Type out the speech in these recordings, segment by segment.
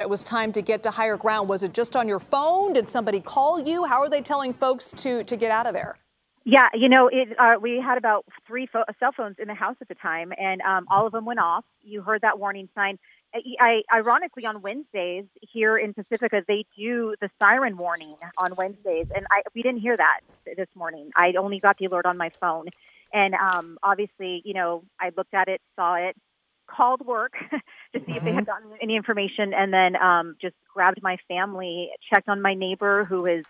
it was time to get to higher ground? Was it just on your phone? Did somebody call you? How are they telling folks to get out of there? Yeah, we had about three cell phones in the house at the time, and all of them went off. You heard that warning sign. Ironically, on Wednesdays here in Pacifica, they do the siren warning on Wednesdays, and we didn't hear that this morning. I only got the alert on my phone, and obviously, I looked at it, saw it, called work to see if they had gotten any information, and then just grabbed my family, checked on my neighbor who is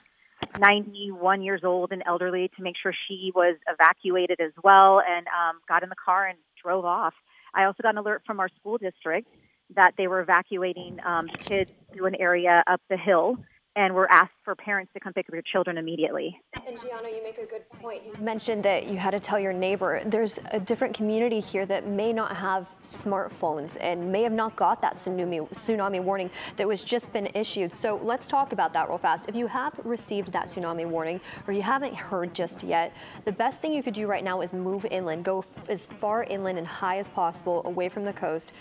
91 years old and elderly to make sure she was evacuated as well, and got in the car and drove off. I also got an alert from our school district that they were evacuating kids through an area up the hill, and were asked for parents to come pick up your children immediately. And Gianna, you make a good point. You mentioned that you had to tell your neighbor. There's a different community here that may not have smartphones and may have not got that tsunami warning that was just been issued. So let's talk about that real fast. If you have received that tsunami warning or you haven't heard just yet, the best thing you could do right now is move inland, go as far inland and high as possible away from the coast.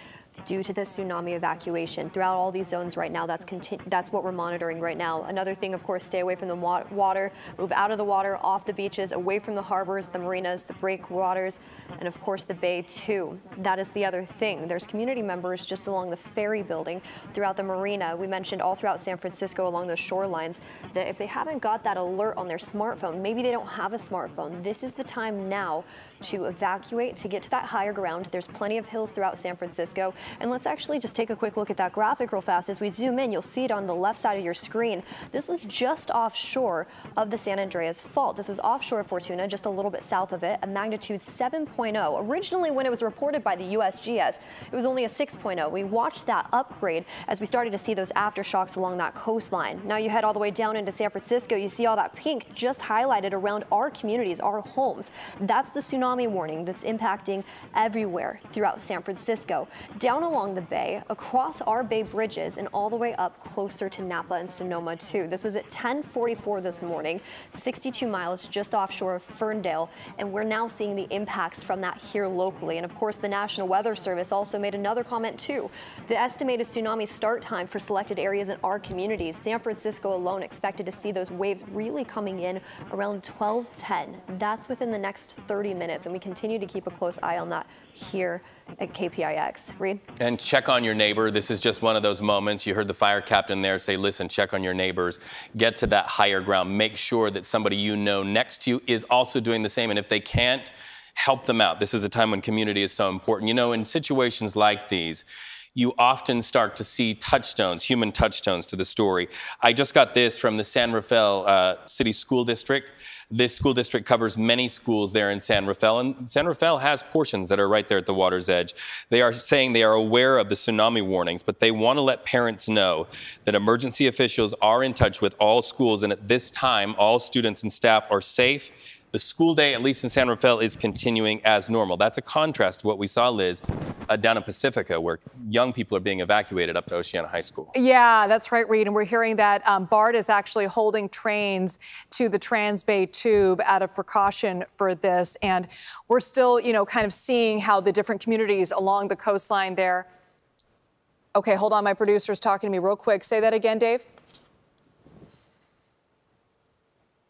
Due to this tsunami evacuation throughout all these zones right now, that's what we're monitoring right now. Another thing, of course, stay away from the water, move out of the water, off the beaches, away from the harbors, the marinas, the breakwaters, and of course the bay too. That is the other thing. There's community members just along the ferry building throughout the marina. We mentioned all throughout San Francisco along those shorelines that if they haven't got that alert on their smartphone, maybe they don't have a smartphone, this is the time now to evacuate, to get to that higher ground. There's plenty of hills throughout San Francisco. And let's actually just take a quick look at that graphic real fast. As we zoom in, you'll see it on the left side of your screen. This was just offshore of the San Andreas Fault. This was offshore of Fortuna, just a little bit south of it, a magnitude 7.0. Originally, when it was reported by the USGS, it was only a 6.0. We watched that upgrade as we started to see those aftershocks along that coastline. Now you head all the way down into San Francisco, you see all that pink just highlighted around our communities, our homes. That's the tsunami warning that's impacting everywhere throughout San Francisco. Down along the bay, across our bay bridges, and all the way up closer to Napa and Sonoma too. This was at 10:44 this morning, 62 miles just offshore of Ferndale, and we're now seeing the impacts from that here locally. And of course, the National Weather Service also made another comment too. The estimated tsunami start time for selected areas in our communities, San Francisco alone expected to see those waves really coming in around 12:10. That's within the next 30 minutes, and we continue to keep a close eye on that here at KPIX. Reed? And check on your neighbor. This is just one of those moments. You heard the fire captain there say, listen, check on your neighbors. Get to that higher ground. Make sure that somebody you know next to you is also doing the same. And if they can't, help them out. This is a time when community is so important. You know, in situations like these, you often start to see touchstones, human touchstones to the story. I just got this from the San Rafael City School District. This school district covers many schools there in San Rafael, and San Rafael has portions that are right there at the water's edge. They are saying they are aware of the tsunami warnings, but they want to let parents know that emergency officials are in touch with all schools, and at this time, all students and staff are safe. The school day, at least in San Rafael, is continuing as normal. That's a contrast to what we saw, Liz, down in Pacifica, where young people are being evacuated up to Oceana High School. Yeah, that's right, Reed. And we're hearing that BART is actually holding trains to the Transbay Tube out of precaution for this. And we're still, kind of seeing how the different communities along the coastline there. Okay, hold on. My producer's talking to me real quick. Say that again, Dave.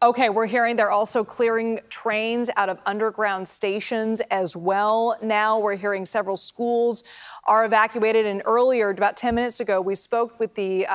Okay, we're hearing they're also clearing trains out of underground stations as well. Now we're hearing several schools are evacuated. And earlier, about 10 minutes ago, we spoke with the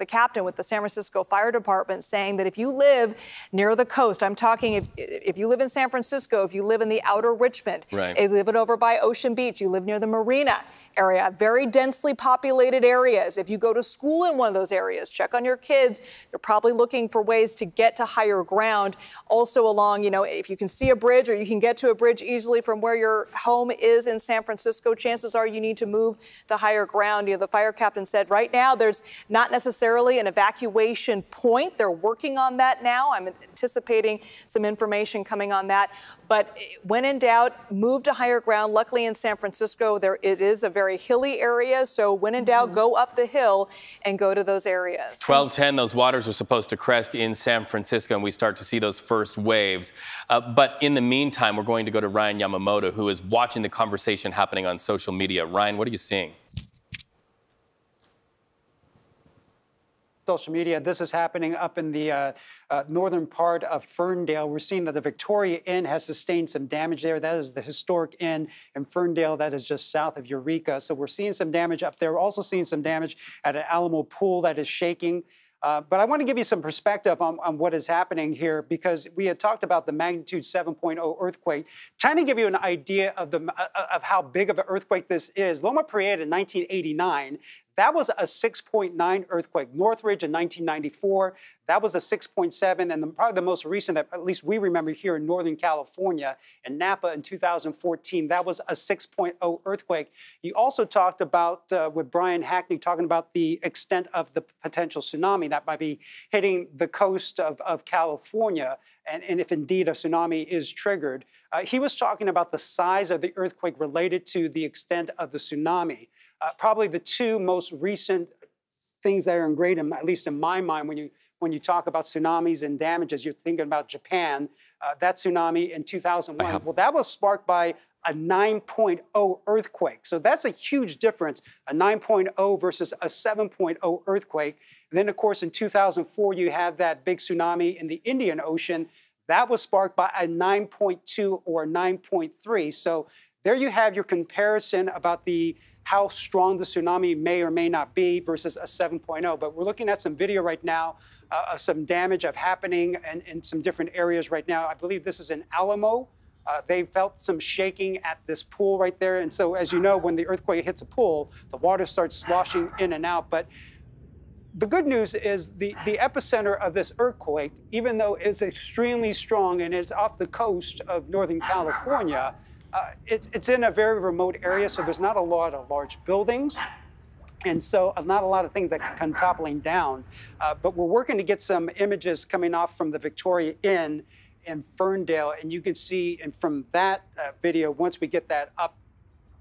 captain with the San Francisco Fire Department, saying that if you live near the coast, I'm talking if you live in San Francisco, if you live in the outer Richmond, right, if you live over by Ocean Beach, you live near the Marina area, very densely populated areas. If you go to school in one of those areas, check on your kids. They're probably looking for ways to get to higher ground. Also along, if you can see a bridge or you can get to a bridge easily from where your home is in San Francisco, chances are you need to move to higher ground. The fire captain said right now there's not necessarily an evacuation point. They're working on that now. I'm anticipating some information coming on that. But when in doubt, move to higher ground. Luckily in San Francisco, it is a very hilly area. So when in doubt, go up the hill and go to those areas. 12:10, those waters are supposed to crest in San Francisco, and we start to see those first waves. But in the meantime, we're going to go to Ryan Yamamoto, who is watching the conversation happening on social media. Ryan, what are you seeing? social media. This is happening up in the northern part of Ferndale. We're seeing that the Victoria Inn has sustained some damage there. That is the historic inn in Ferndale that is just south of Eureka. So we're seeing some damage up there. We're also seeing some damage at an Alamo pool that is shaking. But I want to give you some perspective on what is happening here, because we had talked about the magnitude 7.0 earthquake. Trying to give you an idea of how big of an earthquake this is. Loma Prieta in 1989, that was a 6.9 earthquake. Northridge in 1994, that was a 6.7. And probably the most recent that at least we remember here in Northern California, in Napa in 2014, that was a 6.0 earthquake. You also talked about, with Brian Hackney, talking about the extent of the potential tsunami that might be hitting the coast of California, and if indeed a tsunami is triggered. He was talking about the size of the earthquake related to the extent of the tsunami. Probably the two most recent things that are ingrained, at least in my mind, when you talk about tsunamis and damages, you're thinking about Japan. That tsunami in 2001, well, that was sparked by a 9.0 earthquake. So that's a huge difference, a 9.0 versus a 7.0 earthquake. And then, of course, in 2004, you have that big tsunami in the Indian Ocean. That was sparked by a 9.2 or 9.3. So there you have your comparison about how strong the tsunami may or may not be versus a 7.0. But we're looking at some video right now of some damage happening in some different areas right now. I believe this is in Alamo. They felt some shaking at this pool right there. And so, as you know, when the earthquake hits a pool, the water starts sloshing in and out. But the good news is the epicenter of this earthquake, even though it's extremely strong and it's off the coast of Northern California, it's in a very remote area, so there's not a lot of large buildings, and so not a lot of things that can come toppling down. But we're working to get some images coming off from the Victoria Inn in Ferndale, and you can see, and from that video, once we get that up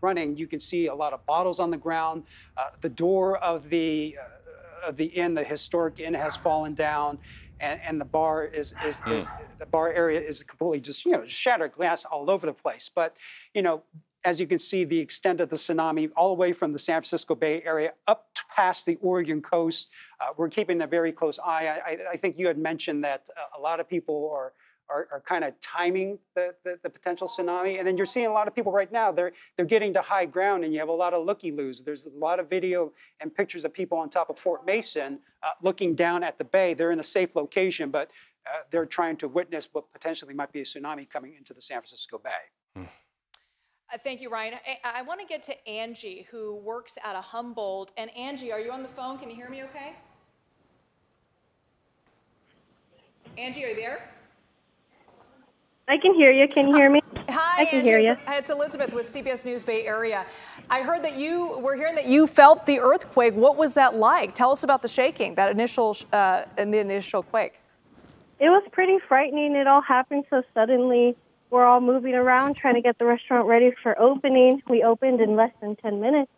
running, you can see a lot of bottles on the ground. The door of the inn, the historic inn, has fallen down. And the bar the bar area is completely just shattered glass all over the place. But as you can see, the extent of the tsunami all the way from the San Francisco Bay Area up past the Oregon coast. We're keeping a very close eye. I think you had mentioned that a lot of people are kind of timing the potential tsunami. And then you're seeing a lot of people right now, they're getting to high ground, and you have a lot of looky-loos. There's a lot of video and pictures of people on top of Fort Mason looking down at the bay. They're in a safe location, but they're trying to witness what potentially might be a tsunami coming into the San Francisco Bay. Thank you, Ryan. I want to get to Angie, who works at a Humboldt. And Angie, are you on the phone? Can you hear me okay? Angie, are you there? I can hear you. Can you hear me? Hi, I can hear you. It's Elizabeth with CBS News Bay Area. I heard that we're hearing that you felt the earthquake. What was that like? Tell us about the shaking, that initial quake. It was pretty frightening. It all happened so suddenly. We're all moving around trying to get the restaurant ready for opening. We opened in less than 10 minutes,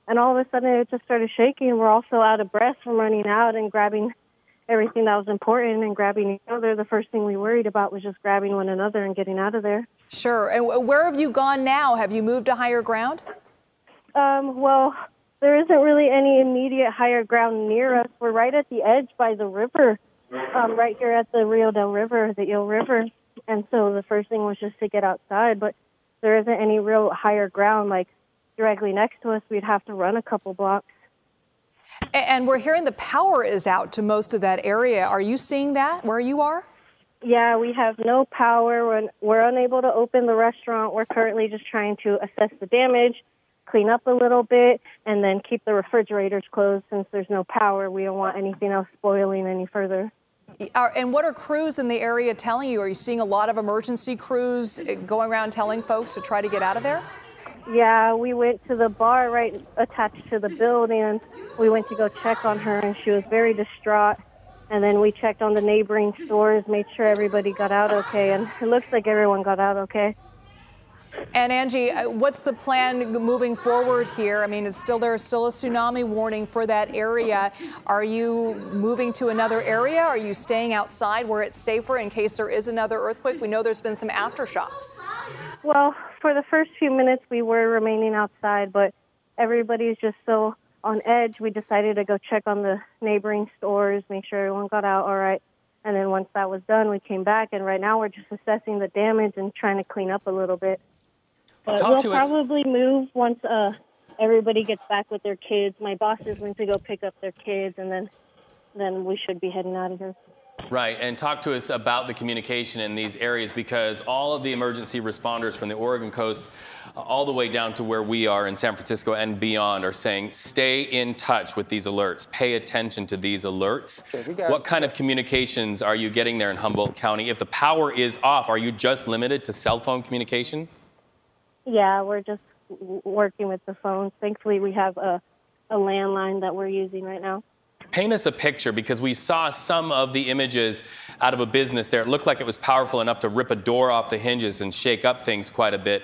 and all of a sudden it just started shaking. We're all so out of breath from running out and grabbing everything that was important and grabbing each other. The first thing we worried about was just grabbing one another and getting out of there. Sure. And where have you gone now? Have you moved to higher ground? Well, there isn't really any immediate higher ground near us. We're right at the edge by the river, right here at the Rio del River, the Eel River. And so the first thing was just to get outside, but there isn't any real higher ground like directly next to us. We'd have to run a couple blocks. And we're hearing the power is out to most of that area. Are you seeing that where you are? Yeah, we have no power. We're unable to open the restaurant. We're currently just trying to assess the damage, clean up a little bit, and then keep the refrigerators closed since there's no power. We don't want anything else spoiling any further. And what are crews in the area telling you? Are you seeing a lot of emergency crews going around telling folks to try to get out of there? Yeah, we went to the bar right attached to the building, and we went to go check on her, and she was very distraught. And then we checked on the neighboring stores, made sure everybody got out okay, and it looks like everyone got out okay. And Angie, what's the plan moving forward here? I mean, there's still a tsunami warning for that area. Are you moving to another area? Are you staying outside where it's safer in case there is another earthquake? We know there's been some aftershocks. Well, for the first few minutes, we were remaining outside, but everybody's just so on edge, we decided to go check on the neighboring stores, make sure everyone got out all right. And then once that was done, we came back, and right now we're just assessing the damage and trying to clean up a little bit. But we'll probably move once everybody gets back with their kids. My bosses went to go pick up their kids, and then we should be heading out of here. Right, and talk to us about the communication in these areas, because all of the emergency responders from the Oregon coast all the way down to where we are in San Francisco and beyond are saying stay in touch with these alerts, pay attention to these alerts. What kind of communications are you getting there in Humboldt County? If the power is off, are you just limited to cell phone communication? Yeah, we're just working with the phones. Thankfully, we have a landline that we're using right now. Paint us a picture, because we saw some of the images out of a business there. It looked like it was powerful enough to rip a door off the hinges and shake up things quite a bit.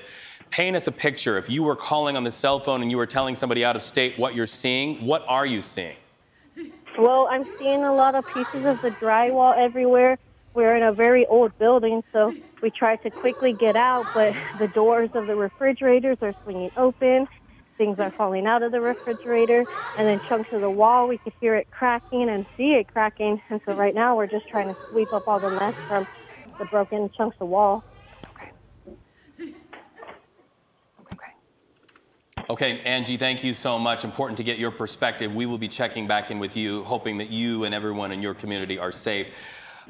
Paint us a picture. If you were calling on the cell phone and you were telling somebody out of state what you're seeing, what are you seeing? Well, I'm seeing a lot of pieces of the drywall everywhere. We're in a very old building, so we tried to quickly get out, but the doors of the refrigerators are swinging open. Things are falling out of the refrigerator, and then chunks of the wall, we could hear it cracking and see it cracking. And so right now we're just trying to sweep up all the mess from the broken chunks of wall. Okay, Angie, thank you so much. Important to get your perspective. We will be checking back in with you, hoping that you and everyone in your community are safe.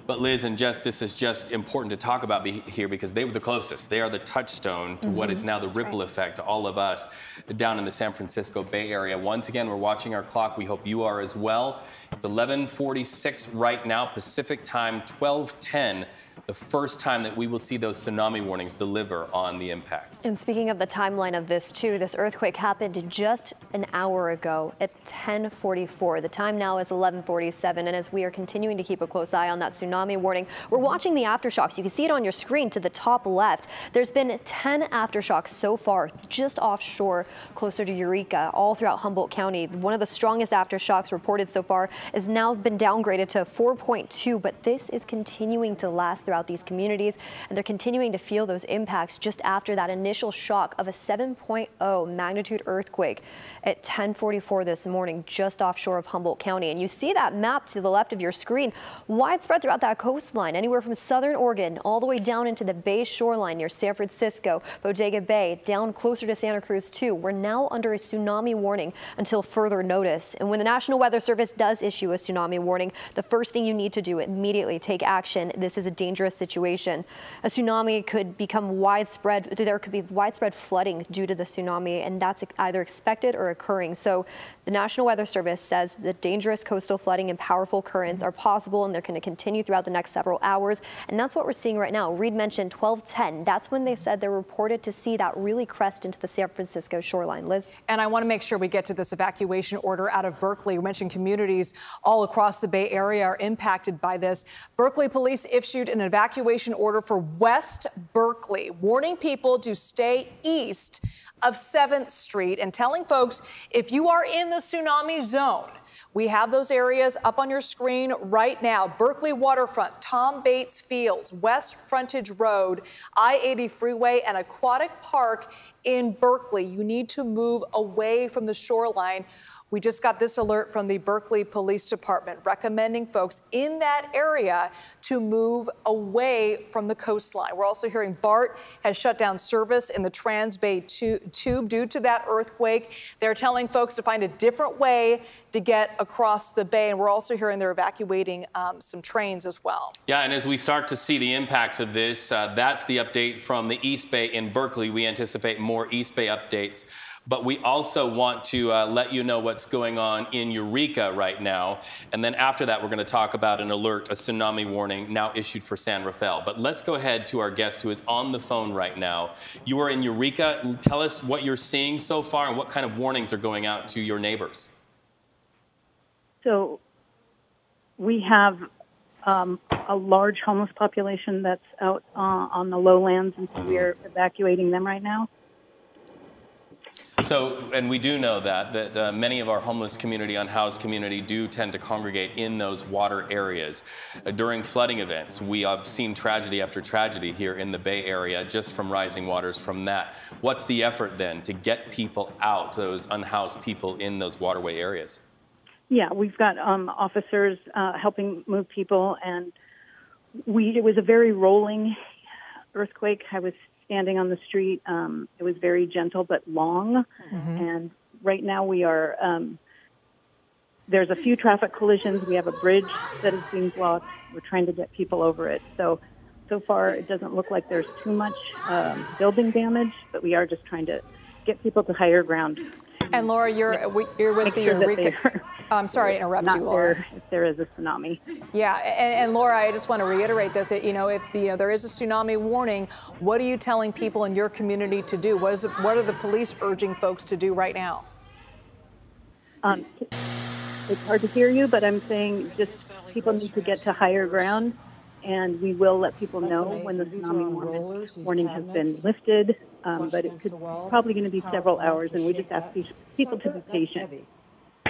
But Liz and Jess, this is just important to talk about here, because they were the closest. They are the touchstone to what is now the ripple effect to all of us down in the San Francisco Bay Area. Once again, we're watching our clock. We hope you are as well. It's 11:46 right now, Pacific time, 12:10. The first time that we will see those tsunami warnings deliver on the impacts. And speaking of the timeline of this too, this earthquake happened just an hour ago at 10:44. The time now is 11:47, and as we are continuing to keep a close eye on that tsunami warning, we're watching the aftershocks. You can see it on your screen to the top left. There's been 10 aftershocks so far, just offshore, closer to Eureka, all throughout Humboldt County. One of the strongest aftershocks reported so far has now been downgraded to 4.2, but this is continuing to last throughout these communities, and they're continuing to feel those impacts just after that initial shock of a 7.0 magnitude earthquake at 10:44 this morning, just offshore of Humboldt County. And you see that map to the left of your screen, widespread throughout that coastline, anywhere from southern Oregon all the way down into the Bay shoreline near San Francisco, Bodega Bay, down closer to Santa Cruz too. We're now under a tsunami warning until further notice. And when the National Weather Service does issue a tsunami warning, the first thing you need to do, immediately take action. This is a dangerous situation. A tsunami could become widespread. There could be widespread flooding due to the tsunami, and that's either expected or occurring. So the National Weather Service says that dangerous coastal flooding and powerful currents are possible, and they're going to continue throughout the next several hours. And that's what we're seeing right now. Reed mentioned 12:10. That's when they said they're reported to see that really crest into the San Francisco shoreline. Liz? And I want to make sure we get to this evacuation order out of Berkeley. We mentioned communities all across the Bay Area are impacted by this. Berkeley police issued an evacuation order for West Berkeley, warning people to stay east of 7th Street and telling folks if you are in the tsunami zone. We have those areas up on your screen right now. Berkeley Waterfront, Tom Bates Fields, West Frontage Road, I-80 Freeway, and Aquatic Park in Berkeley. You need to move away from the shoreline. We just got this alert from the Berkeley Police Department recommending folks in that area to move away from the coastline. We're also hearing BART has shut down service in the Trans-Bay Tube due to that earthquake. They're telling folks to find a different way to get across the bay. And we're also hearing they're evacuating some trains as well. Yeah, and as we start to see the impacts of this, that's the update from the East Bay in Berkeley. We anticipate more East Bay updates. But we also want to let you know what's going on in Eureka right now. And then after that, we're going to talk about an alert, a tsunami warning now issued for San Rafael. But let's go ahead to our guest who is on the phone right now. You are in Eureka. Tell us what you're seeing so far and what kind of warnings are going out to your neighbors. So we have a large homeless population that's out on the lowlands, and so we're evacuating them right now. So, and we do know that many of our homeless community, unhoused community do tend to congregate in those water areas. During flooding events, we have seen tragedy after tragedy here in the Bay Area just from rising waters from that. What's the effort then to get people out, those unhoused people in those waterway areas? Yeah, we've got officers helping move people, and it was a very rolling earthquake. I was standing on the street. It was very gentle but long, and right now we are, there's a few traffic collisions. We have a bridge that is being blocked. We're trying to get people over it. So far it doesn't look like there's too much building damage, but we are just trying to get people to higher ground. And Laura, you're with the Eureka. I'm sorry to interrupt you, Laura. If there is a tsunami. Yeah, and Laura, I just want to reiterate this. If there is a tsunami warning, what are you telling people in your community to do? What are the police urging folks to do right now? It's hard to hear you, but I'm saying just people need to get to higher ground, and we will let people know when the tsunami warning has been lifted. But it could probably going to be several hours, and we just ask people to be patient.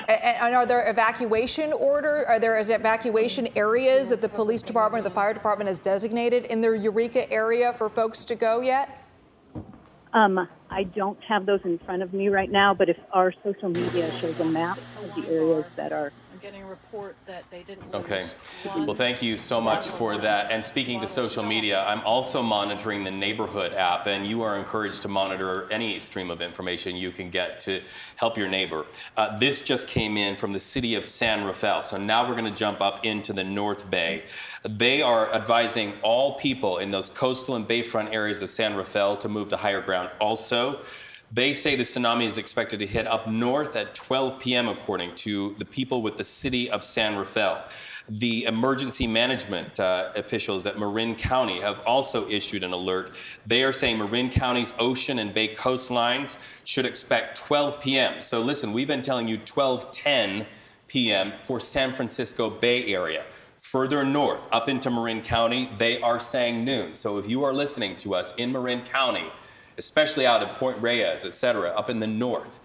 And are there evacuation evacuation areas that the police department or the fire department has designated in their Eureka area for folks to go yet? I don't have those in front of me right now, but if our social media shows a map of the areas that are. I'm getting a report that they didn't. Okay. Well, thank you so much for that. And speaking to social media, I'm also monitoring the neighborhood app, and you are encouraged to monitor any stream of information you can get to help your neighbor. This just came in from the city of San Rafael. So now we're going to jump up into the North Bay. They are advising all people in those coastal and bayfront areas of San Rafael to move to higher ground. Also, they say the tsunami is expected to hit up north at 12 p.m. according to the people with the city of San Rafael. The emergency management officials at Marin County have also issued an alert. They are saying Marin County's ocean and bay coastlines should expect 12 p.m. So listen, we've been telling you 12:10 p.m. for San Francisco Bay Area. Further north, up into Marin County, they are saying noon. So if you are listening to us in Marin County, especially out at Point Reyes, etc., up in the north,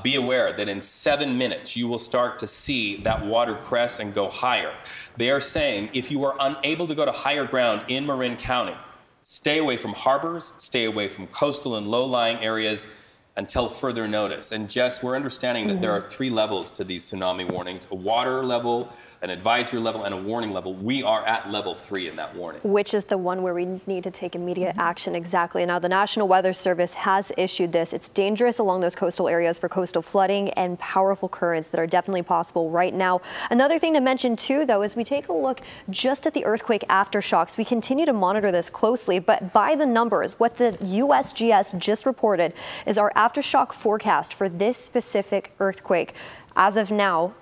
be aware that in 7 minutes you will start to see that water crest and go higher. They are saying if you are unable to go to higher ground in Marin County, stay away from harbors, stay away from coastal and low-lying areas until further notice. And Jess, we're understanding that there are 3 levels to these tsunami warnings: a water level, an advisory level, and a warning level. We are at level 3 in that warning. Which is the one where we need to take immediate action. Exactly. Now, the National Weather Service has issued this. It's dangerous along those coastal areas for coastal flooding and powerful currents that are definitely possible right now. Another thing to mention, too, though, is we take a look just at the earthquake aftershocks. We continue to monitor this closely, but by the numbers, what the USGS just reported is our aftershock forecast for this specific earthquake. As of now,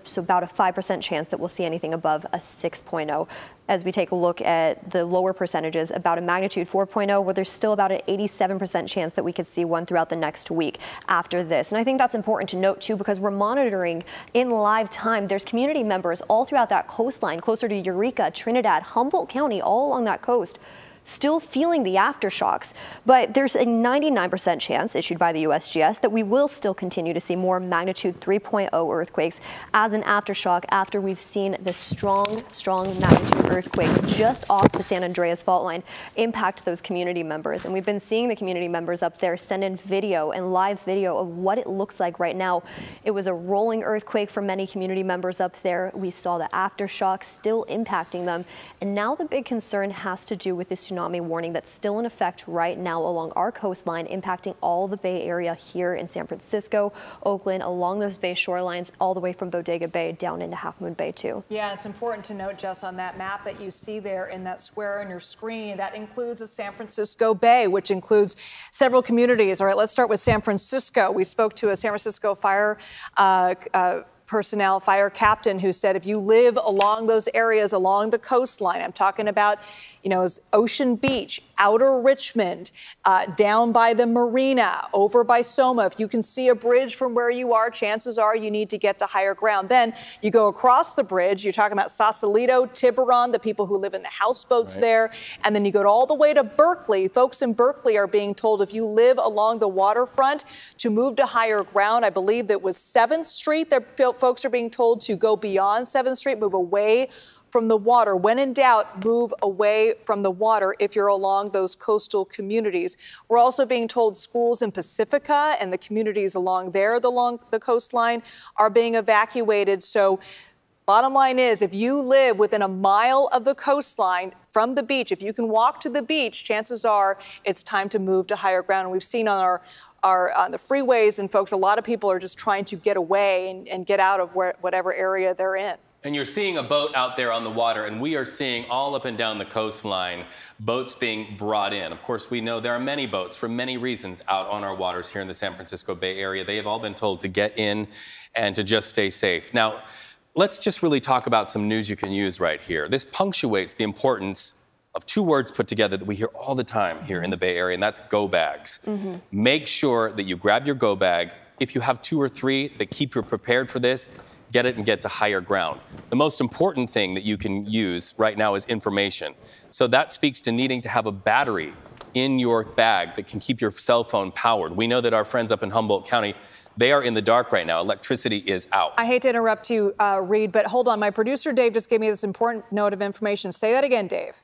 so about a 5% chance that we'll see anything above a 6.0. As we take a look at the lower percentages, about a magnitude 4.0, where there's still about an 87% chance that we could see one throughout the next week after this. And I think that's important to note, too, because we're monitoring in live time. There's community members all throughout that coastline, closer to Eureka, Trinidad, Humboldt County, all along that coast, still feeling the aftershocks. But there's a 99% chance issued by the USGS that we will still continue to see more magnitude 3.0 earthquakes as an aftershock after we've seen the strong magnitude earthquake just off the San Andreas fault line impact those community members. And we've been seeing the community members up there send in video and live video of what it looks like right now. It was a rolling earthquake for many community members up there. We saw the aftershock still impacting them. And now the big concern has to do with this tsunami warning that's still in effect right now along our coastline, impacting all the Bay Area here in San Francisco, Oakland, along those bay shorelines, all the way from Bodega Bay down into Half Moon Bay, too. Yeah, it's important to note, Jess, on that map that you see there in that square on your screen, that includes the San Francisco Bay, which includes several communities. All right, let's start with San Francisco. We spoke to a San Francisco fire personnel, fire captain, who said if you live along those areas along the coastline, I'm talking about, Ocean Beach, outer Richmond, down by the marina, over by Soma. If you can see a bridge from where you are, chances are you need to get to higher ground. Then you go across the bridge. You're talking about Sausalito, Tiburon, the people who live in the houseboats there. And then you go all the way to Berkeley. Folks in Berkeley are being told if you live along the waterfront to move to higher ground. I believe that was 7th Street. Folks are being told to go beyond 7th Street, move away from the water. When in doubt, move away from the water if you're along those coastal communities. We're also being told schools in Pacifica and the communities along there, along the coastline, are being evacuated. So bottom line is, if you live within a mile of the coastline from the beach, if you can walk to the beach, chances are it's time to move to higher ground. And we've seen on on the freeways and folks, a lot of people are just trying to get away and get out of whatever area they're in. And you're seeing a boat out there on the water, and we are seeing all up and down the coastline boats being brought in. Of course, we know there are many boats for many reasons out on our waters here in the San Francisco Bay Area. They have all been told to get in and to just stay safe. Now, let's just really talk about some news you can use right here. This punctuates the importance of 2 words put together that we hear all the time here in the Bay Area, and that's go bags. Make sure that you grab your go bag. If you have 2 or 3 that keep you prepared for this, get it and get to higher ground. The most important thing that you can use right now is information. So that speaks to needing to have a battery in your bag that can keep your cell phone powered. We know that our friends up in Humboldt County, they are in the dark right now. Electricity is out. I hate to interrupt you, Reed, but hold on. My producer, Dave, just gave me this important note of information. Say that again, Dave.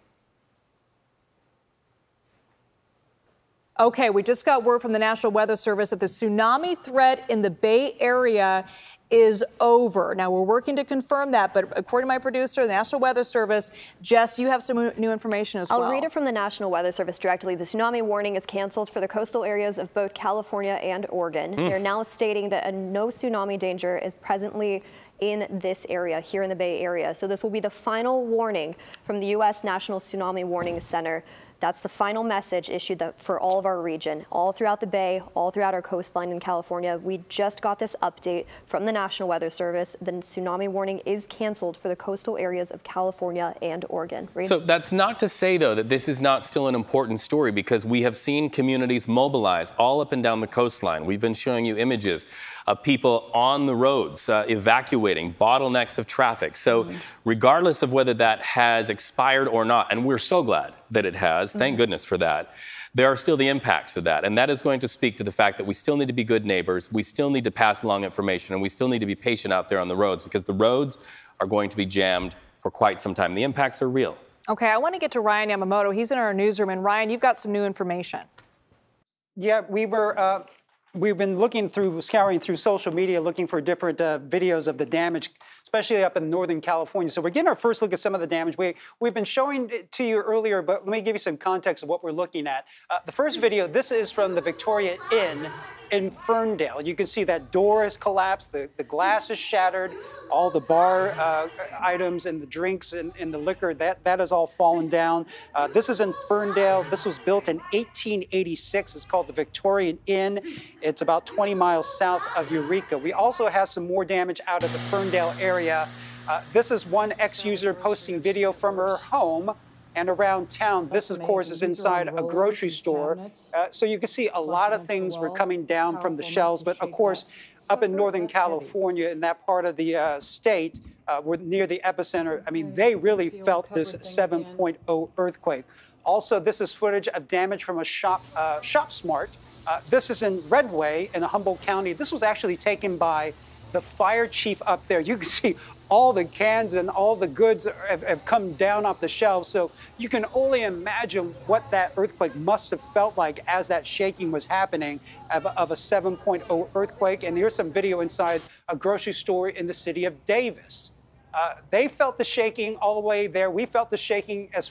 Okay, we just got word from the National Weather Service that the tsunami threat in the Bay Area is over. Now, we're working to confirm that, but according to my producer, the National Weather Service, Jess, you have some new information as well. I'll read it from the National Weather Service directly. The tsunami warning is canceled for the coastal areas of both California and Oregon. They're now stating that no tsunami danger is presently in this area, here in the Bay Area. So this will be the final warning from the U.S. National Tsunami Warning Center. That's the final message issued for all of our region, all throughout the Bay, all throughout our coastline in California. We just got this update from the National Weather Service. The tsunami warning is canceled for the coastal areas of California and Oregon. Reed? So that's not to say, though, that this is not still an important story, because we have seen communities mobilize all up and down the coastline. We've been showing you images of people on the roads evacuating, bottlenecks of traffic. So regardless of whether that has expired or not, and we're so glad that it has, thank goodness for that, there are still the impacts of that. And that is going to speak to the fact that we still need to be good neighbors, we still need to pass along information, and we still need to be patient out there on the roads, because the roads are going to be jammed for quite some time. The impacts are real. Okay, I want to get to Ryan Yamamoto. He's in our newsroom. And Ryan, you've got some new information. Yeah, we've been scouring through social media, looking for different videos of the damage, especially up in Northern California. So we're getting our first look at some of the damage. We've been showing it to you earlier, but let me give you some context of what we're looking at. The first video, this is from the Victoria Inn in Ferndale. You can see that door has collapsed, the glass is shattered, all the bar items and the drinks and the liquor, that has all fallen down. This is in Ferndale. This was built in 1886. It's called the Victorian Inn. It's about 20 miles south of Eureka. We also have some more damage out of the Ferndale area. This is one ex-user posting video from her home and around town. This, of course, is inside a grocery store. So you can see a lot of things were coming down from the shelves. But, of course, up in Northern California, in that part of the state, we're near the epicenter. I mean, they really felt this 7.0 earthquake. Also, this is footage of damage from a ShopSmart. This is in Redway in Humboldt County. This was actually taken by the fire chief up there. You can see all the cans and all the goods have come down off the shelves. So you can only imagine what that earthquake must have felt like as that shaking was happening of a 7.0 earthquake. And here's some video inside a grocery store in the city of Davis. They felt the shaking all the way there. We felt the shaking as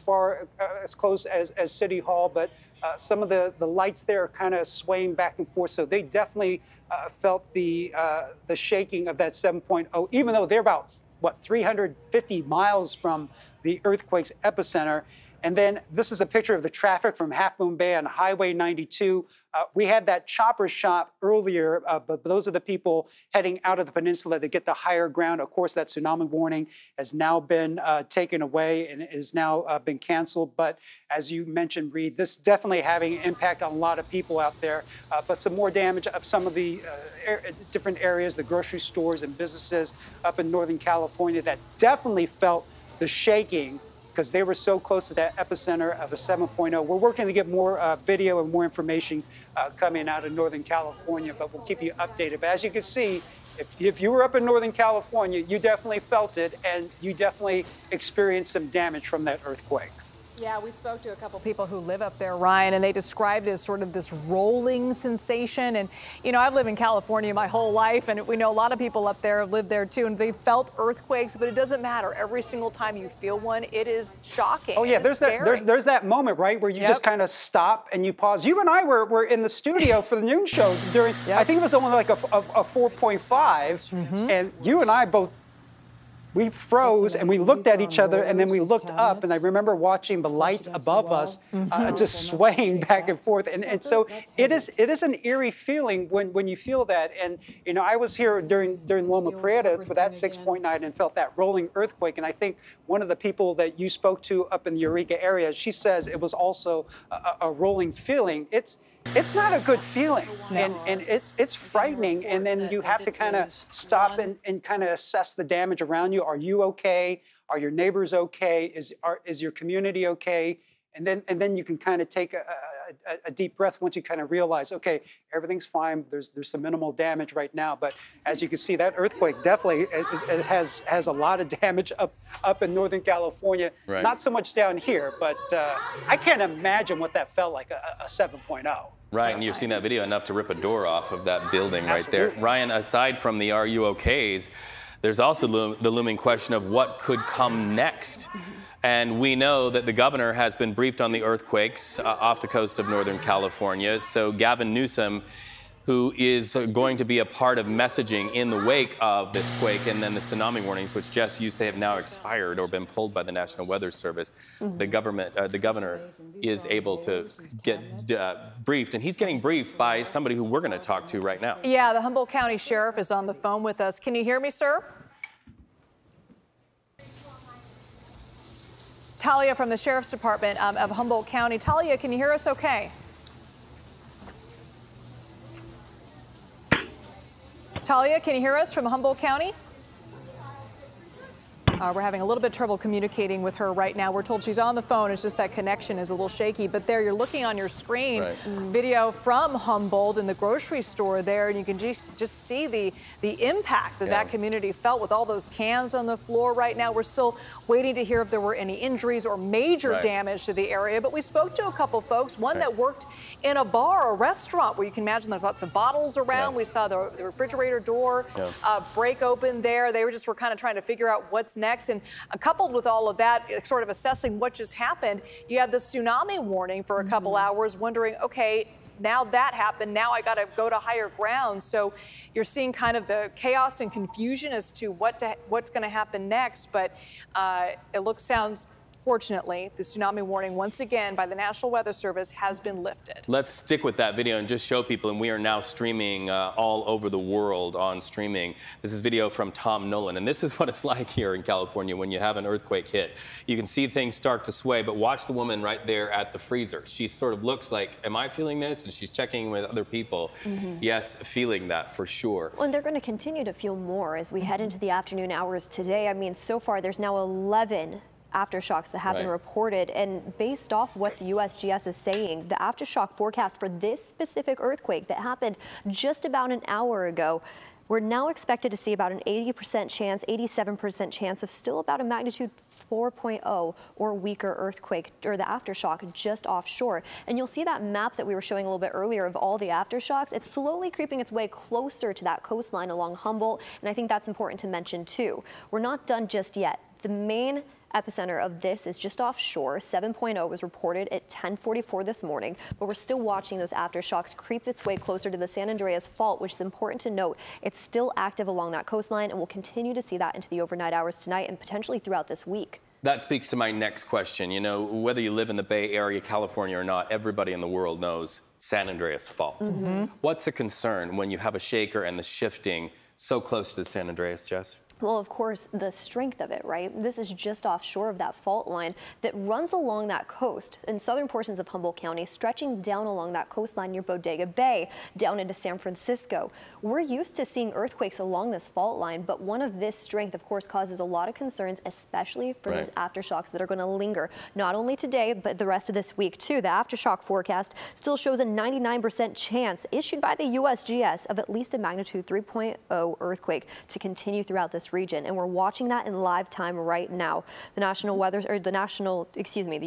close as City Hall, but some of the lights there are kind of swaying back and forth. So they definitely felt the shaking of that 7.0, even though they're about, 350 miles from the earthquake's epicenter. And then this is a picture of the traffic from Half Moon Bay on Highway 92. We had that chopper shot earlier, but those are the people heading out of the peninsula to get to higher ground. Of course, that tsunami warning has now been taken away and is now been canceled. But as you mentioned, Reed, this is definitely having an impact on a lot of people out there. But some more damage of some of the different areas, the grocery stores and businesses up in Northern California that definitely felt the shaking, because they were so close to that epicenter of a 7.0. We're working to get more video and more information coming out of Northern California, but we'll keep you updated. But as you can see, if you were up in Northern California, you definitely felt it, and you definitely experienced some damage from that earthquake. Yeah, we spoke to a couple people who live up there, Ryan, and they described it as sort of this rolling sensation. And, you know, I've lived in California my whole life, and we know a lot of people up there have lived there too, and they've felt earthquakes, but it doesn't matter. Every single time you feel one, it is shocking. Oh, yeah, there's that moment, right, where you just kind of stop and you pause. You and I were in the studio for the noon show during, I think it was only like a 4.5, and you and I both, we froze and we looked at each other, and then we looked up, and I remember watching the lights above us just swaying back and forth. And so it is an eerie feeling when you feel that. And, you know, I was here during Loma Prieta for that 6.9 and felt that rolling earthquake. And I think one of the people that you spoke to up in the Eureka area, she says it was also a rolling feeling. It's not a good feeling, and it's frightening, and then you have to kind of stop and kind of assess the damage around you. Are you okay? Are your neighbors okay? Is your community okay? And then you can kind of take a deep breath once you kind of realize, okay, everything's fine. There's some minimal damage right now, but as you can see, that earthquake definitely it has a lot of damage up in Northern California. Right. Not so much down here, but I can't imagine what that felt like, a 7.0. Right, and you've seen that video enough to rip a door off of that building right there. Ryan, aside from the "Are you okays," there's also the looming question of what could come next. And we know that the governor has been briefed on the earthquakes off the coast of Northern California. So Gavin Newsom, who is going to be a part of messaging in the wake of this quake and then the tsunami warnings, which, Jess, you say have now expired or been pulled by the National Weather Service. The governor is able to get briefed, and he's getting briefed by somebody who we're going to talk to right now. Yeah, the Humboldt County Sheriff is on the phone with us. Can you hear me, sir? Talia from the Sheriff's Department of Humboldt County. Talia, can you hear us okay? Talia, can you hear us from Humboldt County? We're having a little bit of trouble communicating with her right now. We're told she's on the phone. It's just that connection is a little shaky. But there, you're looking on your screen, video from Humboldt in the grocery store there, and you can just see the impact that that community felt with all those cans on the floor right now. We're still waiting to hear if there were any injuries or major damage to the area. But we spoke to a couple folks, one that worked in a bar or restaurant where you can imagine there's lots of bottles around. We saw the refrigerator door break open there. They were kind of trying to figure out what's next. And coupled with all of that, sort of assessing what just happened, you had the tsunami warning for a couple hours, wondering, okay, now that happened, now I got to go to higher ground. So you're seeing kind of the chaos and confusion as to what's going to happen next. But sounds Fortunately, the tsunami warning once again by the National Weather Service has been lifted. Let's stick with that video and just show people, and we are now streaming all over the world on streaming. This is video from Tom Nolan, and this is what it's like here in California when you have an earthquake hit. You can see things start to sway, but watch the woman right there at the freezer. She sort of looks like, am I feeling this? And she's checking with other people. Yes, feeling that for sure. Well, and they're going to continue to feel more as we head into the afternoon hours today. I mean, so far there's now 11 aftershocks that have been reported, and based off what the USGS is saying, the aftershock forecast for this specific earthquake that happened just about an hour ago, we're now expected to see about an 80% chance, 87% chance of still about a magnitude 4.0 or weaker earthquake, or the aftershock just offshore. And you'll see that map that we were showing a little bit earlier of all the aftershocks. It's slowly creeping its way closer to that coastline along Humboldt, and I think that's important to mention too. We're not done just yet. The main epicenter of this is just offshore. 7.0 was reported at 10:44 this morning, but we're still watching those aftershocks creep its way closer to the San Andreas Fault, which is important to note. It's still active along that coastline, and we'll continue to see that into the overnight hours tonight and potentially throughout this week. That speaks to my next question. You know, whether you live in the Bay Area, California or not, everybody in the world knows San Andreas Fault. What's a concern when you have a shaker and the shifting so close to San Andreas, Jess? Well, of course, the strength of it, right? This is just offshore of that fault line that runs along that coast in southern portions of Humboldt County, stretching down along that coastline near Bodega Bay, down into San Francisco. We're used to seeing earthquakes along this fault line, but one of this strength, of course, causes a lot of concerns, especially for those aftershocks that are going to linger, not only today, but the rest of this week, too. The aftershock forecast still shows a 99% chance issued by the USGS of at least a magnitude 3.0 earthquake to continue throughout this region, and we're watching that in live time right now. The the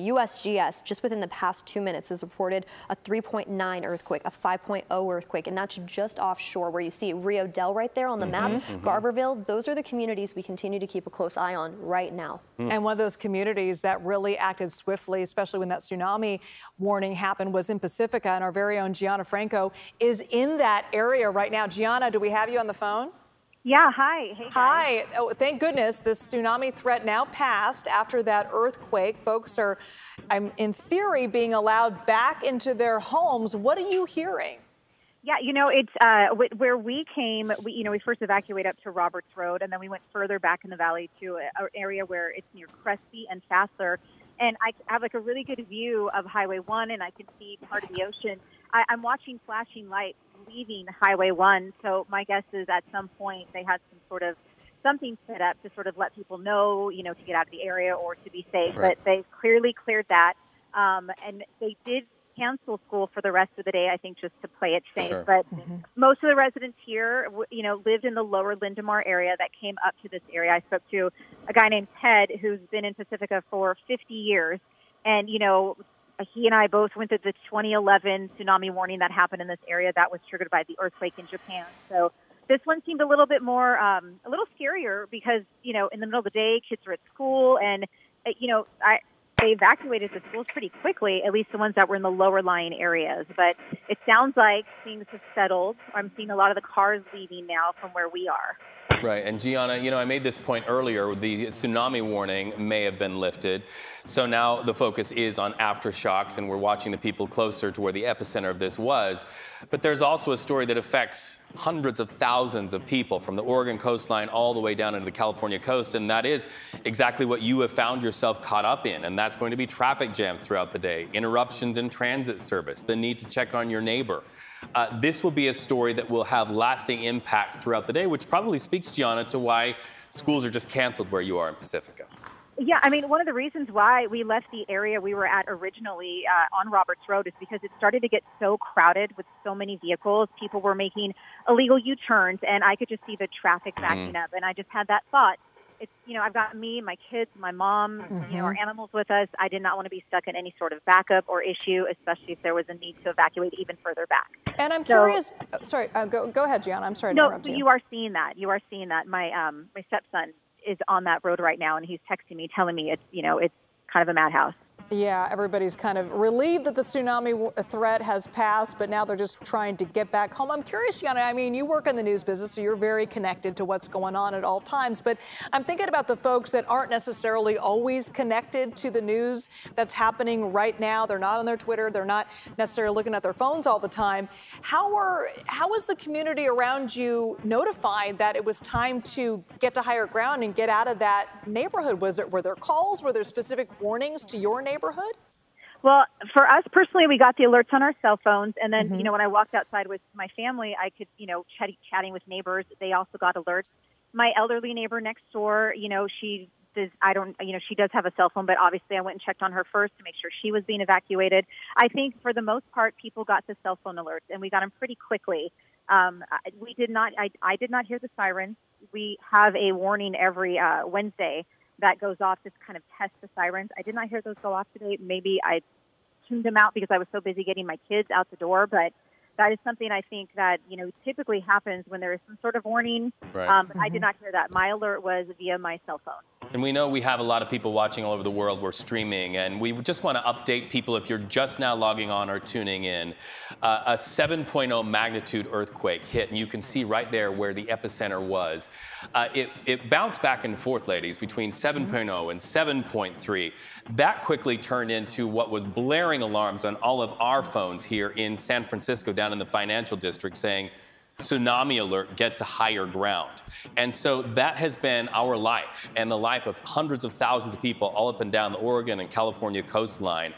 USGS just within the past 2 minutes has reported a 3.9 earthquake, a 5.0 earthquake, and that's just offshore where you see Rio Del right there on the map, Garberville. Those are the communities we continue to keep a close eye on right now. And one of those communities that really acted swiftly, especially when that tsunami warning happened, was in Pacifica, and our very own Gianna Franco is in that area right now. Gianna, do we have you on the phone? Yeah, hi. Hey, guys. Hi. Oh, thank goodness this tsunami threat now passed after that earthquake. Folks are, in theory, being allowed back into their homes. What are you hearing? Yeah, you know, it's where we came, we first evacuated up to Roberts Road, and then we went further back in the valley to an area where it's near Crespi and Fassler. And I have like a really good view of Highway 1, and I can see part of the ocean. I'm watching flashing lights leaving Highway 1. So my guess is at some point they had something set up to sort of let people know, to get out of the area or to be safe. Right. But they clearly cleared that. And they did cancel school for the rest of the day, I think, just to play it safe. Sure. But most of the residents here, lived in the lower Lindemar area that came up to this area. I spoke to a guy named Ted who's been in Pacifica for 50 years. And, he and I both went to the 2011 tsunami warning that happened in this area that was triggered by the earthquake in Japan. So this one seemed a little bit more, a little scarier because, in the middle of the day, kids were at school and, they evacuated the schools pretty quickly, at least the ones that were in the lower lying areas. But it sounds like things have settled. I'm seeing a lot of the cars leaving now from where we are. Right, and Gianna, I made this point earlier, the tsunami warning may have been lifted. So now the focus is on aftershocks, and we're watching the people closer to where the epicenter of this was. But there's also a story that affects hundreds of thousands of people from the Oregon coastline all the way down into the California coast, and that is exactly what you have found yourself caught up in, and that's going to be traffic jams throughout the day, interruptions in transit service, the need to check on your neighbor. This will be a story that will have lasting impacts throughout the day, which probably speaks, Gianna, to why schools are just canceled where you are in Pacifica. Yeah, I mean, one of the reasons why we left the area we were at originally on Roberts Road is because it started to get so crowded with so many vehicles. People were making illegal U-turns, and I could just see the traffic backing up. And I just had that thought. It's, I've got me, my kids, my mom, our animals with us. I did not want to be stuck in any sort of backup or issue, especially if there was a need to evacuate even further back. And I'm curious. Sorry, go ahead, Gianna. I'm sorry to interrupt you. No, you are seeing that. You are seeing that. My stepson is on that road right now, and he's texting me, telling me it's kind of a madhouse. Yeah, everybody's kind of relieved that the tsunami threat has passed, but now they're just trying to get back home. I'm curious, Gianna, I mean, you work in the news business, so you're very connected to what's going on at all times, but I'm thinking about the folks that aren't necessarily always connected to the news that's happening right now. They're not on their Twitter. They're not necessarily looking at their phones all the time. How was the community around you notified that it was time to get to higher ground and get out of that neighborhood? Were there calls? Were there specific warnings to your neighborhood? Well, for us personally, we got the alerts on our cell phones. And then, when I walked outside with my family, I could, chatting with neighbors. They also got alerts. My elderly neighbor next door, she does have a cell phone, but obviously I went and checked on her first to make sure she was being evacuated. I think for the most part, people got the cell phone alerts, and we got them pretty quickly. I did not hear the sirens. We have a warning every Wednesday that goes off to kind of test the sirens. I did not hear those go off today. Maybe I tuned them out because I was so busy getting my kids out the door. But that is something I think that, typically happens when there is some sort of warning. Right. But I did not hear that. My alert was via my cell phone. And we know we have a lot of people watching all over the world. We're streaming, and we just want to update people if you're just now logging on or tuning in. A 7.0 magnitude earthquake hit, and you can see right there where the epicenter was. It bounced back and forth, ladies, between 7.0 and 7.3. That quickly turned into what was blaring alarms on all of our phones here in San Francisco, down in the financial district, saying, tsunami alert, get to higher ground. And so that has been our life and the life of hundreds of thousands of people all up and down the Oregon and California coastline,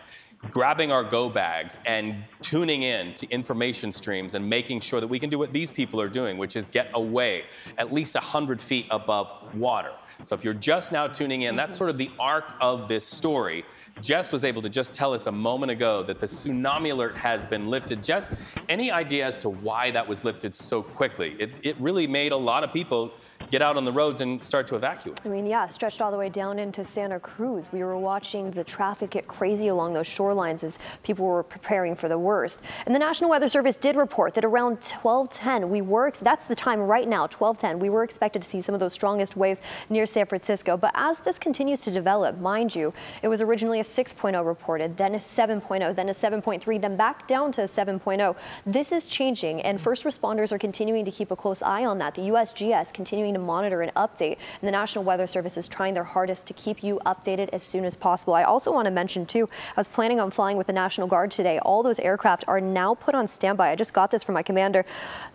grabbing our go bags and tuning in to information streams and making sure that we can do what these people are doing, which is get away at least 100 feet above water. So if you're just now tuning in, that's sort of the arc of this story. Jess was able to just tell us a moment ago that the tsunami alert has been lifted. Jess, any idea as to why that was lifted so quickly? It really made a lot of people get out on the roads and start to evacuate. I mean, yeah, stretched all the way down into Santa Cruz. We were watching the traffic get crazy along those shorelines as people were preparing for the worst. And the National Weather Service did report that around 12:10, that's the time right now, 12:10, we were expected to see some of those strongest waves near San Francisco. But as this continues to develop, mind you, it was originally a 6.0 reported, then a 7.0, then a 7.3, then back down to a 7.0. This is changing, and first responders are continuing to keep a close eye on that. The USGS continuing to monitor and update, and the National Weather Service is trying their hardest to keep you updated as soon as possible. I also want to mention, too, I was planning on flying with the National Guard today. All those aircraft are now put on standby. I just got this from my commander.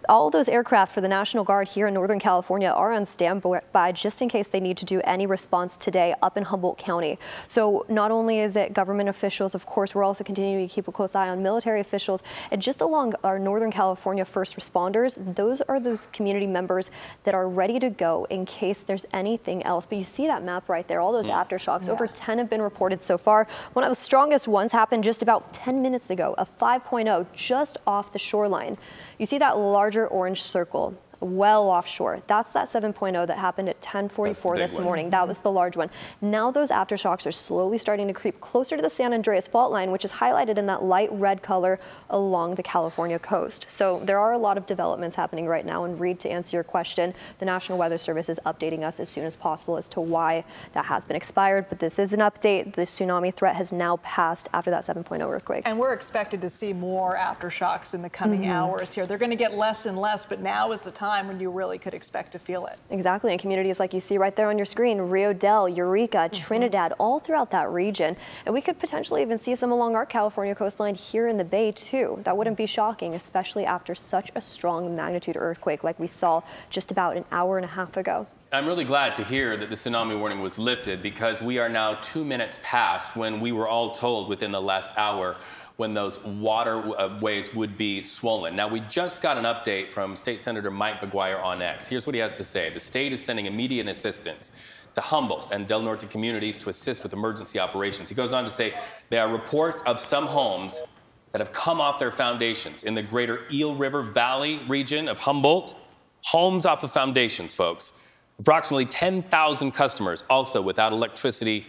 All those aircraft for the National Guard here in Northern California are on standby just in case they need to do any response today up in Humboldt County. So not only is it government officials, of course, we're also continuing to keep a close eye on military officials, and just along our Northern California first responders, those are those community members that are ready to go in case there's anything else. But you see that map right there, all those aftershocks. Over 10 have been reported so far. One of the strongest ones happened just about 10 minutes ago, a 5.0 just off the shoreline. You see that larger orange circle well offshore. That's that 7.0 that happened at 10:44 this morning. That was the large one. Now those aftershocks are slowly starting to creep closer to the San Andreas fault line, which is highlighted in that light red color along the California coast. So there are a lot of developments happening right now. And Reed, to answer your question, the National Weather Service is updating us as soon as possible as to why that has been expired. But this is an update. The tsunami threat has now passed after that 7.0 earthquake. And we're expected to see more aftershocks in the coming hours here. They're going to get less and less, but now is the time when you really could expect to feel it. Exactly, and communities like you see right there on your screen, Rio Del, Eureka, Trinidad, all throughout that region. And we could potentially even see some along our California coastline here in the Bay too. That wouldn't be shocking, especially after such a strong magnitude earthquake like we saw just about an hour and a half ago. I'm really glad to hear that the tsunami warning was lifted, because we are now 2 minutes past when we were all told within the last hour when those waterways would be swollen. Now, we just got an update from State Senator Mike McGuire on X. Here's what he has to say. The state is sending immediate assistance to Humboldt and Del Norte communities to assist with emergency operations. He goes on to say there are reports of some homes that have come off their foundations in the greater Eel River Valley region of Humboldt. Homes off of foundations, folks. Approximately 10,000 customers also without electricity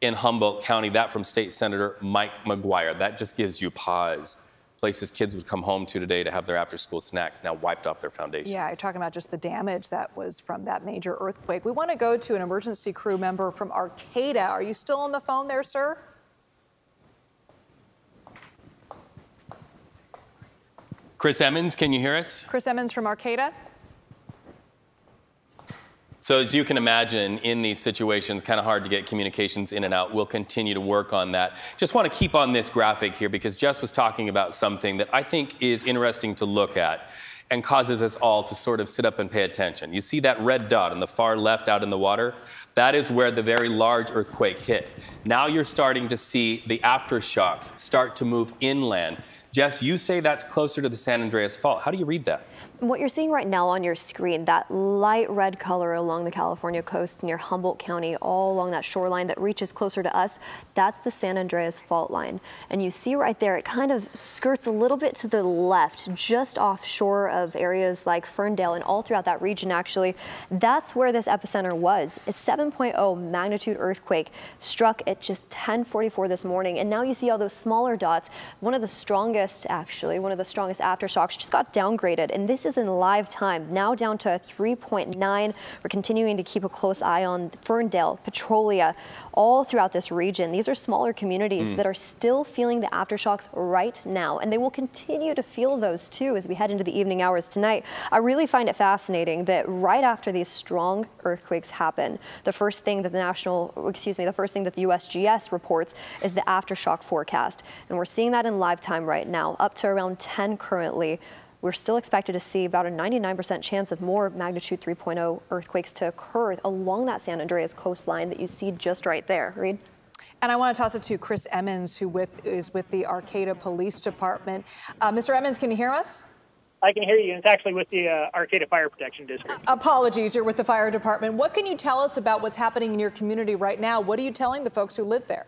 in Humboldt County. That from State Senator Mike McGuire. That just gives you pause. Places kids would come home to today to have their after-school snacks now wiped off their foundations. Yeah, you're talking about just the damage that was from that major earthquake. We want to go to an emergency crew member from Arcata. Are you still on the phone there, sir? Chris Emmons, can you hear us? Chris Emmons from Arcata. So as you can imagine, in these situations, kind of hard to get communications in and out. We'll continue to work on that. Just want to keep on this graphic here because Jess was talking about something that I think is interesting to look at and causes us all to sort of sit up and pay attention. You see that red dot on the far left out in the water? That is where the very large earthquake hit. Now you're starting to see the aftershocks start to move inland. Jess, you say that's closer to the San Andreas Fault. How do you read that? And what you're seeing right now on your screen, that light red color along the California coast near Humboldt County, all along that shoreline that reaches closer to us, that's the San Andreas fault line. And you see right there, it kind of skirts a little bit to the left, just offshore of areas like Ferndale and all throughout that region, actually. That's where this epicenter was. A 7.0 magnitude earthquake struck at just 10:44 this morning. And now you see all those smaller dots. One of the strongest aftershocks just got downgraded. And this is in live time, now down to 3.9. We're continuing to keep a close eye on Ferndale, Petrolia, all throughout this region. These are smaller communities that are still feeling the aftershocks right now. And they will continue to feel those too as we head into the evening hours tonight. I really find it fascinating that right after these strong earthquakes happen, the first thing that the USGS reports is the aftershock forecast. And we're seeing that in live time right now, up to around 10 currently. We're still expected to see about a 99% chance of more magnitude 3.0 earthquakes to occur along that San Andreas coastline that you see just right there. Reed? And I want to toss it to Chris Emmons, who is with the Arcata Police Department. Mr. Emmons, can you hear us? I can hear you. It's actually with the Arcata Fire Protection District. Apologies, you're with the fire department. What can you tell us about what's happening in your community right now? What are you telling the folks who live there?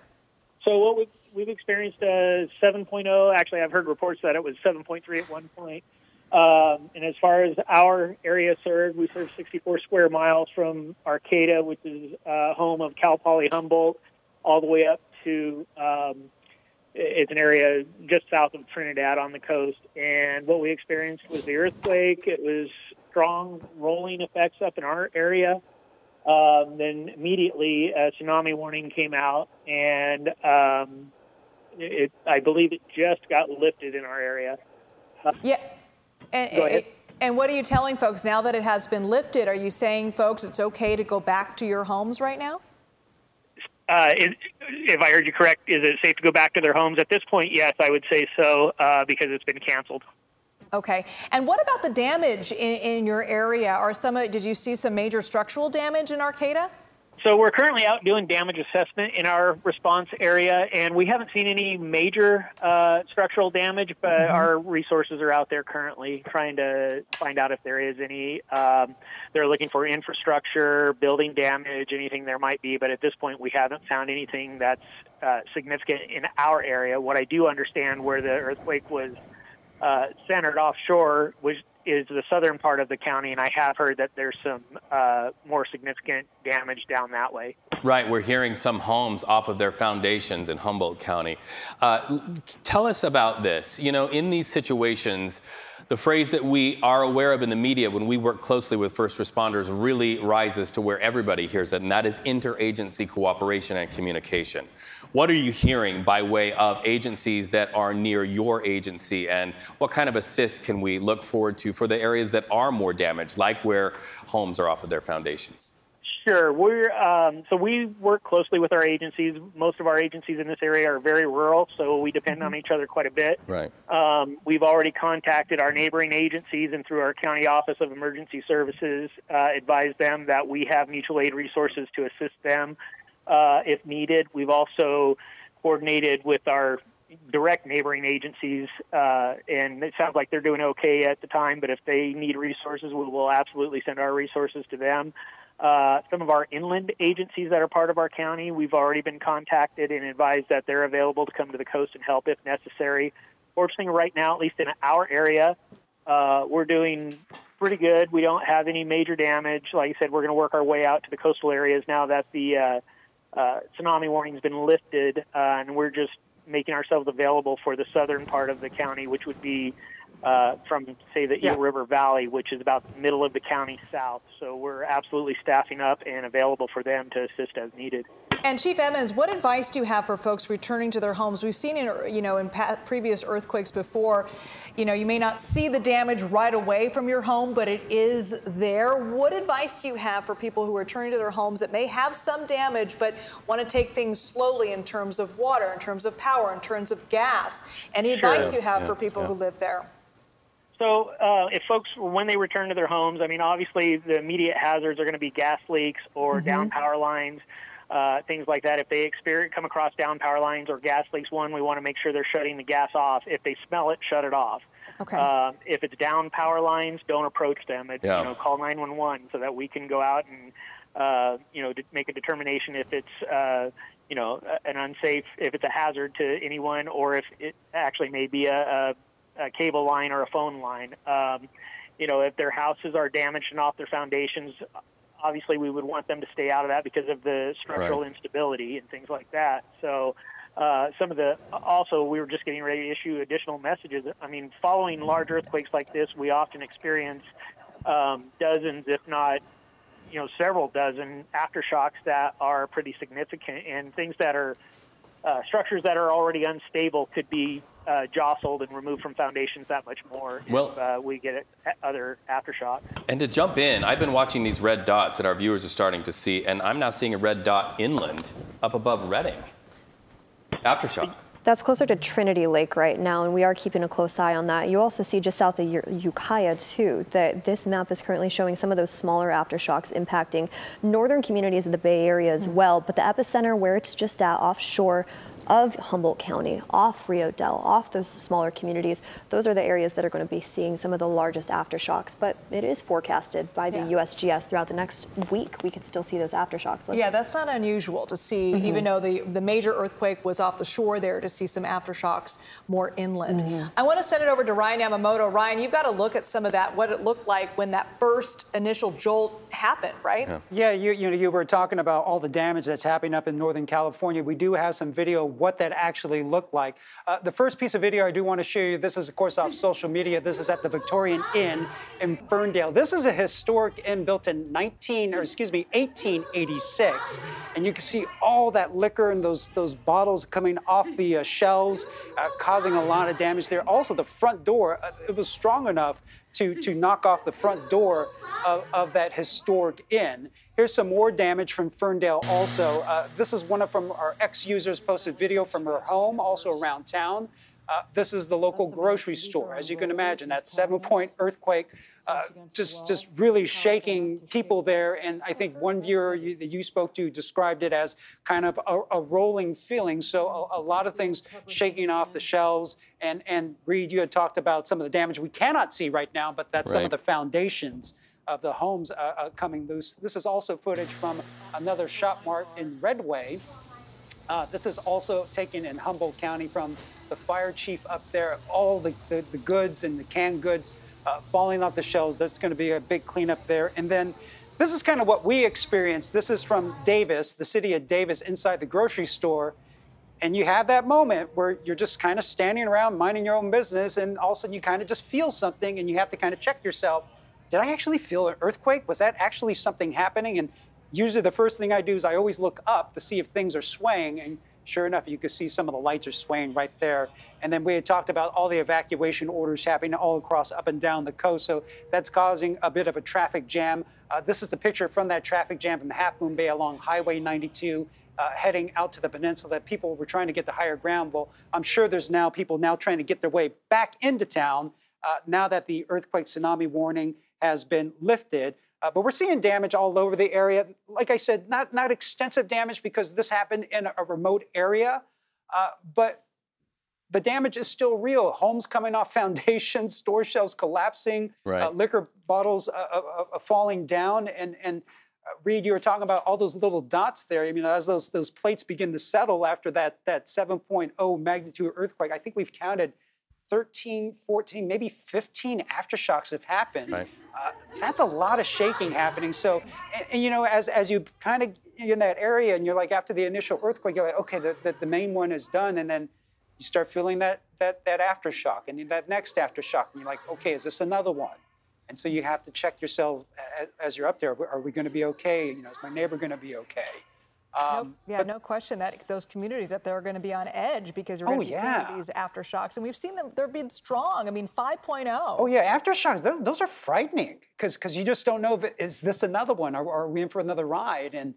So what we've experienced 7.0. Actually, I've heard reports that it was 7.3 at one point. And as far as our area served, we serve 64 square miles from Arcata, which is home of Cal Poly Humboldt, all the way up to it's an area just south of Trinidad on the coast. And what we experienced was the earthquake. It was strong rolling effects up in our area. Then immediately a tsunami warning came out, and I believe it just got lifted in our area. Yeah. And what are you telling folks now that it has been lifted? Are you saying, folks, it's okay to go back to your homes right now? If I heard you correct, is it safe to go back to their homes? At this point, yes, I would say so, because it's been canceled. Okay. And what about the damage in your area? Did you see some major structural damage in Arcata? So we're currently out doing damage assessment in our response area, and we haven't seen any major structural damage, but our resources are out there currently trying to find out if there is any. They're looking for infrastructure, building damage, anything there might be, but at this point we haven't found anything that's significant in our area. What I do understand where the earthquake was centered offshore is the southern part of the county, and I have heard that there's some more significant damage down that way. Right, we're hearing some homes off of their foundations in Humboldt County. Tell us about this. You know, in these situations, the phrase that we are aware of in the media when we work closely with first responders really rises to where everybody hears it, and that is interagency cooperation and communication. What are you hearing by way of agencies that are near your agency, and what kind of assist can we look forward to for the areas that are more damaged, like where homes are off of their foundations? Sure. So we work closely with our agencies. Most of our agencies in this area are very rural, so we depend on each other quite a bit. Right. We've already contacted our neighboring agencies, and through our County Office of Emergency Services, advised them that we have mutual aid resources to assist them if needed. We've also coordinated with our direct neighboring agencies, and it sounds like they're doing okay at the time, but if they need resources, we will absolutely send our resources to them. Some of our inland agencies that are part of our county, we've already been contacted and advised that they're available to come to the coast and help if necessary. Fortunately, right now, at least in our area, we're doing pretty good. We don't have any major damage. Like I said, we're going to work our way out to the coastal areas now that the tsunami warning's been lifted, and we're just making ourselves available for the southern part of the county, which would be from, say, the Eel River Valley, which is about the middle of the county south. So we're absolutely staffing up and available for them to assist as needed. And Chief Emmons, what advice do you have for folks returning to their homes? We've seen in previous earthquakes before, you may not see the damage right away from your home, but it is there. What advice do you have for people who are returning to their homes that may have some damage but want to take things slowly in terms of water, in terms of power, in terms of gas? Any advice you have for people who live there? So if folks, when they return to their homes, I mean, obviously the immediate hazards are going to be gas leaks or down power lines. things like that. If they come across down power lines or gas leaks, we want to make sure they're shutting the gas off. If they smell it, shut it off. Okay. If it's down power lines, don't approach them. Call 911 so that we can go out and make a determination if it's an unsafe, if it's a hazard to anyone, or if it actually may be a cable line or a phone line. If their houses are damaged and off their foundations, obviously we would want them to stay out of that because of the structural instability and things like that. So also we were just getting ready to issue additional messages. I mean, following large earthquakes like this, we often experience dozens, if not, several dozen aftershocks that are pretty significant, and things that are structures that are already unstable could be jostled and removed from foundations that much more if we get other aftershocks. And to jump in, I've been watching these red dots that our viewers are starting to see, and I'm now seeing a red dot inland up above Reading. Aftershock. That's closer to Trinity Lake right now, and we are keeping a close eye on that. You also see just south of Ukiah, too, that this map is currently showing some of those smaller aftershocks impacting northern communities of the Bay Area as well. But the epicenter, where it's just at offshore of Humboldt County, off Rio Dell, off those smaller communities, those are the areas that are going to be seeing some of the largest aftershocks. But it is forecasted by the USGS throughout the next week. We could still see those aftershocks. That's not unusual to see, even though the major earthquake was off the shore there, to see some aftershocks more inland. I want to send it over to Ryan Yamamoto. Ryan, you've got to look at some of that, what it looked like when that first initial jolt happened, right? Yeah, you were talking about all the damage that's happening up in Northern California. We do have some video what that actually looked like. The first piece of video I do want to show you, this is of course off social media. This is at the Victorian Inn in Ferndale. This is a historic inn built in 1886, and you can see all that liquor and those bottles coming off the shelves, causing a lot of damage there. Also, the front door, it was strong enough to knock off the front door of that historic inn. Here's some more damage from Ferndale also. This is one from our ex-users posted video from her home, also around town. This is the local grocery store. As you can imagine, that 7-point earthquake just really shaking people there. And I think one viewer that you spoke to described it as kind of a rolling feeling. So a lot of things shaking off the shelves. And Reed, you had talked about some of the damage we cannot see right now, but that's some of the foundations of the homes coming loose. This is also footage from another shop mart in Redway. This is also taken in Humboldt County from the fire chief up there. All the goods and the canned goods falling off the shelves. That's going to be a big cleanup there. And then this is kind of what we experienced. This is from Davis, the city of Davis, inside the grocery store. And you have that moment where you're just kind of standing around minding your own business, and all of a sudden you kind of just feel something, and you have to kind of check yourself. Did I actually feel an earthquake? Was that actually something happening? And usually the first thing I do is I always look up to see if things are swaying. And sure enough, you can see some of the lights are swaying right there. And then we had talked about all the evacuation orders happening all across up and down the coast. So that's causing a bit of a traffic jam. This is the picture from that traffic jam from Half Moon Bay along Highway 92. Heading out to the peninsula, that people were trying to get to higher ground. Well, I'm sure there's now people now trying to get their way back into town now that the earthquake tsunami warning has been lifted. But we're seeing damage all over the area. Like I said, not extensive damage because this happened in a remote area, but the damage is still real. Homes coming off foundations, store shelves collapsing, liquor bottles falling down, and Reed, you were talking about all those little dots there. I mean, as those plates begin to settle after that 7.0 magnitude earthquake, I think we've counted 13, 14, maybe 15 aftershocks have happened. That's a lot of shaking happening. So, and you know, as you kind of in that area, and you're like, after the initial earthquake, you're like, okay, the main one is done, and then you start feeling that aftershock, and that next aftershock, and you're like, okay, is this another one? And so you have to check yourself as you're up there. Are we going to be okay? You know, is my neighbor going to be okay? No question that those communities up there are going to be on edge because you're going to be seeing these aftershocks. And we've seen them, they're being strong. I mean, 5.0. Oh, yeah, aftershocks, those are frightening because you just don't know, is this another one? Or are we in for another ride? And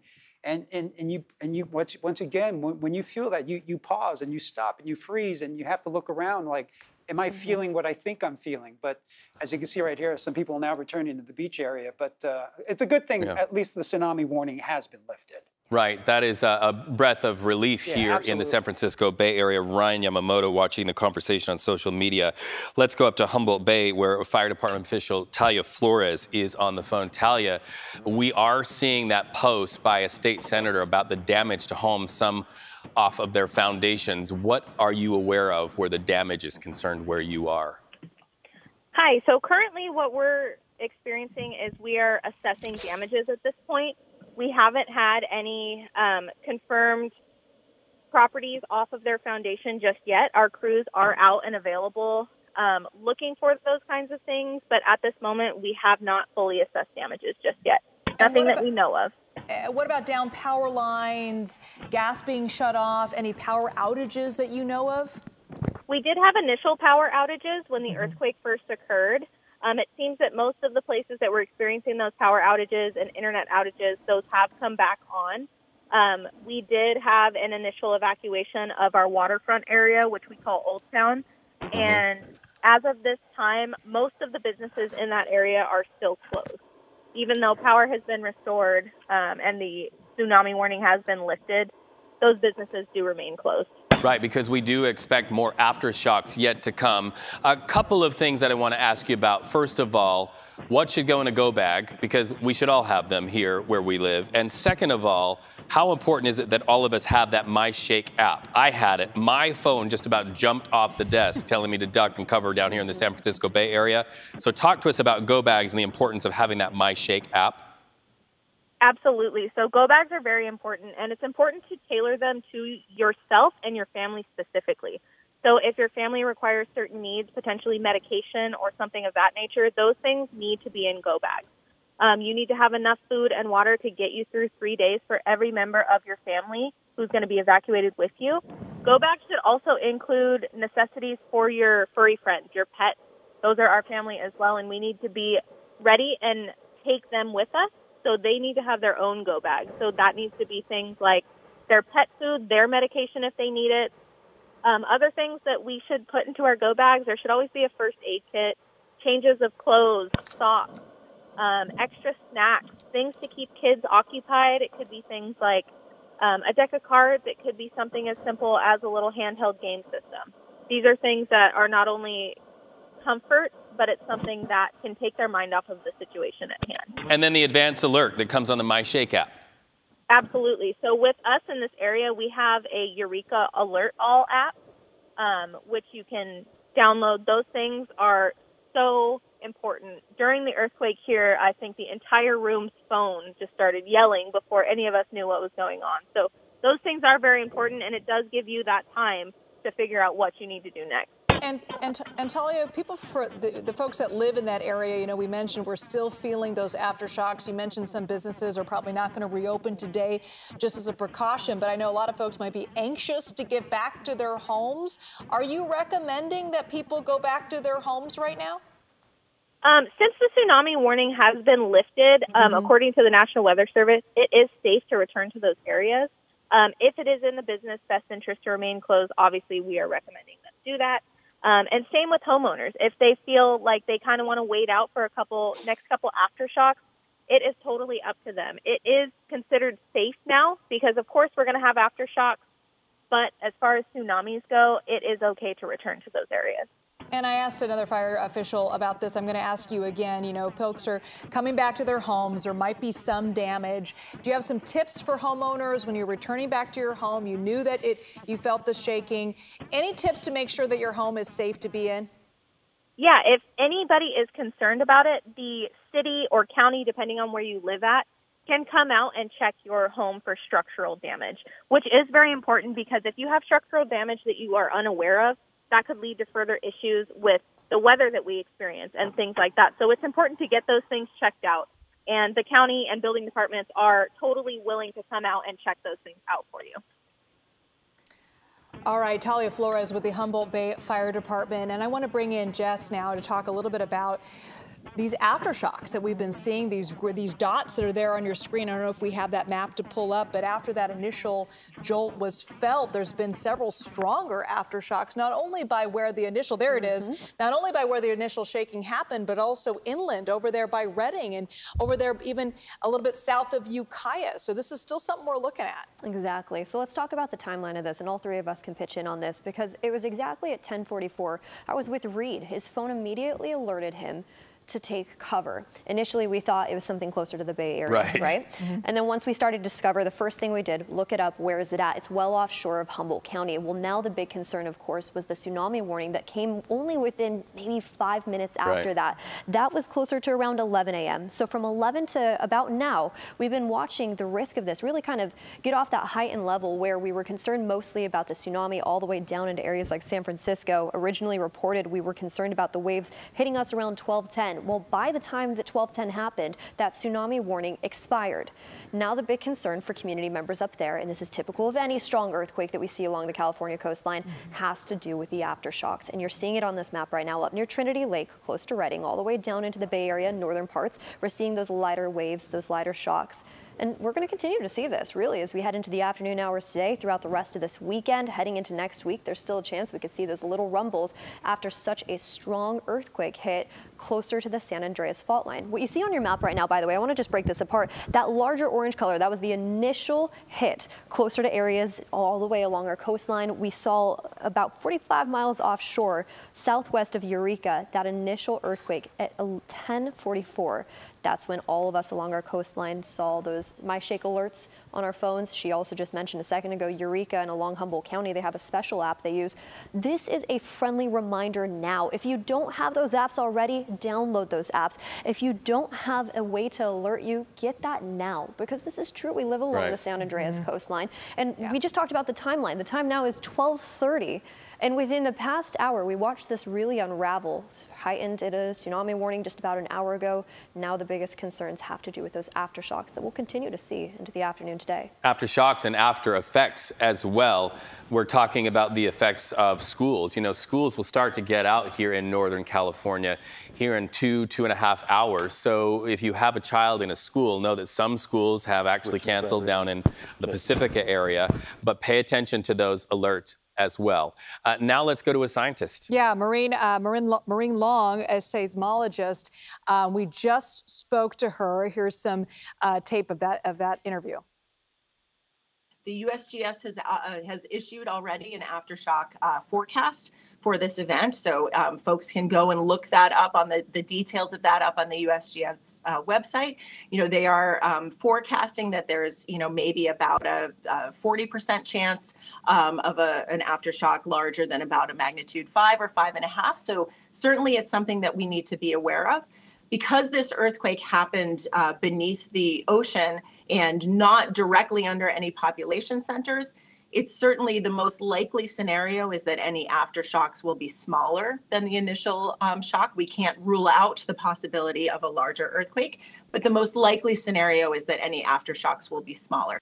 you once again, when you feel that, you pause and you stop and you freeze and you have to look around like, am I feeling what I think I'm feeling? But as you can see right here, some people are now returning to the beach area. But it's a good thing, at least the tsunami warning has been lifted. Right, that is a breath of relief here absolutely. in the San Francisco Bay Area. Ryan Yamamoto watching the conversation on social media. Let's go up to Humboldt Bay, where Fire Department official Talia Flores is on the phone. Talia, we are seeing that post by a state senator about the damage to homes, some off of their foundations. What are you aware of where the damage is concerned where you are? Hi, so currently what we're experiencing is we are assessing damages at this point. We haven't had any confirmed properties off of their foundation just yet. Our crews are out and available looking for those kinds of things, but at this moment, we have not fully assessed damages just yet. Nothing that we know of. What about down power lines, gas being shut off, any power outages that you know of? We did have initial power outages when the earthquake first occurred. It seems that most of the places that were experiencing those power outages and internet outages, those have come back on. We did have an initial evacuation of our waterfront area, which we call Old Town. And as of this time, most of the businesses in that area are still closed. Even though power has been restored and the tsunami warning has been lifted, those businesses do remain closed. Right, because we do expect more aftershocks yet to come. A couple of things that I want to ask you about. First of all, what should go in a go bag? Because we should all have them here where we live. And second of all, how important is it that all of us have that My Shake app? I had it. My phone just about jumped off the desk telling me to duck and cover down here in the San Francisco Bay Area. So talk to us about go bags and the importance of having that My Shake app. Absolutely. So go bags are very important, and it's important to tailor them to yourself and your family specifically. So if your family requires certain needs, potentially medication or something of that nature, those things need to be in go bags. You need to have enough food and water to get you through 3 days for every member of your family who's going to be evacuated with you. Go bags should also include necessities for your furry friends, your pets. Those are our family as well, and we need to be ready and take them with us. So they need to have their own go bag. So that needs to be things like their pet food, their medication if they need it. Other things that we should put into our go bags, there should always be a first aid kit, changes of clothes, socks, extra snacks, things to keep kids occupied. It could be things like a deck of cards. It could be something as simple as a little handheld game system. These are things that are not only comfort, but it's something that can take their mind off of the situation at hand. And then the advance alert that comes on the My Shake app. Absolutely. So with us in this area, we have a Eureka Alert All app, which you can download. Those things are so important. During the earthquake here, I think the entire room's phone just started yelling before any of us knew what was going on. So those things are very important, and it does give you that time to figure out what you need to do next. And Talia, people, for the folks that live in that area, you know, we mentioned we're still feeling those aftershocks. You mentioned some businesses are probably not going to reopen today just as a precaution, but I know a lot of folks might be anxious to get back to their homes. Are you recommending that people go back to their homes right now? Since the tsunami warning has been lifted, according to the National Weather Service, it is safe to return to those areas. If it is in the business best interest to remain closed, obviously we are recommending them do that. And same with homeowners. If they feel like they kind of want to wait out for next couple aftershocks, it is totally up to them. It is considered safe now because, of course, we're going to have aftershocks. But as far as tsunamis go, it is okay to return to those areas. And I asked another fire official about this. I'm going to ask you again. You know, folks are coming back to their homes. There might be some damage. Do you have some tips for homeowners when you're returning back to your home? You knew that you felt the shaking. Any tips to make sure that your home is safe to be in? Yeah, if anybody is concerned about it, the city or county, depending on where you live at, can come out and check your home for structural damage, which is very important because if you have structural damage that you are unaware of, that could lead to further issues with the weather that we experience and things like that. So it's important to get those things checked out. And the county and building departments are totally willing to come out and check those things out for you. All right, Talia Flores with the Humboldt Bay Fire Department. And I want to bring in Jess now to talk a little bit about these aftershocks that we've been seeing, these dots that are there on your screen. I don't know if we have that map to pull up, but after that initial jolt was felt, there's been several stronger aftershocks, not only by where the initial, there it is, not only by where the initial shaking happened, but also inland over there by Redding and over there even a little bit south of Ukiah. So this is still something we're looking at. Exactly. So let's talk about the timeline of this, and all three of us can pitch in on this because it was exactly at 10:44. I was with Reed. His phone immediately alerted him to take cover. Initially, we thought it was something closer to the Bay Area, right? And then once we started to discover, the first thing we did, look it up, where is it at? It's well offshore of Humboldt County. Well, now the big concern, of course, was the tsunami warning that came only within maybe 5 minutes after that. That was closer to around 11 a.m. So from 11 to about now, we've been watching the risk of this really kind of get off that heightened level where we were concerned mostly about the tsunami all the way down into areas like San Francisco. Originally reported, we were concerned about the waves hitting us around 12:10. Well, by the time that 12:10 happened, that tsunami warning expired. Now the big concern for community members up there, and this is typical of any strong earthquake that we see along the California coastline, has to do with the aftershocks. And you're seeing it on this map right now up near Trinity Lake, close to Redding, all the way down into the Bay Area, northern parts. We're seeing those lighter waves, those lighter shocks. And we're going to continue to see this, really, as we head into the afternoon hours today, throughout the rest of this weekend, heading into next week. There's still a chance we could see those little rumbles after such a strong earthquake hit closer to the San Andreas fault line. What you see on your map right now, by the way, I want to just break this apart. That larger orange color, that was the initial hit closer to areas all the way along our coastline. We saw about 45 miles offshore, southwest of Eureka, that initial earthquake at 10:44. That's when all of us along our coastline saw those MyShake alerts on our phones. She also just mentioned a second ago, Eureka and along Humboldt County, they have a special app they use. This is a friendly reminder now. If you don't have those apps already, download those apps. If you don't have a way to alert you, get that now, because this is true. We live along the San Andreas coastline. And we just talked about the timeline. The time now is 12:30. And within the past hour, we watched this really unravel. Heightened at a tsunami warning just about an hour ago. Now the biggest concerns have to do with those aftershocks that we'll continue to see into the afternoon today. Aftershocks and after effects as well. We're talking about the effects of schools. You know, schools will start to get out here in Northern California here in 2.5 hours. So if you have a child in a school, know that some schools have actually canceled down in the Pacifica area, but pay attention to those alerts as well. Now let's go to a scientist. Yeah, Maureen Long, a seismologist. We just spoke to her. Here's some tape of that interview. The USGS has issued already an aftershock forecast for this event, so folks can go and look that up on the details of that up on the USGS website. You know, they are forecasting that there's, you know, maybe about a 40% chance of an aftershock larger than about a magnitude 5 or 5.5. So certainly it's something that we need to be aware of. Because this earthquake happened beneath the ocean and not directly under any population centers, it's certainly the most likely scenario is that any aftershocks will be smaller than the initial shock. We can't rule out the possibility of a larger earthquake, but the most likely scenario is that any aftershocks will be smaller.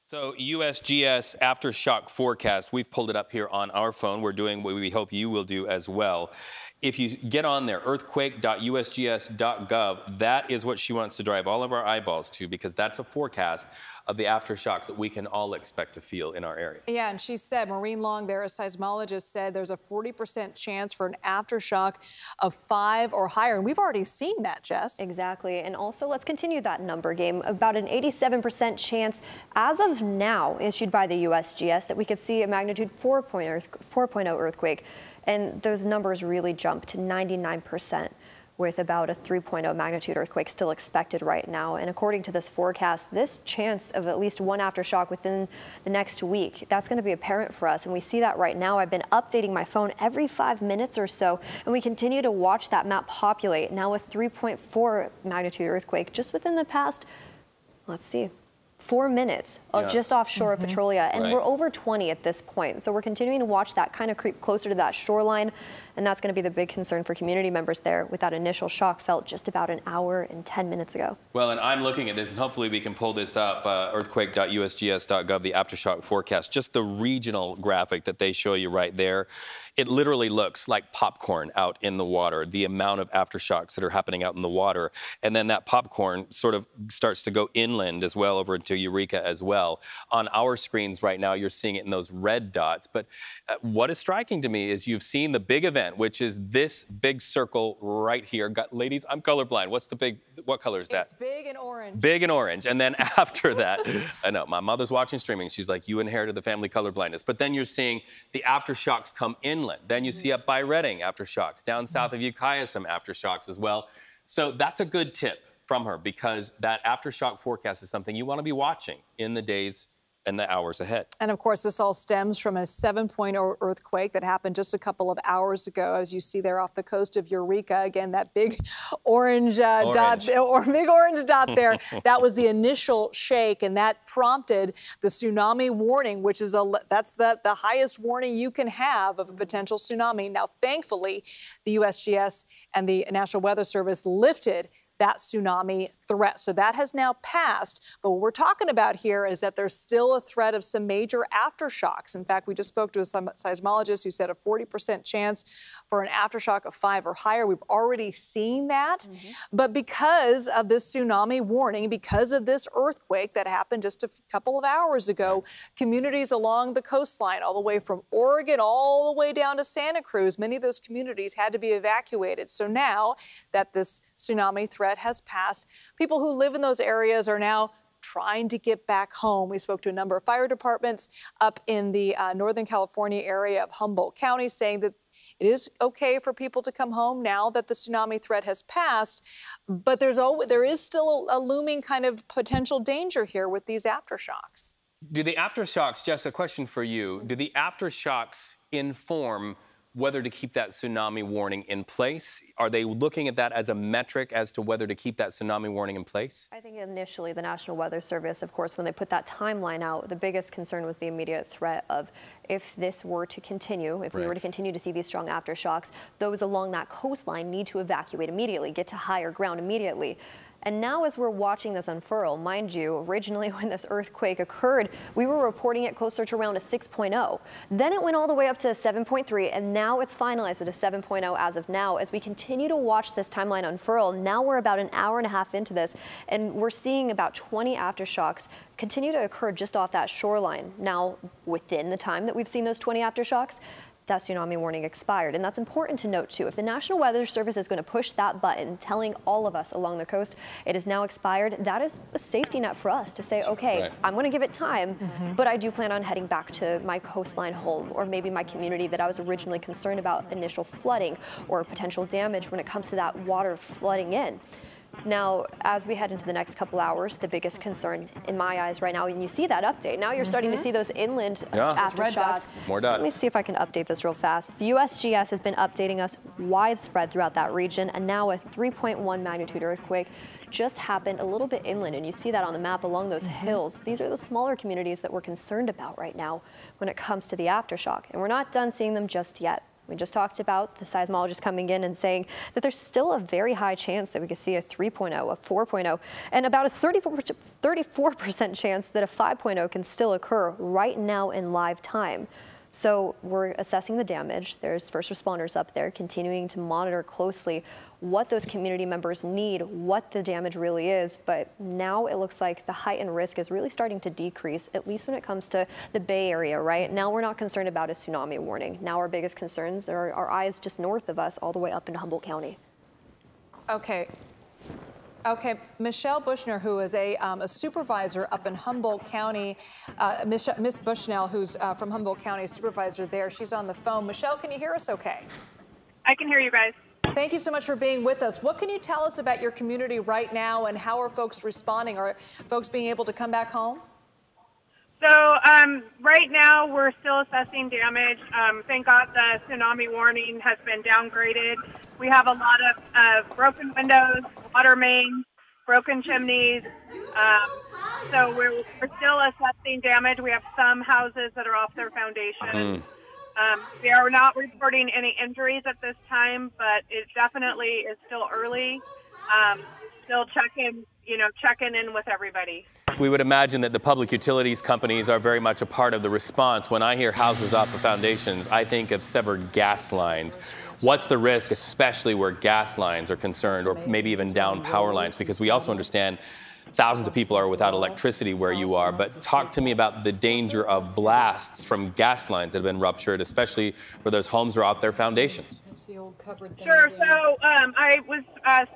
So USGS aftershock forecast, we've pulled it up here on our phone. We're doing what we hope you will do as well. If you get on there, earthquake.usgs.gov, that is what she wants to drive all of our eyeballs to, because that's a forecast of the aftershocks that we can all expect to feel in our area. Yeah, and she said, Maureen Long there, a seismologist, said there's a 40% chance for an aftershock of 5 or higher. And we've already seen that, Jess. Exactly. And also, let's continue that number game. About an 87% chance as of now issued by the USGS that we could see a magnitude 4.0 earthquake. And those numbers really jump to 99%, with about a 3.0 magnitude earthquake still expected right now. And according to this forecast, this chance of at least one aftershock within the next week, that's going to be apparent for us. And we see that right now. I've been updating my phone every 5 minutes or so, and we continue to watch that map populate. Now a 3.4 magnitude earthquake just within the past, let's see, 4 minutes just offshore of Petrolia, and we're over 20 at this point. So we're continuing to watch that kind of creep closer to that shoreline, and that's going to be the big concern for community members there, with that initial shock felt just about an hour and 10 minutes ago. Well, and I'm looking at this, and hopefully we can pull this up, earthquake.usgs.gov, the aftershock forecast, just the regional graphic that they show you right there. it literally looks like popcorn out in the water, the amount of aftershocks that are happening out in the water. And then that popcorn sort of starts to go inland as well, over into Eureka as well. On our screens right now, you're seeing it in those red dots. But what is striking to me is you've seen the big event, which is this big circle right here. Ladies, I'm colorblind. What color is that? It's big and orange. Big and orange. And then after that, I know, my mother's watching streaming. She's like, you inherited the family colorblindness. But then you're seeing the aftershocks come inland. Then you see up by Redding aftershocks. Down south of Ukiah, some aftershocks as well. So that's a good tip from her, because that aftershock forecast is something you want to be watching in the days and the hours ahead. And of course, this all stems from a 7.0 earthquake that happened just a couple of hours ago, as you see there off the coast of Eureka. Again, that big orange dot, or big orange dot there. That was the initial shake, and that prompted the tsunami warning, which is that's the highest warning you can have of a potential tsunami. Now, thankfully, the USGS and the National Weather Service lifted that tsunami threat. So that has now passed. But what we're talking about here is that there's still a threat of some major aftershocks. In fact, we just spoke to a seismologist who said a 40% chance for an aftershock of 5 or higher. We've already seen that. But because of this tsunami warning, because of this earthquake that happened just a couple of hours ago, communities along the coastline, all the way from Oregon all the way down to Santa Cruz, many of those communities had to be evacuated. So now that this tsunami threat has passed, people who live in those areas are now trying to get back home. We spoke to a number of fire departments up in the Northern California area of Humboldt County, saying that it is okay for people to come home now that the tsunami threat has passed, but there is still a looming kind of potential danger here with these aftershocks. Do the aftershocks, Jess, a question for you, do the aftershocks inform whether to keep that tsunami warning in place? Are they looking at that as a metric as to whether to keep that tsunami warning in place? I think initially the National Weather Service, of course, when they put that timeline out, the biggest concern was the immediate threat of if this were to continue, if we were to continue to see these strong aftershocks, those along that coastline need to evacuate immediately, get to higher ground immediately. And now as we're watching this unfurl, mind you, originally when this earthquake occurred, we were reporting it closer to around a 6.0. Then it went all the way up to a 7.3, and now it's finalized at a 7.0 as of now. As we continue to watch this timeline unfurl, now we're about an hour and a half into this, and we're seeing about 20 aftershocks continue to occur just off that shoreline. Now, within the time that we've seen those 20 aftershocks, that tsunami warning expired. And that's important to note too. If the National Weather Service is going to push that button, telling all of us along the coast it is now expired, that is a safety net for us to say, okay, I'm going to give it time, but I do plan on heading back to my coastline home, or maybe my community that I was originally concerned about initial flooding or potential damage when it comes to that water flooding in. Now, as we head into the next couple hours, the biggest concern in my eyes right now, and you see that update, now you're starting to see those inland aftershocks. More dots. Let me see if I can update this real fast. The USGS has been updating us widespread throughout that region, and now a 3.1 magnitude earthquake just happened a little bit inland, and you see that on the map along those hills. These are the smaller communities that we're concerned about right now when it comes to the aftershock, and we're not done seeing them just yet. We just talked about the seismologist coming in and saying that there's still a very high chance that we could see a 3.0, a 4.0, and about a 34% chance that a 5.0 can still occur right now in live time. So we're assessing the damage. There's first responders up there continuing to monitor closely what those community members need, what the damage really is. But now it looks like the heightened risk is really starting to decrease, at least when it comes to the Bay Area, right? Now we're not concerned about a tsunami warning. Now our biggest concerns are our eyes just north of us all the way up into Humboldt County. Okay, Michelle Bushnell, who is a supervisor up in Humboldt County, Miss Bushnell, who's from Humboldt County, supervisor there. She's on the phone. Michelle, can you hear us okay? I can hear you guys. Thank you so much for being with us. What can you tell us about your community right now, and how are folks responding? Are folks being able to come back home? So right now we're still assessing damage. Thank God the tsunami warning has been downgraded. We have a lot of broken windows, water mains, broken chimneys. So we're still assessing damage. We have some houses that are off their foundation. We are not reporting any injuries at this time, but it definitely is still early. Still checking in with everybody. We would imagine that the public utilities companies are very much a part of the response. When I hear houses off of foundations, I think of severed gas lines. What's the risk, especially where gas lines are concerned, or maybe even down power lines? Because we also understand thousands of people are without electricity where you are. But talk to me about the danger of blasts from gas lines that have been ruptured, especially where those homes are off their foundations. Sure. So I was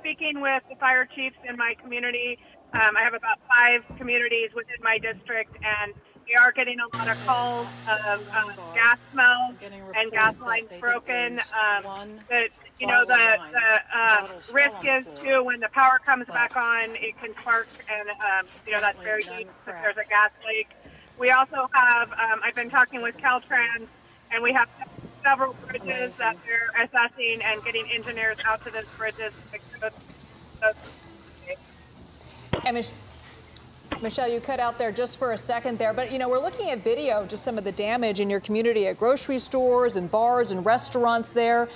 speaking with the fire chiefs in my community. I have about 5 communities within my district, and we are getting a lot of calls of gas smell and gas lines broken. The risk is too, when the power comes back on, it can spark, and that's very dangerous if there's a gas leak. We also have, I've been talking with Caltrans, and we have several bridges that they're assessing and getting engineers out to those bridges to fix those. And Michelle, you cut out there just for a second there, but we're looking at video of just some of the damage in your community at grocery stores and bars and restaurants there.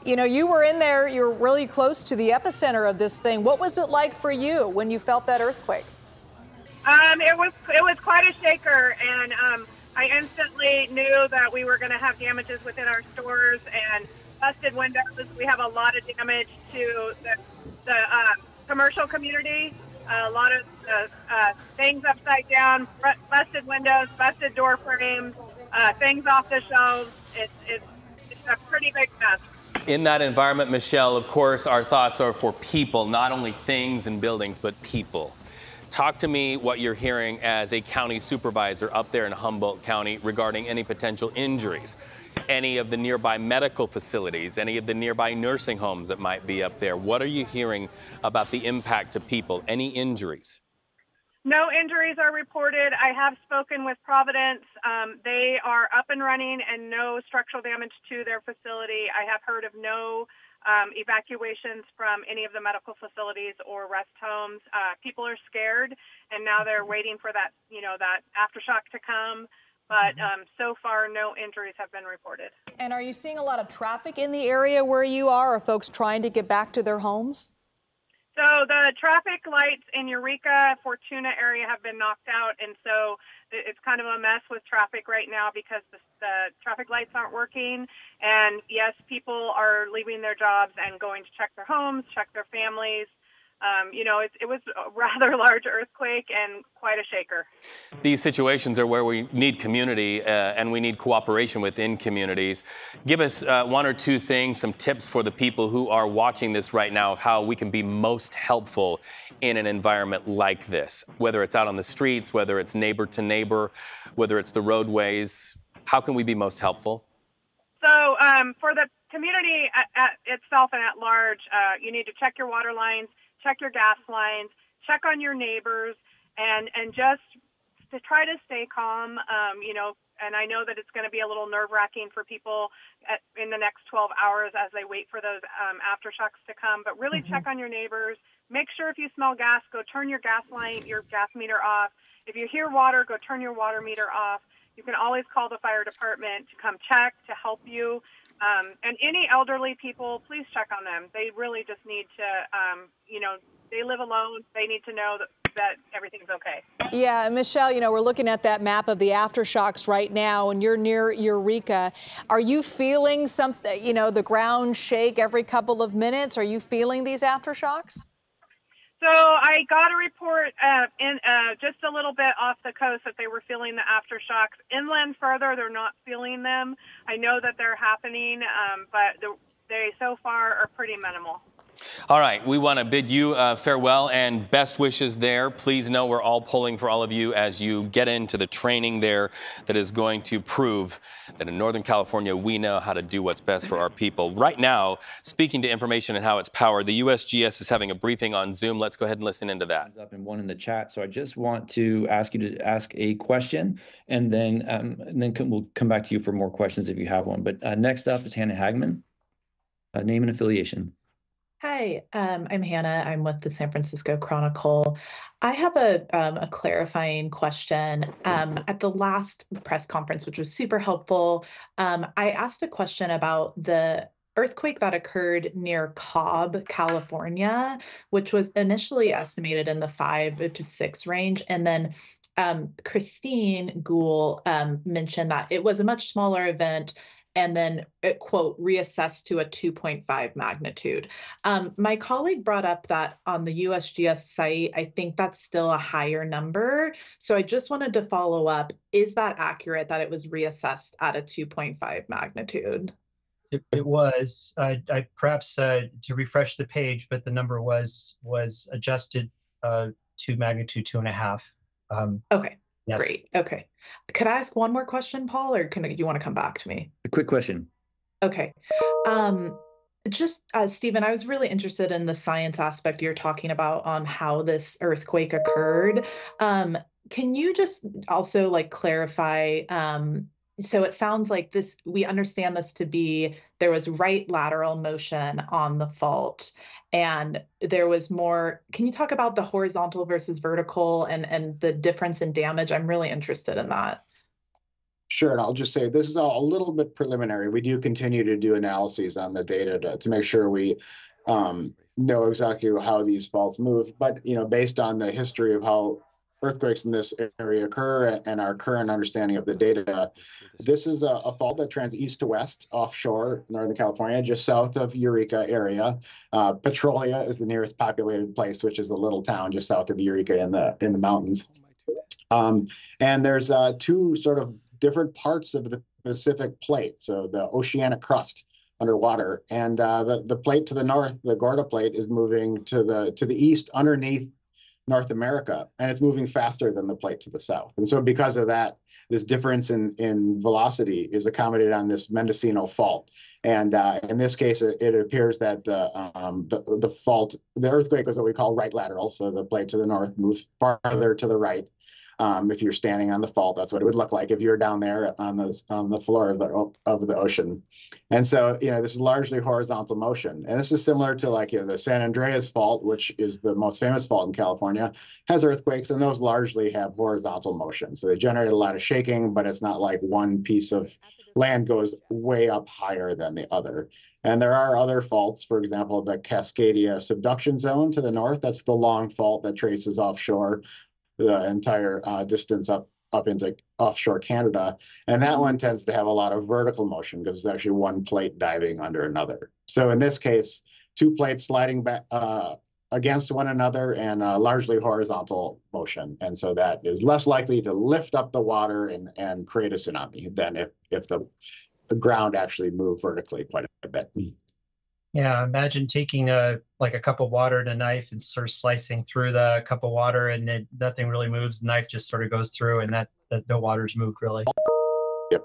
You were in there, you were really close to the epicenter of this thing. What was it like for you when you felt that earthquake? It was quite a shaker, and I instantly knew that we were going to have damages within our stores and busted windows. We have a lot of damage to the commercial community. A lot of things upside down, busted windows, busted door frames, things off the shelves. It's a pretty big mess. In that environment, Michelle, of course, our thoughts are for people, not only things and buildings, but people. Talk to me what you're hearing as a county supervisor up there in Humboldt County regarding any potential injuries. Any of the nearby medical facilities, any of the nearby nursing homes that might be up there. What are you hearing about the impact to people? Any injuries? No injuries are reported. I have spoken with Providence. They are up and running and no structural damage to their facility. I have heard of no evacuations from any of the medical facilities or rest homes. People are scared, and now they're waiting for that, that aftershock to come. But so far, no injuries have been reported. And are you seeing a lot of traffic in the area where you are? Are folks trying to get back to their homes? So the traffic lights in Eureka, Fortuna area have been knocked out, and so it's kind of a mess with traffic right now because the traffic lights aren't working. And yes, people are leaving their jobs and going to check their homes, check their families. It was a rather large earthquake and quite a shaker. These situations are where we need community and we need cooperation within communities. Give us 1 or 2 things, some tips for the people who are watching this right now of how we can be most helpful in an environment like this, whether it's out on the streets, whether it's neighbor to neighbor, whether it's the roadways. How can we be most helpful? So for the community itself and at large, you need to check your water lines, check your gas lines, check on your neighbors, and just to try to stay calm, and I know that it's going to be a little nerve-wracking for people in the next 12 hours as they wait for those aftershocks to come, but really check on your neighbors. Make sure if you smell gas, go turn your gas meter off. If you hear water, go turn your water meter off. You can always call the fire department to come check, to help you. And any elderly people, please check on them. They really just need to, they live alone. They need to know that everything's okay. Yeah, and Michelle, we're looking at that map of the aftershocks right now, and you're near Eureka. Are you feeling something, the ground shake every couple of minutes? Are you feeling these aftershocks? So I got a report just a little bit off the coast that they were feeling the aftershocks. Inland further, they're not feeling them. I know that they're happening, but they so far are pretty minimal. All right, we want to bid you farewell and best wishes there. Please know we're all pulling for all of you as you get into the training there that is going to prove that in Northern California, we know how to do what's best for our people. Right now, speaking to information and how it's powered, the USGS is having a briefing on Zoom. Let's go ahead and listen into that. Up and one in the chat. So I just want to ask you to ask a question, and then we'll come back to you for more questions if you have one. But next up is Hannah Hagman. Name and affiliation. Hi, I'm Hannah. I'm with the San Francisco Chronicle. I have a clarifying question. At the last press conference, which was super helpful, I asked a question about the earthquake that occurred near Cobb, California, which was initially estimated in the 5 to 6 range. And then Christine Gould mentioned that it was a much smaller event, and then it, quote, reassessed to a 2.5 magnitude. My colleague brought up that on the USGS site, I think that's still a higher number. So I just wanted to follow up. Is that accurate that it was reassessed at a 2.5 magnitude? It was. I perhaps to refresh the page, but the number was adjusted to magnitude 2.5. Okay. Yes. Great. Okay. Could I ask one more question, Paul, or you want to come back to me? A quick question. Okay. Just Stephen, I was really interested in the science aspect you're talking about on how this earthquake occurred. Can you just also like clarify? So it sounds like this, we understand this to be, there was right lateral motion on the fault, and there was more. Can you talk about the horizontal versus vertical and the difference in damage? I'm really interested in that. Sure, and I'll just say this is all a little bit preliminary. We do continue to do analyses on the data to make sure we know exactly how these faults move. But based on the history of how earthquakes in this area occur and our current understanding of the data, this is a fault that trends east to west offshore Northern California, just south of Eureka area. Petrolia is the nearest populated place, which is a little town just south of Eureka in the mountains. And there's two sort of different parts of the Pacific plate, so the oceanic crust underwater, and the plate to the north, the Gorda plate, is moving to the east underneath North America, and it's moving faster than the plate to the south. And so because of that, this difference in velocity is accommodated on this Mendocino fault. And in this case, it appears that the fault, the earthquake, was what we call right lateral. So the plate to the north moves farther to the right. If you're standing on the fault, that's what it would look like if you're down there on the floor of the ocean. And so, this is largely horizontal motion. And this is similar to the San Andreas fault, which is the most famous fault in California, has earthquakes, and those largely have horizontal motion. So they generate a lot of shaking, but it's not like one piece of land goes way up higher than the other. And there are other faults, for example, the Cascadia subduction zone to the north. That's the long fault that traces offshore the entire distance up into offshore Canada. And that one tends to have a lot of vertical motion because it's actually one plate diving under another. So in this case, two plates sliding back against one another and largely horizontal motion. And so that is less likely to lift up the water and create a tsunami than if the ground actually moved vertically quite a bit. Yeah, imagine taking a cup of water and a knife and sort of slicing through the cup of water, and nothing really moves. The knife just sort of goes through, and that the water's moved really. Yep.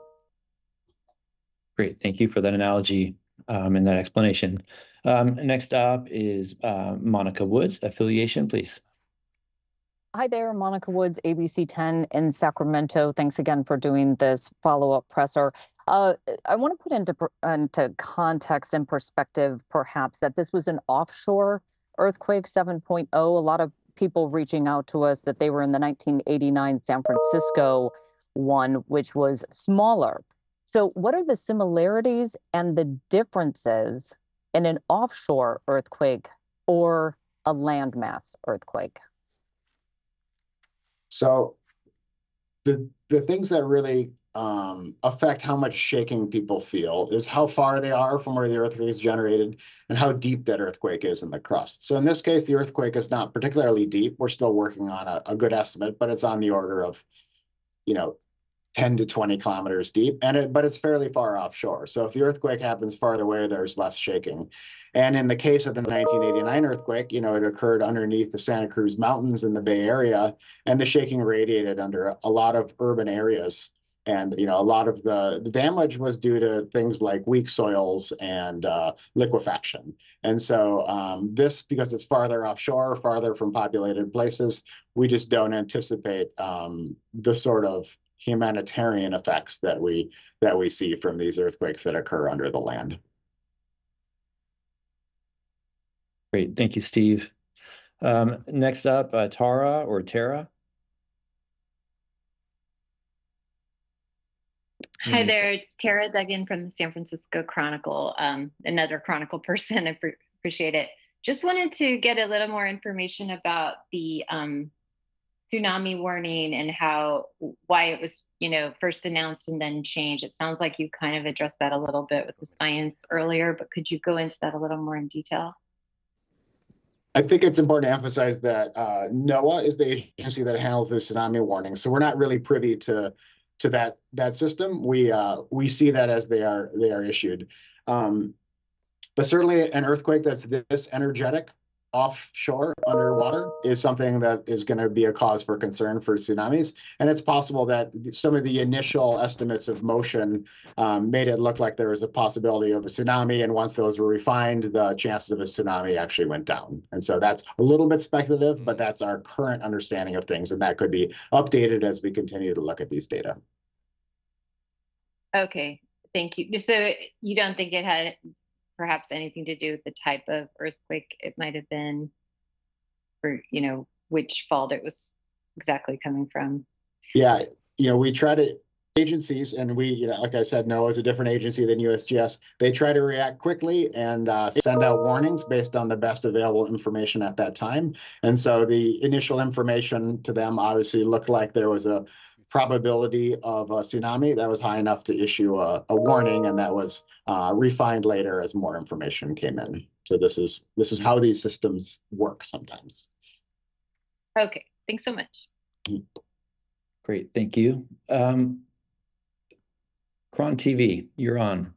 Great, thank you for that analogy and that explanation. Next up is Monica Woods, affiliation, please. Hi there, Monica Woods, ABC 10 in Sacramento. Thanks again for doing this follow-up presser. I want to put into context and perspective, perhaps, that this was an offshore earthquake, 7.0. A lot of people reaching out to us that they were in the 1989 San Francisco one, which was smaller. So what are the similarities and the differences in an offshore earthquake or a landmass earthquake? So the things that really affect how much shaking people feel is how far they are from where the earthquake is generated and how deep that earthquake is in the crust. So in this case, the earthquake is not particularly deep. We're still working on a good estimate, but it's on the order of, 10 to 20 kilometers deep, but it's fairly far offshore. So if the earthquake happens farther away, there's less shaking. And in the case of the 1989 earthquake, it occurred underneath the Santa Cruz Mountains in the Bay Area, and the shaking radiated under a lot of urban areas. And a lot of the damage was due to things like weak soils and liquefaction. And so this, because it's farther offshore, farther from populated places, we just don't anticipate the sort of humanitarian effects that we see from these earthquakes that occur under the land. Great, thank you, Steve. Next up, Tara. Hi there, it's Tara Duggan from the San Francisco Chronicle, another Chronicle person. I appreciate it. Just wanted to get a little more information about the tsunami warning and why it was, first announced and then changed. It sounds like you kind of addressed that a little bit with the science earlier, but could you go into that a little more in detail? I think it's important to emphasize that NOAA is the agency that handles the tsunami warning. So we're not really privy to that system. We see that as they are issued. But certainly an earthquake that's this energetic offshore underwater is something that is going to be a cause for concern for tsunamis. And it's possible that some of the initial estimates of motion made it look like there was a possibility of a tsunami. And once those were refined, the chances of a tsunami actually went down. And so that's a little bit speculative, but that's our current understanding of things. And that could be updated as we continue to look at these data. Okay, thank you. So you don't think it had perhaps anything to do with the type of earthquake it might have been, or which fault it was exactly coming from? Yeah, we try to agencies, and we, like I said, NOAA is a different agency than USGS. They try to react quickly and send out warnings based on the best available information at that time. And so the initial information to them obviously looked like there was a probability of a tsunami that was high enough to issue a warning, and that was refined later as more information came in. So this is how these systems work sometimes. Okay, thanks so much. Great, thank you. Cron TV, you're on.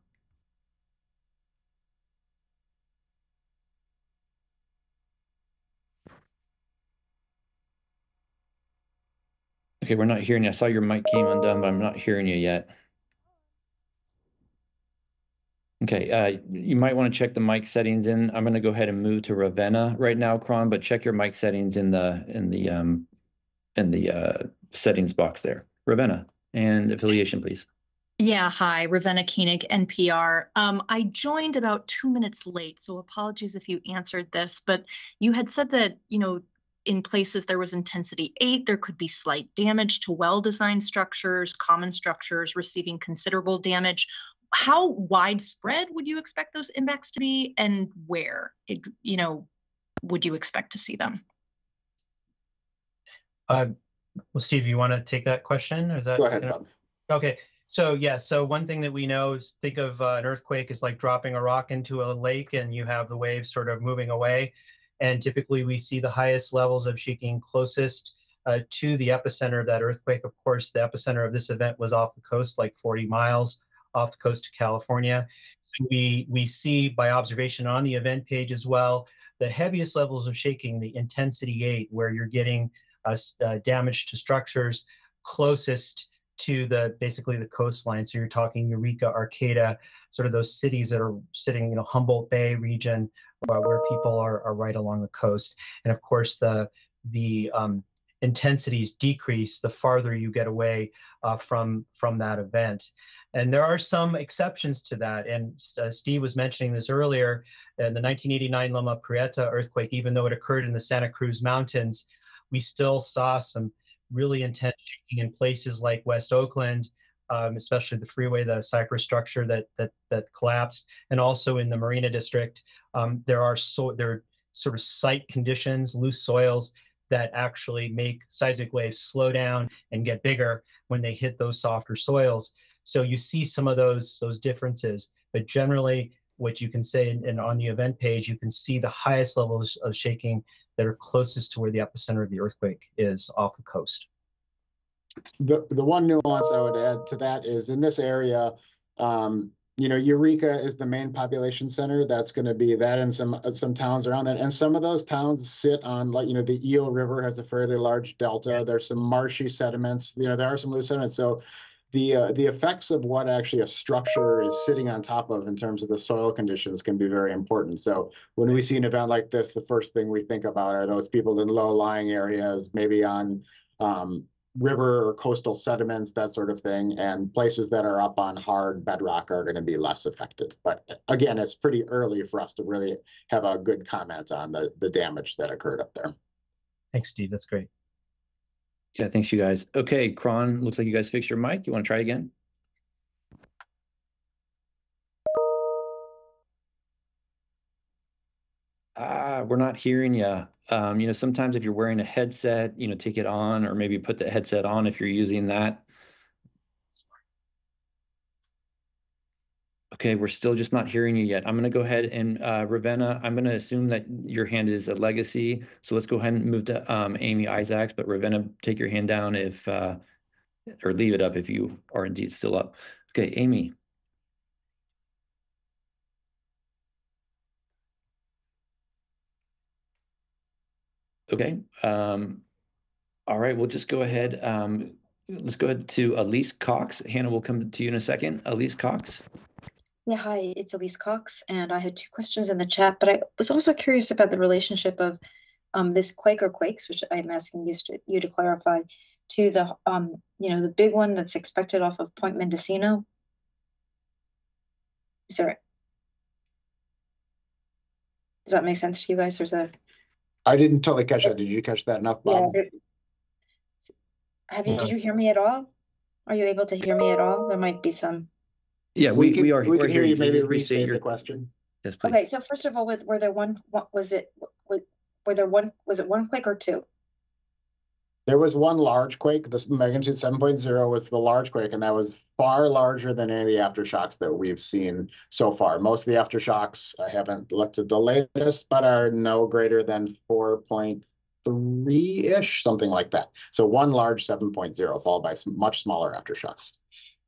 Okay, we're not hearing you. I saw your mic came undone, but I'm not hearing you yet. Okay, you might want to check the mic settings in. I'm going to go ahead and move to Ravenna right now, Cron, but check your mic settings in the settings box there. Ravenna, and affiliation, please. Yeah, hi, Ravenna Koenig, NPR. I joined about 2 minutes late, so apologies if you answered this, but you had said that, in places there was intensity 8, there could be slight damage to well-designed structures, common structures receiving considerable damage. How widespread would you expect those impacts to be, and where, would you expect to see them? Well, Steve, you want to take that question? Or is that, go ahead, Bob. Okay. So yeah, so one thing that we know is think of an earthquake as like dropping a rock into a lake and you have the waves sort of moving away. And typically we see the highest levels of shaking closest to the epicenter of that earthquake. Of course, the epicenter of this event was off the coast, like 40 miles off the coast of California. So we see by observation on the event page as well, the heaviest levels of shaking, the intensity 8, where you're getting damage to structures closest to basically the coastline. So you're talking Eureka, Arcata, sort of those cities that are sitting, Humboldt Bay region, where people are right along the coast. And of course, the intensities decrease the farther you get away from that event. And there are some exceptions to that. And Steve was mentioning this earlier, in the 1989 Loma Prieta earthquake, even though it occurred in the Santa Cruz Mountains, we still saw some really intense shaking in places like West Oakland, especially the freeway, the Cypress structure that collapsed, and also in the Marina District. There are sort of site conditions, loose soils, that actually make seismic waves slow down and get bigger when they hit those softer soils. So you see some of those differences, but generally what you can say, and on the event page, you can see the highest levels of shaking that are closest to where the epicenter of the earthquake is off the coast. The one nuance I would add to that is in this area, Eureka is the main population center. That's going to be that, and some towns around that. And some of those towns sit on, like, the Eel River has a fairly large delta. Yes. There's some marshy sediments. There are some loose sediments. So the effects of what actually a structure is sitting on top of in terms of the soil conditions can be very important. So when we see an event like this, the first thing we think about are those people in low-lying areas, maybe on river or coastal sediments, that sort of thing, and places that are up on hard bedrock are going to be less affected. But again, it's pretty early for us to really have a good comment on the damage that occurred up there. Thanks, Steve. That's great. Yeah, thanks, you guys. Okay, Cron, looks like you guys fixed your mic. You want to try again? we're not hearing you. You know, sometimes if you're wearing a headset, you know, take it on, or maybe put the headset on if you're using that. Okay, we're still just not hearing you yet. I'm going to go ahead and Ravenna, I'm going to assume that your hand is a legacy. So let's go ahead and move to Amy Isaacs, but Ravenna, take your hand down if, or leave it up if you are indeed still up. Okay, Amy. Okay. All right, we'll just go ahead. Let's go ahead to Elise Cox. Hannah will come to you in a second. Elise Cox. Yeah, hi, it's Elise Cox, and I had two questions in the chat, but I was also curious about the relationship of this quake or quakes, which I'm asking you to clarify, to the you know, the big one that's expected off of Point Mendocino. Does that make sense to you guys, or is that? I didn't totally catch that. Did you catch that enough, Bob? Yeah. Did you hear me at all? Are you able to hear me at all? There might be some. Yeah, we can hear you. Maybe restate the question. Yes, please. Okay, so first of all, was it one quake or two? There was one large quake. This magnitude 7.0 was the large quake, and that was far larger than any of the aftershocks that we've seen so far. Most of the aftershocks, I haven't looked at the latest, but are no greater than 4.3-ish, something like that. So one large 7.0 followed by some much smaller aftershocks.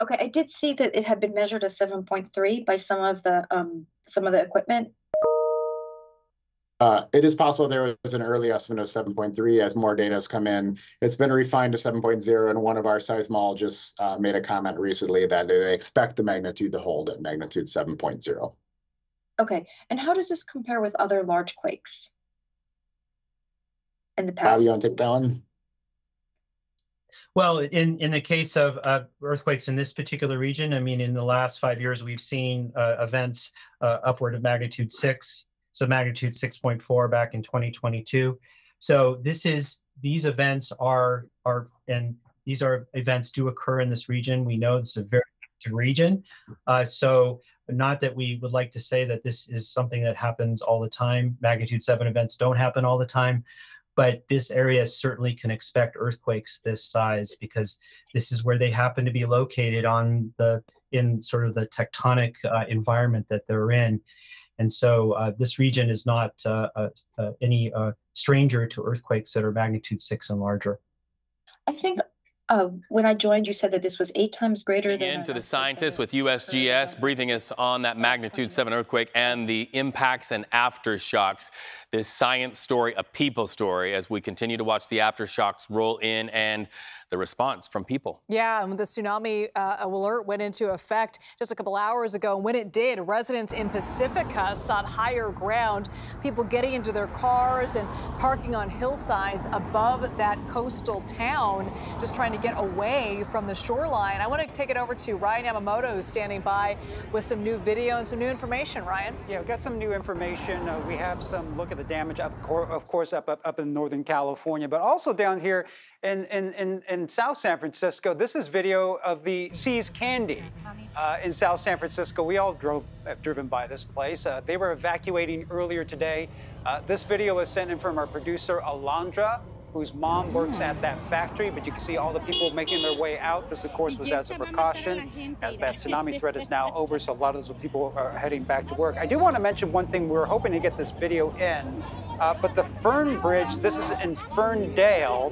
Okay, I did see that it had been measured as 7.3 by some of the equipment. It is possible there was an early estimate of 7.3 as more data has come in. It's been refined to 7.0, and one of our seismologists made a comment recently that they expect the magnitude to hold at magnitude 7.0. Okay, and how does this compare with other large quakes in the past? Bob, you want to take that one? Well, in the case of earthquakes in this particular region, I mean, in the last 5 years, we've seen events upward of magnitude 6. So magnitude 6.4 back in 2022. So these events events do occur in this region. We know this is a very active region. So not that we would like to say that this is something that happens all the time. Magnitude 7 events don't happen all the time, but this area certainly can expect earthquakes this size because this is where they happen to be located in sort of the tectonic environment that they're in. And so this region is not any stranger to earthquakes that are magnitude 6 and larger. I think when I joined, you said that this was 8 times greater than. To the scientists with USGS briefing us on that magnitude 7 earthquake and the impacts and aftershocks. This science story, a people story, as we continue to watch the aftershocks roll in and the response from people. Yeah, and the tsunami alert went into effect just a couple hours ago. And when it did, residents in Pacifica sought higher ground, people getting into their cars and parking on hillsides above that coastal town, just trying to get away from the shoreline. I want to take it over to Ryan Yamamoto, who's standing by with some new video and some new information. Ryan? Yeah, we've got some new information. We have some look at the damage, of course, up in Northern California, but also down here in South San Francisco. This is video of the Seas Candy in South San Francisco. We all have driven by this place. They were evacuating earlier today. This video was sent in from our producer, Alondra, whose mom works at that factory, but you can see all the people making their way out. This, of course, was as a precaution, as that tsunami threat is now over, so a lot of those people are heading back to work. I do want to mention one thing. We were hoping to get this video in, but the Fern Bridge, this is in Ferndale,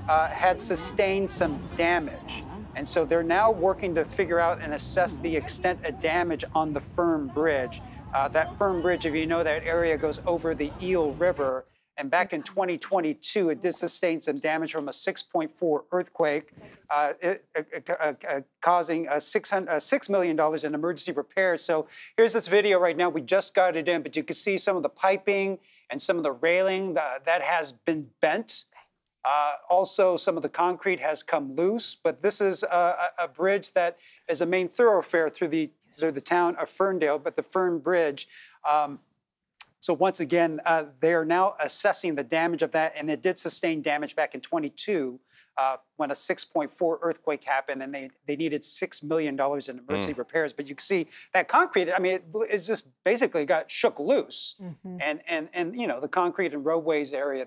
had sustained some damage. And so they're now working to figure out and assess the extent of damage on the Fern Bridge. That Fern Bridge, if you know that area, goes over the Eel River. And back in 2022, it did sustain some damage from a 6.4 earthquake, causing $6 million in emergency repairs. So here's this video right now. We just got it in, but you can see some of the piping and some of the railing that has been bent. Also, some of the concrete has come loose, but this is a bridge that is a main thoroughfare through the town of Ferndale, but the Fern Bridge. So once again, they are now assessing the damage of that, and it did sustain damage back in 22 when a 6.4 earthquake happened, and they needed $6 million in emergency repairs. But you can see that concrete, I mean, it's just basically got shook loose. And you know, the concrete and roadways area,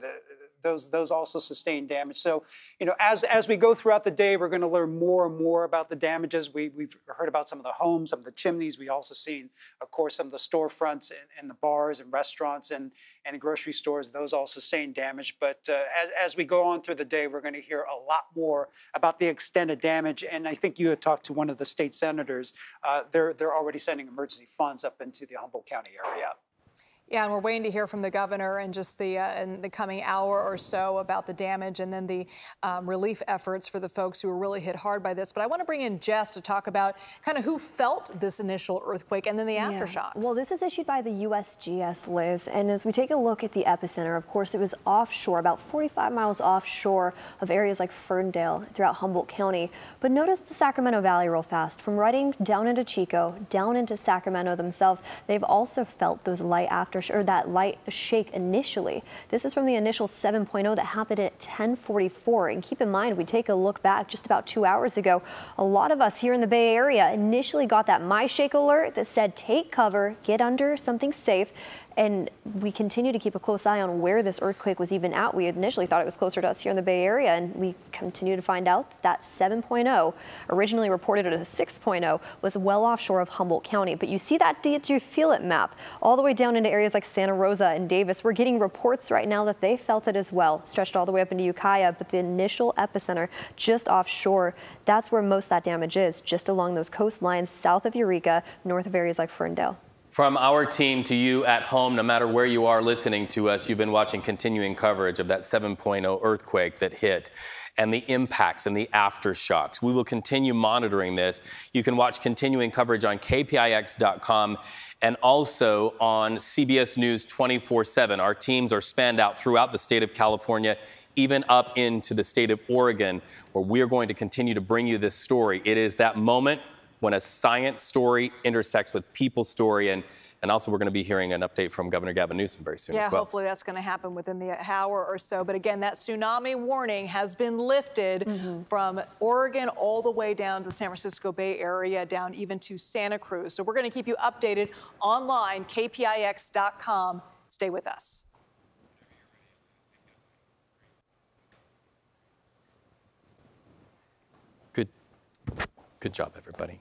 those also sustain damage. So, you know, as we go throughout the day, we're going to learn more and more about the damages. We've heard about some of the homes, some of the chimneys. We also seen, of course, some of the storefronts and the bars and restaurants and grocery stores. Those all sustain damage. But as we go on through the day, we're going to hear a lot more about the extent of damage. And I think you had talked to one of the state senators. They're already sending emergency funds up into the Humboldt County area. Yeah, and we're waiting to hear from the governor in just in the coming hour or so about the damage and then the relief efforts for the folks who were really hit hard by this. But I want to bring in Jess to talk about kind of who felt this initial earthquake and then the aftershocks. Well, this is issued by the USGS, Liz. And as we take a look at the epicenter, of course, it was offshore, about 45 miles offshore of areas like Ferndale throughout Humboldt County. But notice the Sacramento Valley real fast. From Redding down into Chico, down into Sacramento themselves, they've also felt those light that light shake initially. This is from the initial 7.0 that happened at 10:44. And keep in mind, we take a look back just about 2 hours ago. A lot of us here in the Bay Area initially got that My Shake alert that said, take cover, get under something safe. And we continue to keep a close eye on where this earthquake was even at. We initially thought it was closer to us here in the Bay Area, and we continue to find out that 7.0, originally reported as a 6.0, was well offshore of Humboldt County. But you see that Did You Feel It map all the way down into areas like Santa Rosa and Davis. We're getting reports right now that they felt it as well, stretched all the way up into Ukiah, but the initial epicenter just offshore, that's where most of that damage is, just along those coastlines south of Eureka, north of areas like Ferndale. From our team to you at home, no matter where you are listening to us, you've been watching continuing coverage of that 7.0 earthquake that hit and the impacts and the aftershocks. We will continue monitoring this. You can watch continuing coverage on kpix.com and also on CBS News 24/7. Our teams are spanned out throughout the state of California, even up into the state of Oregon, where we are going to continue to bring you this story. It is that moment when a science story intersects with people's story. And also we're going to be hearing an update from Governor Gavin Newsom very soon as well. Hopefully that's going to happen within the hour or so. But again, that tsunami warning has been lifted from Oregon all the way down to the San Francisco Bay Area, down even to Santa Cruz. So we're going to keep you updated online, kpix.com. Stay with us. Good job, everybody.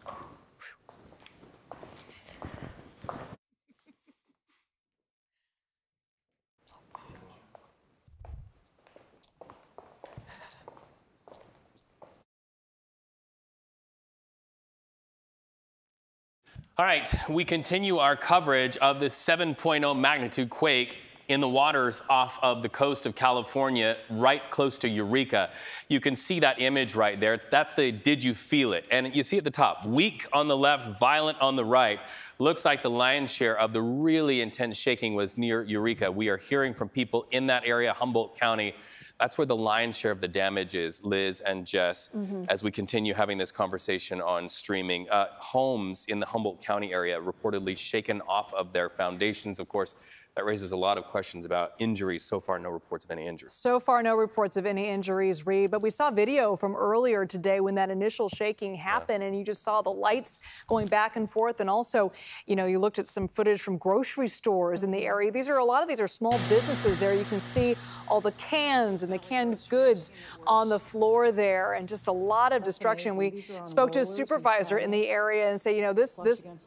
All right, we continue our coverage of this 7.0 magnitude quake in the waters off of the coast of California, right close to Eureka. You can see that image right there. That's the Did You Feel It? And you see at the top, weak on the left, violent on the right. Looks like the lion's share of the really intense shaking was near Eureka. We are hearing from people in that area, Humboldt County. That's where the lion's share of the damage is, Liz and Jess, as we continue having this conversation on streaming. Homes in the Humboldt County area reportedly shaken off of their foundations, of course. That raises a lot of questions about injuries. So far, no reports of any injuries. So far, no reports of any injuries, Reed. But we saw video from earlier today when that initial shaking happened, and you just saw the lights going back and forth. And also, you know, you looked at some footage from grocery stores in the area. A lot of these are small businesses there. You can see all the cans and the canned goods on the floor there, and just a lot of destruction. We spoke to a supervisor in the area and say, you know, this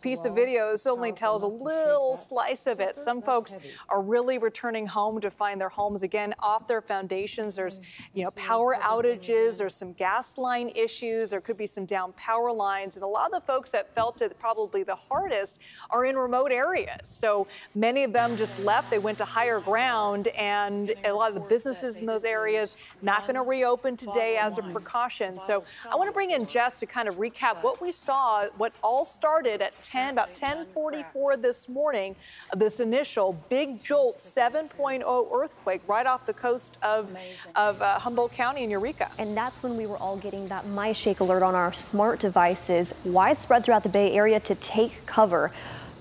piece of video, this only tells a little slice of it. Some folks are really returning home to find their homes again off their foundations. There's, you know, power outages, there's some gas line issues, there could be some down power lines, and a lot of the folks that felt it probably the hardest are in remote areas. So many of them just left, they went to higher ground, and a lot of the businesses in those areas not going to reopen today as a precaution. So I want to bring in Jess to kind of recap what we saw, what all started at about 10:44 this morning, this initial big jolt 7.0 earthquake right off the coast of Humboldt County in Eureka. And that's when we were all getting that My Shake alert on our smart devices, widespread throughout the Bay Area to take cover.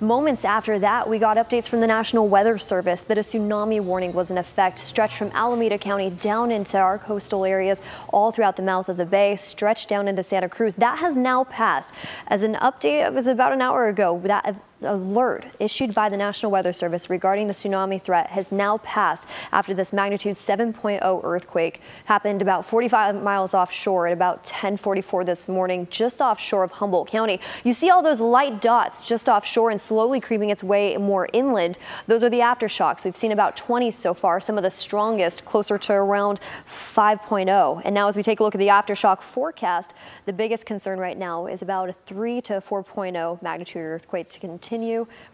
Moments after that, we got updates from the National Weather Service that a tsunami warning was in effect, stretched from Alameda County down into our coastal areas, all throughout the mouth of the bay, stretched down into Santa Cruz. That has now passed. As an update, it was about an hour ago, that alert issued by the National Weather Service regarding the tsunami threat has now passed after this magnitude 7.0 earthquake happened about 45 miles offshore at about 10:44 this morning, just offshore of Humboldt County. You see all those light dots just offshore and slowly creeping its way more inland. Those are the aftershocks. We've seen about 20 so far, some of the strongest, closer to around 5.0. And now as we take a look at the aftershock forecast, the biggest concern right now is about a 3 to 4.0 magnitude earthquake to continue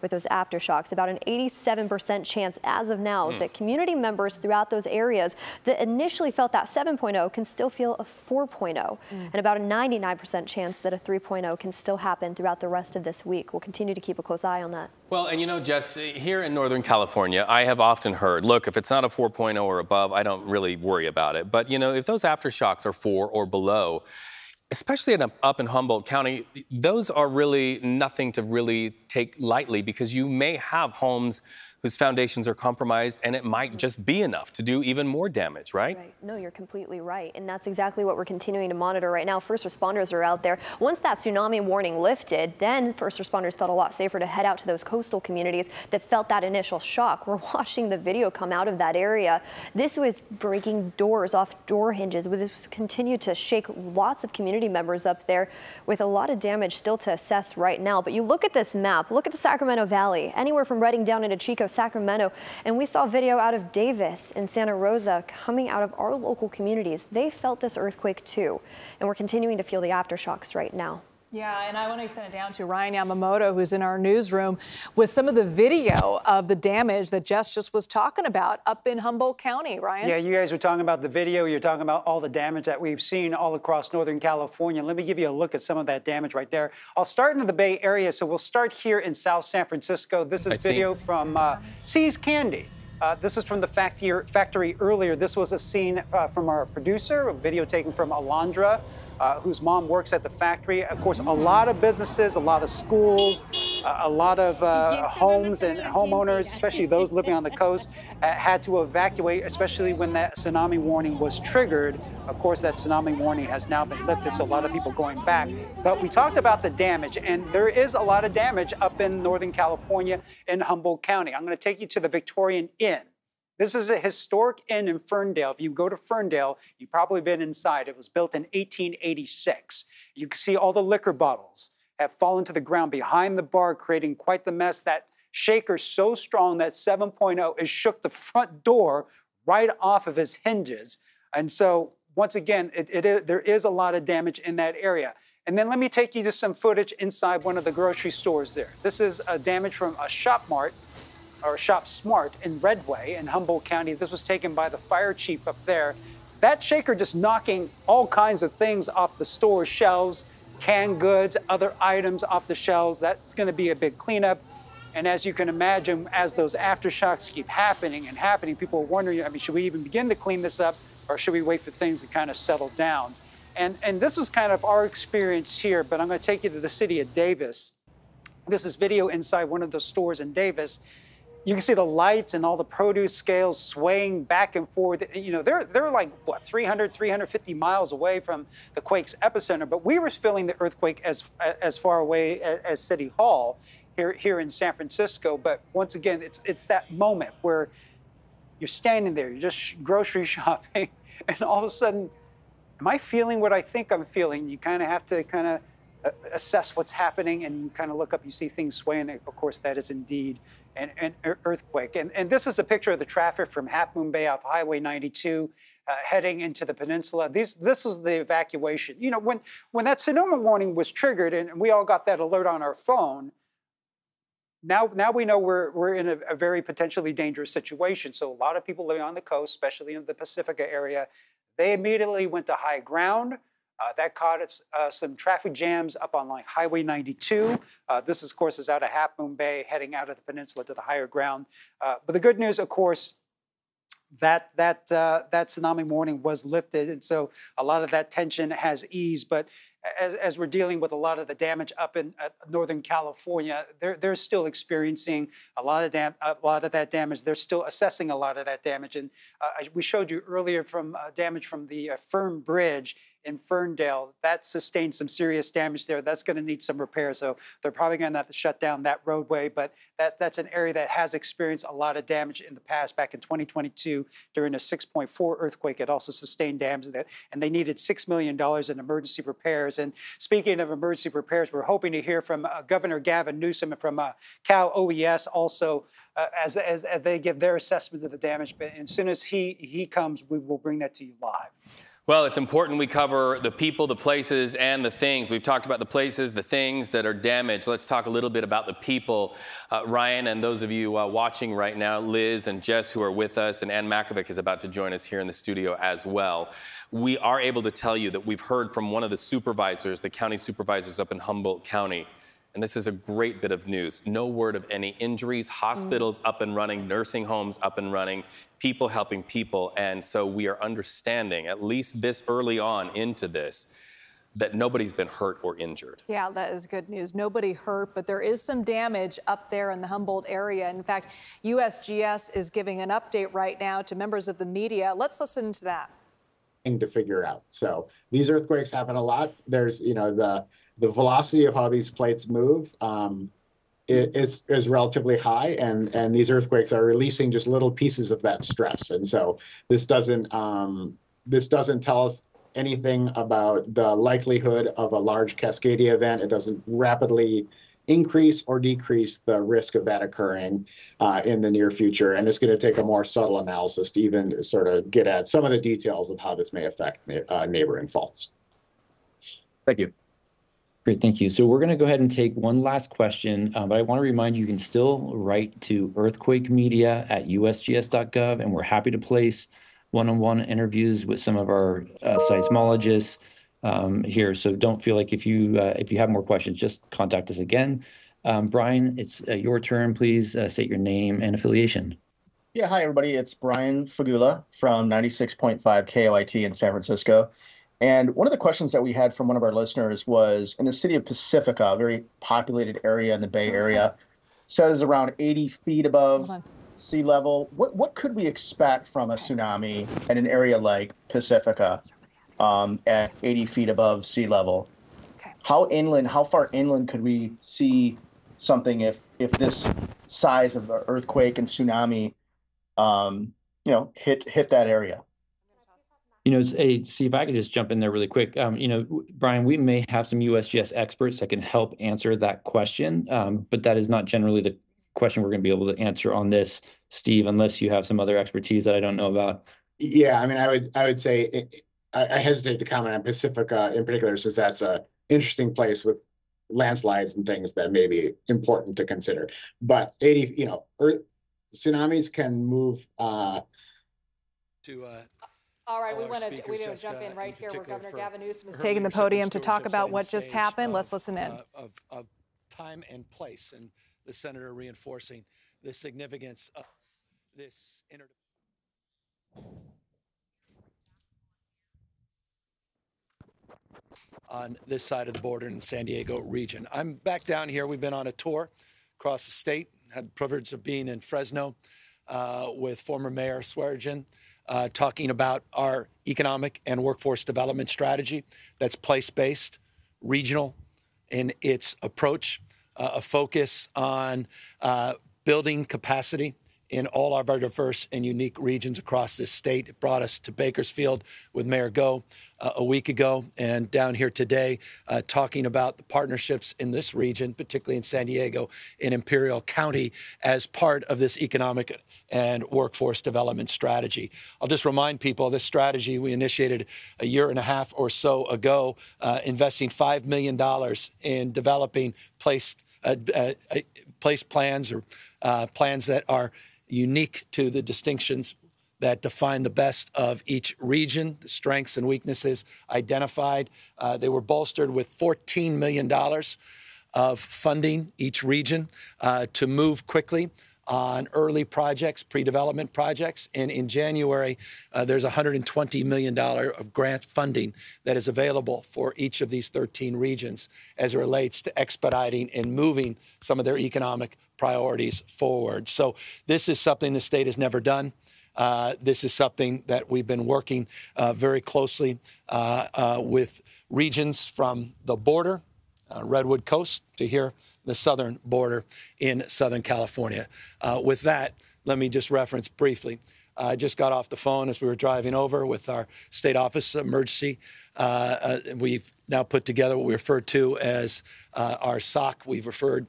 with those aftershocks. About an 87% chance as of now that community members throughout those areas that initially felt that 7.0 can still feel a 4.0, and about a 99% chance that a 3.0 can still happen throughout the rest of this week. We'll continue to keep a close eye on that. Well, and you know, Jess, here in Northern California, I have often heard, look, if it's not a 4.0 or above, I don't really worry about it. But, you know, if those aftershocks are 4 or below, especially up in Humboldt County, those are really nothing to really take lightly, because you may have homes whose foundations are compromised, and it might just be enough to do even more damage, right? Right. No, you're completely right. And that's exactly what we're continuing to monitor right now. First responders are out there. Once that tsunami warning lifted, then first responders felt a lot safer to head out to those coastal communities that felt that initial shock. We're watching the video come out of that area. This was breaking doors off door hinges. This continued to shake lots of community members up there, with a lot of damage still to assess right now. But you look at this map, look at the Sacramento Valley, anywhere from Redding down into Chico, Sacramento, and we saw video out of Davis and Santa Rosa coming out of our local communities. They felt this earthquake too, and we're continuing to feel the aftershocks right now. Yeah, and I want to send it down to Ryan Yamamoto, who's in our newsroom, with some of the video of the damage that Jess just was talking about up in Humboldt County. Ryan? Yeah, you guys were talking about the video. You're talking about all the damage that we've seen all across Northern California. Let me give you a look at some of that damage right there. I'll start in the Bay Area, so we'll start here in South San Francisco. This is video from See's Candy. This is from the factory earlier. This was a scene from our producer, a video taken from Alondra, whose mom works at the factory. Of course, a lot of businesses, a lot of schools, a lot of homes and homeowners, especially those living on the coast, had to evacuate, especially when that tsunami warning was triggered. Of course, that tsunami warning has now been lifted, so a lot of people going back. But we talked about the damage, and there is a lot of damage up in Northern California in Humboldt County. I'm going to take you to the Victorian Inn. This is a historic inn in Ferndale. If you go to Ferndale, you've probably been inside. It was built in 1886. You can see all the liquor bottles have fallen to the ground behind the bar, creating quite the mess. That shaker so strong that 7.0 has shook the front door right off of its hinges. And so, once again, there is a lot of damage in that area. And then let me take you to some footage inside one of the grocery stores there. This is damage from a Shop Mart, or Shop Smart in Redway in Humboldt County. This was taken by the fire chief up there. That shaker just knocking all kinds of things off the store shelves, canned goods, other items off the shelves. That's going to be a big cleanup. And as you can imagine, as those aftershocks keep happening and happening, people are wondering, I mean, should we even begin to clean this up, or should we wait for things to kind of settle down? And this was kind of our experience here, but I'm going to take you to the city of Davis. This is video inside one of the stores in Davis. You can see the lights and all the produce scales swaying back and forth. You know, they're like, what, 300, 350 miles away from the quake's epicenter. But we were feeling the earthquake as far away as City Hall here in San Francisco. But once again, it's that moment where you're standing there, you're just grocery shopping, and all of a sudden, am I feeling what I think I'm feeling? You kind of have to assess what's happening, and you kind of look up, you see things swaying. Of course, that is indeed an earthquake. And this is a picture of the traffic from Half Moon Bay off Highway 92 heading into the peninsula. This was the evacuation. You know, when that tsunami warning was triggered and we all got that alert on our phone, now we know we're in a very potentially dangerous situation. So a lot of people living on the coast, especially in the Pacifica area, they immediately went to high ground. That caused some traffic jams up on like Highway 92. This, of course, is out of Half Moon Bay, heading out of the peninsula to the higher ground. But the good news, of course, that tsunami warning was lifted, and so a lot of that tension has eased. But as we're dealing with a lot of the damage up in Northern California, they're still experiencing a lot of that damage. They're still assessing a lot of that damage. And we showed you earlier from damage from the Fern Bridge in Ferndale. That sustained some serious damage there. That's going to need some repair. So they're probably going to have to shut down that roadway. But that's an area that has experienced a lot of damage in the past. Back in 2022, during a 6.4 earthquake, it also sustained damage that, and they needed $6 million in emergency repairs. And speaking of emergency repairs, we're hoping to hear from Governor Gavin Newsom and from Cal OES also as they give their assessment of the damage. But as soon as he comes, we will bring that to you live. Well, it's important we cover the people, the places, and the things. We've talked about the places, the things that are damaged. Let's talk a little bit about the people. Ryan, and those of you watching right now, Liz and Jess, who are with us, and Ann Makovic is about to join us here in the studio as well. We are able to tell you that we've heard from one of the supervisors, the county supervisors up in Humboldt County. And this is a great bit of news. No word of any injuries, hospitals up and running, nursing homes up and running, people helping people. And so we are understanding, at least this early on into this, that nobody's been hurt or injured. Yeah, that is good news. Nobody hurt, but there is some damage up there in the Humboldt area. In fact, USGS is giving an update right now to members of the media. Let's listen to that. To figure out. So these earthquakes happen a lot. There's, the velocity of how these plates move is relatively high, and these earthquakes are releasing just little pieces of that stress. And so this doesn't tell us anything about the likelihood of a large Cascadia event. It doesn't rapidly increase or decrease the risk of that occurring in the near future. And it's going to take a more subtle analysis to even sort of get at some of the details of how this may affect neighboring faults. Thank you. Great, thank you. So we're going to go ahead and take one last question, but I want to remind you can still write to earthquakemedia@usgs.gov, and we're happy to place one-on-one interviews with some of our seismologists here. So don't feel like if you have more questions, just contact us again. Brian, it's your turn. Please state your name and affiliation. Yeah, hi everybody. It's Brian Fagula from 96.5 KOIT in San Francisco. And one of the questions that we had from one of our listeners was, in the city of Pacifica, a very populated area in the Bay Area, says around 80 feet above sea level. What could we expect from a tsunami in an area like Pacifica at 80 feet above sea level? Okay. How far inland could we see something if this size of earthquake and tsunami, hit that area? See if I could just jump in there really quick. Brian, we may have some USGS experts that can help answer that question, but that is not generally the question we're going to be able to answer on this, Steve, unless you have some other expertise that I don't know about. Yeah, I mean, I would say I hesitate to comment on Pacifica in particular, since that's an interesting place with landslides and things that may be important to consider. But tsunamis can move All right, we want to jump in right here where Governor Gavin Newsom is taking the podium to talk about what just happened. Let's listen in. Of time and place, and the senator reinforcing the significance of this on this side of the border in the San Diego region. I'm back down here. We've been on a tour across the state, had the privilege of being in Fresno with former Mayor Swearengin, talking about our economic and workforce development strategy that's place-based, regional in its approach, a focus on building capacity in all of our diverse and unique regions across this state. It brought us to Bakersfield with Mayor Go a week ago, and down here today talking about the partnerships in this region, particularly in San Diego, in Imperial County, as part of this economic and workforce development strategy. I'll just remind people of this strategy we initiated a year and a half or so ago, investing $5 million in developing place plans or plans that are unique to the distinctions that define the best of each region, the strengths and weaknesses identified. They were bolstered with $14 million of funding each region to move quickly on early projects, pre-development projects. And in January, there's $120 million of grant funding that is available for each of these 13 regions as it relates to expediting and moving some of their economic priorities forward. So this is something the state has never done. This is something that we've been working very closely with regions from the border, Redwood Coast, to here, the southern border in Southern California. With that, let me just reference briefly. I just got off the phone as we were driving over with our State Office of Emergency. We've now put together what we refer to as our SOC. We've referred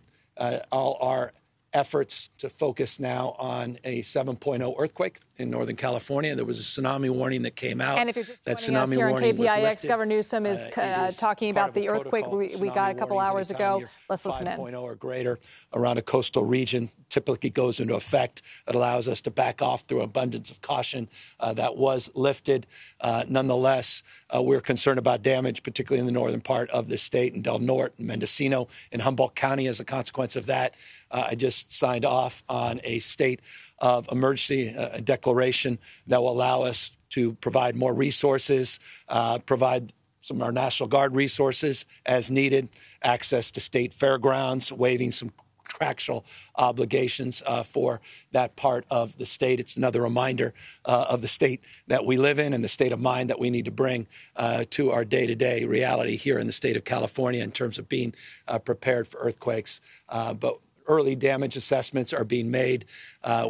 all our efforts to focus now on a 7.0 earthquake in Northern California. There was a tsunami warning that came out. And if you're just joining us here on KPIX, Governor Newsom is talking about the earthquake we got a couple hours ago. Let's listen in. 5.0 or greater around a coastal region typically goes into effect. It allows us to back off through abundance of caution. That was lifted. Nonetheless, we're concerned about damage, particularly in the northern part of the state, in Del Norte and Mendocino and Humboldt County as a consequence of that. I just signed off on a state of emergency, a declaration that will allow us to provide more resources, provide some of our National Guard resources as needed, access to state fairgrounds, waiving some contractual obligations for that part of the state. It's another reminder of the state that we live in and the state of mind that we need to bring to our day-to-day reality here in the state of California in terms of being prepared for earthquakes. But early damage assessments are being made.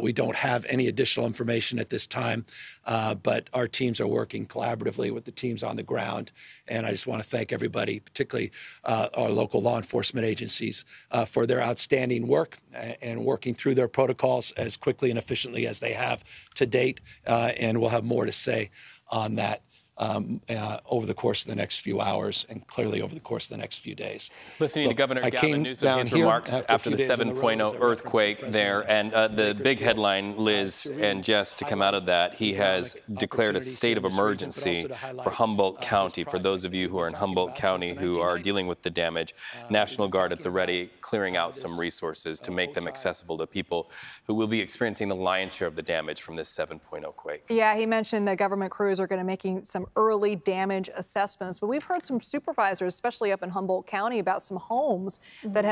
We don't have any additional information at this time, but our teams are working collaboratively with the teams on the ground. And I just want to thank everybody, particularly our local law enforcement agencies, for their outstanding work and working through their protocols as quickly and efficiently as they have to date. And we'll have more to say on that over the course of the next few hours and clearly over the course of the next few days. Listening to Governor Gavin Newsom, his remarks after the 7.0 earthquake there, and the big headline, Liz and Jess, to come out of that, he has declared a state of emergency for Humboldt County. For those of you who are in Humboldt County who are dealing with the damage, National Guard at the ready, clearing out some resources to make them accessible to people who will be experiencing the lion's share of the damage from this 7.0 quake. Yeah, he mentioned that government crews are going to be making some early damage assessments, but we've heard some supervisors, especially up in Humboldt County, about some homes that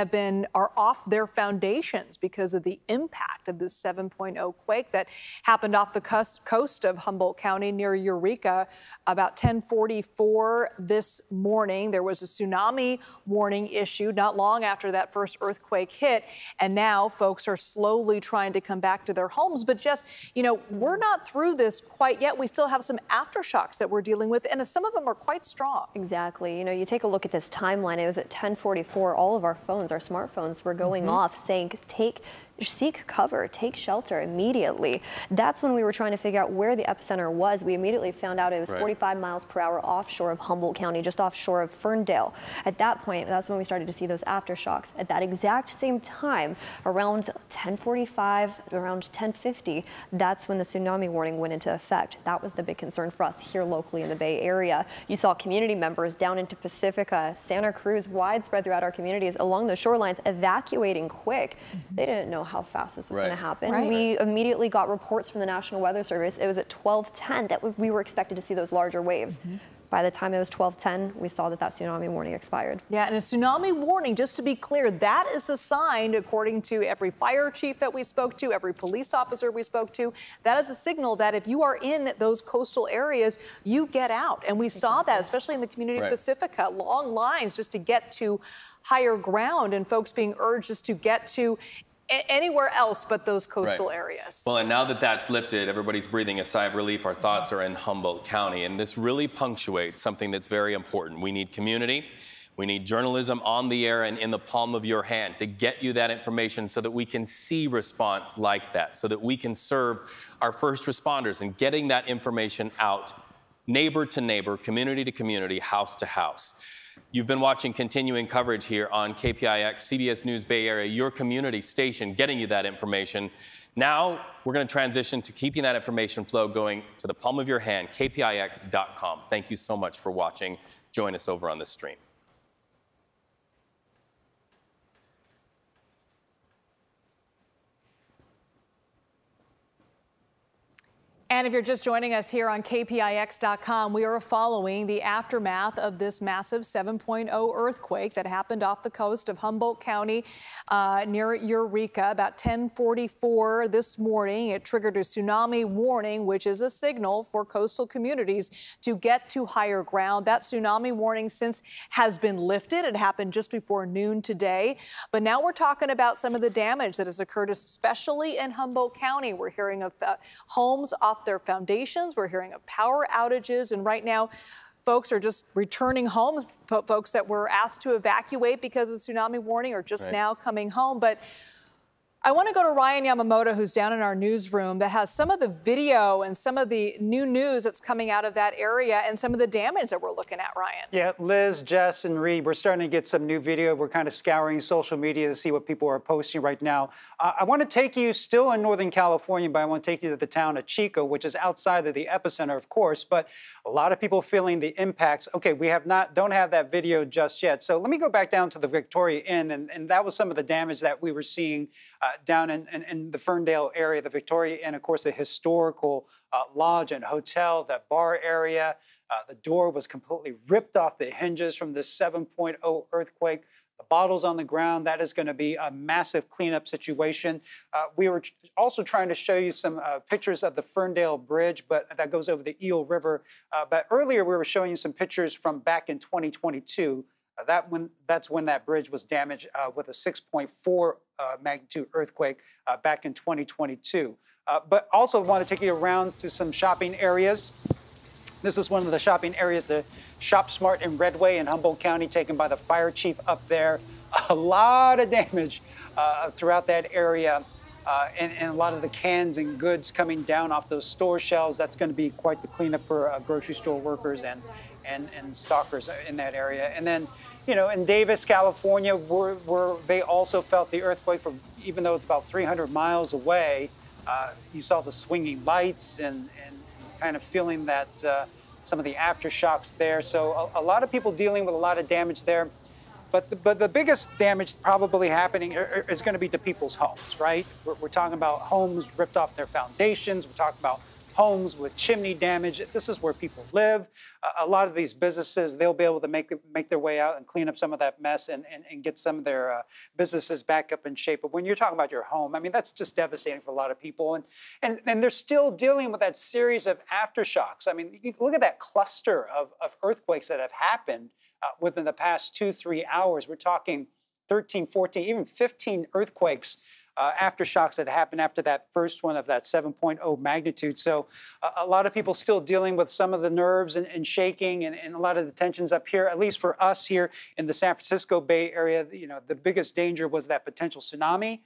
are off their foundations because of the impact of this 7.0 quake that happened off the coast of Humboldt County near Eureka about 10:44 this morning. There was a tsunami warning issued not long after that first earthquake hit, and now folks are slowly trying to come back to their homes. But just, we're not through this quite yet. We still have some aftershocks that we're dealing with, and some of them are quite strong. Exactly. You take a look at this timeline. It was at 10:44. All of our phones, our smartphones, were going off saying, seek cover, take shelter immediately. That's when we were trying to figure out where the epicenter was. We immediately found out it was 45 miles per hour offshore of Humboldt County, just offshore of Ferndale. At that point, that's when we started to see those aftershocks. At that exact same time, around 10:45, around 10:50, that's when the tsunami warning went into effect. That was the big concern for us here locally in the Bay Area. You saw community members down into Pacifica, Santa Cruz, widespread throughout our communities along the shorelines evacuating quick. They didn't know how fast this was going to happen. We immediately got reports from the National Weather Service. It was at 12:10 that we were expected to see those larger waves. By the time it was 12:10, we saw that tsunami warning expired. Yeah, and a tsunami warning, just to be clear, that is the sign, according to every fire chief that we spoke to, every police officer we spoke to, that is a signal that if you are in those coastal areas, you get out. And we saw that, especially in the community of Pacifica, long lines just to get to higher ground and folks being urged just to get to anywhere else but those coastal areas. Well, and now that that's lifted, everybody's breathing a sigh of relief. Our thoughts are in Humboldt County, and this really punctuates something that's very important. We need community. We need journalism on the air and in the palm of your hand to get you that information so that we can see response like that, so that we can serve our first responders and getting that information out neighbor to neighbor, community to community, house to house. You've been watching continuing coverage here on KPIX, CBS News Bay Area, your community station, getting you that information. Now we're going to transition to keeping that information flow going to the palm of your hand, kpix.com. Thank you so much for watching. Join us over on the stream. And if you're just joining us here on KPIX.com, we are following the aftermath of this massive 7.0 earthquake that happened off the coast of Humboldt County near Eureka about 10:44 this morning. It triggered a tsunami warning, which is a signal for coastal communities to get to higher ground. That tsunami warning since has been lifted. It happened just before noon today. But now we're talking about some of the damage that has occurred, especially in Humboldt County. We're hearing of homes off their foundations. We're hearing of power outages. And right now, folks are just returning home. Folks that were asked to evacuate because of the tsunami warning are just now coming home. But I want to go to Ryan Yamamoto, who's down in our newsroom, that has some of the video and some of the new news that's coming out of that area and some of the damage that we're looking at, Ryan. Yeah, Liz, Jess, and Reed, we're starting to get some new video. We're kind of scouring social media to see what people are posting right now. I want to take you still in Northern California, but I want to take you to the town of Chico, which is outside of the epicenter, of course, but a lot of people feeling the impacts. Okay, we don't have that video just yet. So let me go back down to the Victoria Inn, and that was some of the damage that we were seeing down in the Ferndale area, the Victoria Inn, of course, the historical lodge and hotel, that bar area. The door was completely ripped off the hinges from this 7.0 earthquake. The bottles on the ground, that is going to be a massive cleanup situation. We were also trying to show you some pictures of the Ferndale Bridge, but that goes over the Eel River. But earlier we were showing you some pictures from back in 2022. That's when that bridge was damaged with a 6.4 magnitude earthquake back in 2022. But also want to take you around to some shopping areas. This is one of the shopping areas, the Shop Smart in Redway in Humboldt County, taken by the fire chief up there. A lot of damage throughout that area. And a lot of the cans and goods coming down off those store shelves. That's going to be quite the cleanup for grocery store workers and stockers in that area. And then, you know, in Davis, California, where they also felt the earthquake, from, even though it's about 300 miles away. You saw the swinging lights and kind of feeling that some of the aftershocks there. So a lot of people dealing with a lot of damage there. But the biggest damage probably happening is going to be to people's homes, right? We're talking about homes ripped off their foundations. We're talking about homes with chimney damage. This is where people live. A lot of these businesses, they'll be able to make their way out and clean up some of that mess and get some of their businesses back up in shape. But when you're talking about your home, I mean, that's just devastating for a lot of people. And they're still dealing with that series of aftershocks. I mean, you look at that cluster of earthquakes that have happened within the past 2-3 hours. We're talking 13, 14, even 15 earthquakes, aftershocks that happened after that first one of that 7.0 magnitude. So a lot of people still dealing with some of the nerves and shaking and a lot of the tensions up here, at least for us here in the San Francisco Bay Area. You know, the biggest danger was that potential tsunami,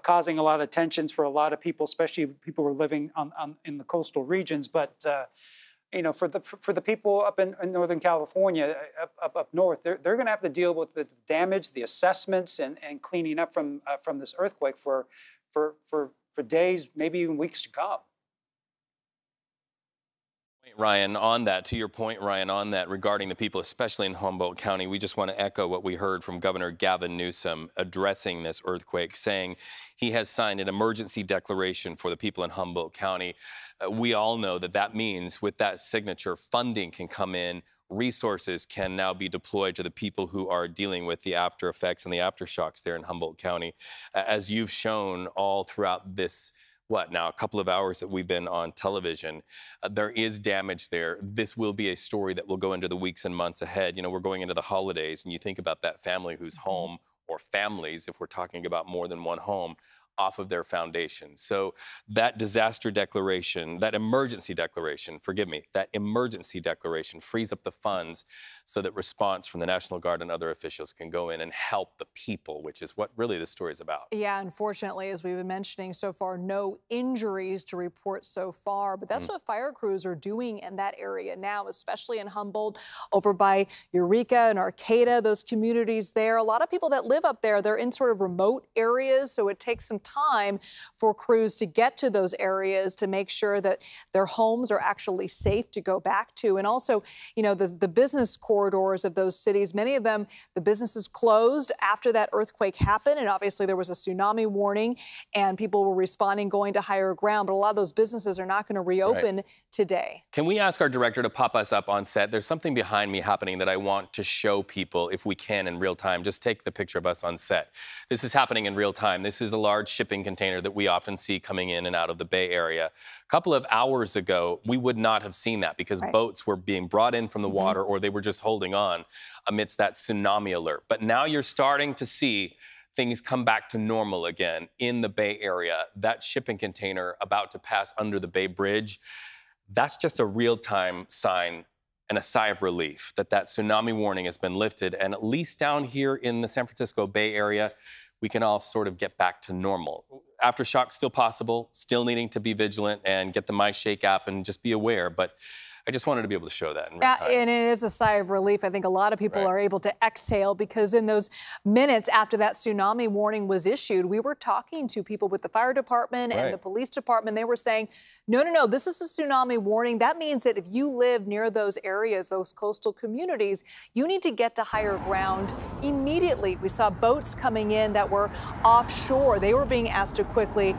causing a lot of tensions for a lot of people, especially people who are living in the coastal regions. But you know, for the people up in Northern California, up north, they're going to have to deal with the damage, the assessments, and cleaning up from this earthquake for days, maybe even weeks to come. Ryan, on that, to your point, Ryan, on that, regarding the people, especially in Humboldt County, we just want to echo what we heard from Governor Gavin Newsom addressing this earthquake, saying he has signed an emergency declaration for the people in Humboldt County. We all know that that means with that signature, funding can come in, resources can now be deployed to the people who are dealing with the after effects and the aftershocks there in Humboldt County. As you've shown all throughout this, a couple of hours that we've been on television, there is damage there. This will be a story that will go into the weeks and months ahead. You know, we're going into the holidays, and you think about that family whose home, or families, if we're talking about more than one home, off of their foundation. So that disaster declaration, that emergency declaration frees up the funds so that response from the National Guard and other officials can go in and help the people, which is what really this story is about. Yeah, unfortunately, as we've been mentioning so far, no injuries to report so far, but that's what fire crews are doing in that area now, especially in Humboldt, over by Eureka and Arcata, those communities there. A lot of people that live up there, they're in sort of remote areas, so it takes some time for crews to get to those areas to make sure that their homes are actually safe to go back to. And also, you know, the business corridors of those cities, many of them, the businesses closed after that earthquake happened. And obviously there was a tsunami warning and people were responding, going to higher ground. But a lot of those businesses are not going to reopen today. Can we ask our director to pop us up on set? There's something behind me happening that I want to show people if we can in real time. Just take the picture of us on set. This is happening in real time. This is a large shipping container that we often see coming in and out of the Bay Area. A couple of hours ago, we would not have seen that because boats were being brought in from the water or they were just holding on amidst that tsunami alert. But now you're starting to see things come back to normal again in the Bay Area. That shipping container about to pass under the Bay Bridge, that's just a real-time sign and a sigh of relief that that tsunami warning has been lifted. And at least down here in the San Francisco Bay Area, we can all sort of get back to normal. Aftershock still possible, still needing to be vigilant and get the MyShake app and just be aware. But I just wanted to be able to show that in real time. And it is a sigh of relief. I think a lot of people are able to exhale because in those minutes after that tsunami warning was issued, we were talking to people with the fire department and the police department. They were saying, no, this is a tsunami warning. That means that if you live near those areas, those coastal communities, you need to get to higher ground immediately. We saw boats coming in that were offshore. They were being asked to quickly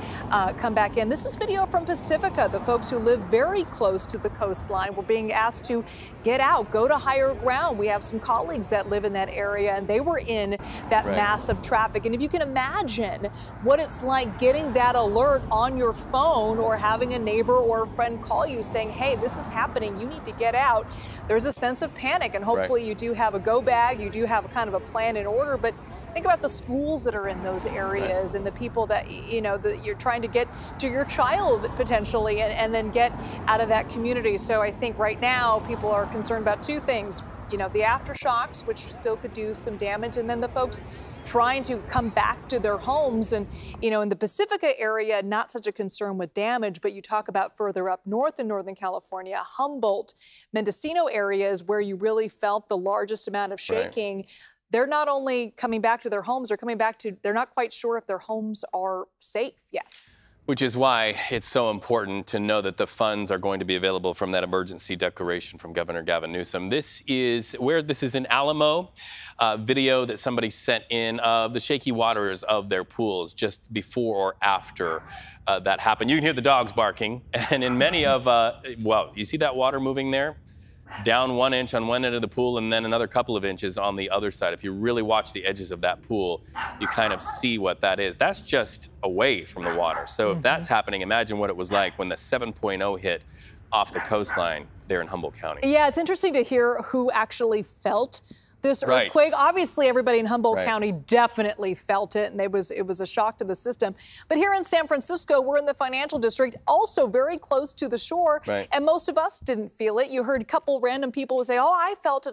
come back in. This is video from Pacifica. The folks who live very close to the coastline were being asked to get out, go to higher ground. We have some colleagues that live in that area, and they were in that massive traffic. And if you can imagine what it's like getting that alert on your phone or having a neighbor or a friend call you saying, hey, this is happening, you need to get out, there's a sense of panic. And hopefully you do have a go bag, you do have a kind of a plan in order. But think about the schools that are in those areas and the people that, you know, that you're trying to get to your child potentially and then get out of that community. So I think right now people are concerned about two things, you know, the aftershocks, which still could do some damage, and then the folks trying to come back to their homes. And, you know, in the Pacifica area, not such a concern with damage, but you talk about further up north in Northern California, Humboldt, Mendocino areas where you really felt the largest amount of shaking. They're not only coming back to their homes, they're not quite sure if their homes are safe yet. Which is why it's so important to know that the funds are going to be available from that emergency declaration from Governor Gavin Newsom. This is in Alamo, video that somebody sent in of the shaky waters of their pools just before or after that happened. You can hear the dogs barking, and in many of, well, you see that water moving there? Down 1 inch on one end of the pool and then another couple of inches on the other side. If you really watch the edges of that pool, you kind of see what that is. That's just away from the water. So if that's happening, imagine what it was like when the 7.0 hit off the coastline there in Humboldt County. Yeah, it's interesting to hear who actually felt this earthquake. Obviously, everybody in Humboldt County definitely felt it, and it was a shock to the system. But here in San Francisco, we're in the financial district, also very close to the shore, and most of us didn't feel it. You heard a couple random people say, oh, I felt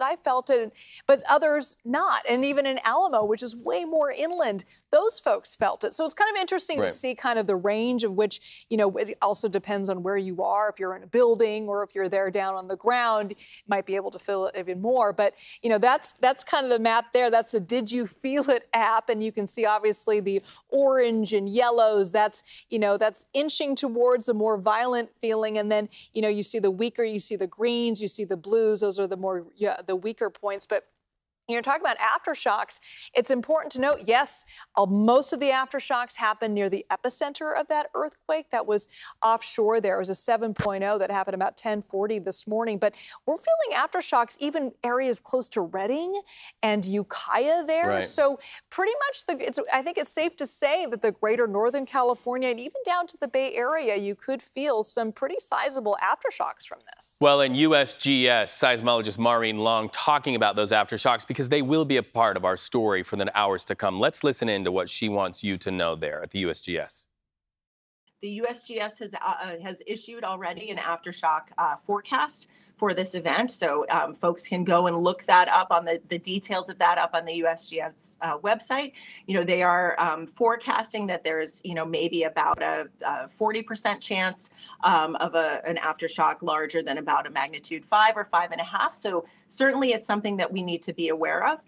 it, but others not. And even in Alamo, which is way more inland, those folks felt it. So it's kind of interesting to see kind of the range of which, you know, it also depends on where you are. If you're in a building or if you're there down on the ground, you might be able to feel it even more. But, you know, that's kind of the map there. That's the Did You Feel It app. And you can see obviously the orange and yellows. That's, you know, that's inching towards a more violent feeling. And then, you know, you see the weaker, you see the greens, you see the blues. Those are the more, the weaker points. But you're talking about aftershocks. It's important to note, yes, most of the aftershocks happened near the epicenter of that earthquake. That was offshore there. It was a 7.0 that happened about 10:40 this morning. But we're feeling aftershocks even areas close to Redding and Ukiah there. So pretty much, I think it's safe to say that the greater Northern California and even down to the Bay Area, you could feel some pretty sizable aftershocks from this. Well, and USGS seismologist Maureen Long talking about those aftershocks because they will be a part of our story for the hours to come. Let's listen in to what she wants you to know there at the USGS. The USGS has issued already an aftershock forecast for this event, so folks can go and look that up on the details of that up on the USGS website. You know, they are forecasting that there's, you know, maybe about a 40% chance of an aftershock larger than about a magnitude 5 or 5.5. So certainly it's something that we need to be aware of.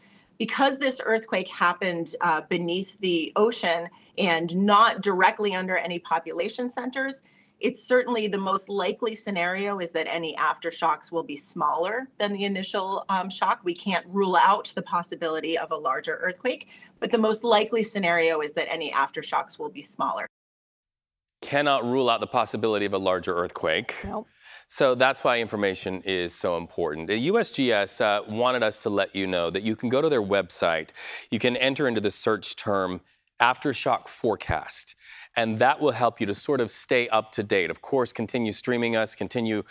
Because this earthquake happened beneath the ocean and not directly under any population centers, it's certainly the most likely scenario is that any aftershocks will be smaller than the initial shock. We can't rule out the possibility of a larger earthquake, but the most likely scenario is that any aftershocks will be smaller. Cannot rule out the possibility of a larger earthquake. Nope. So that's why information is so important. The USGS wanted us to let you know that you can go to their website. You can enter into the search term aftershock forecast, and that will help you to sort of stay up to date. Of course, continue streaming us, continue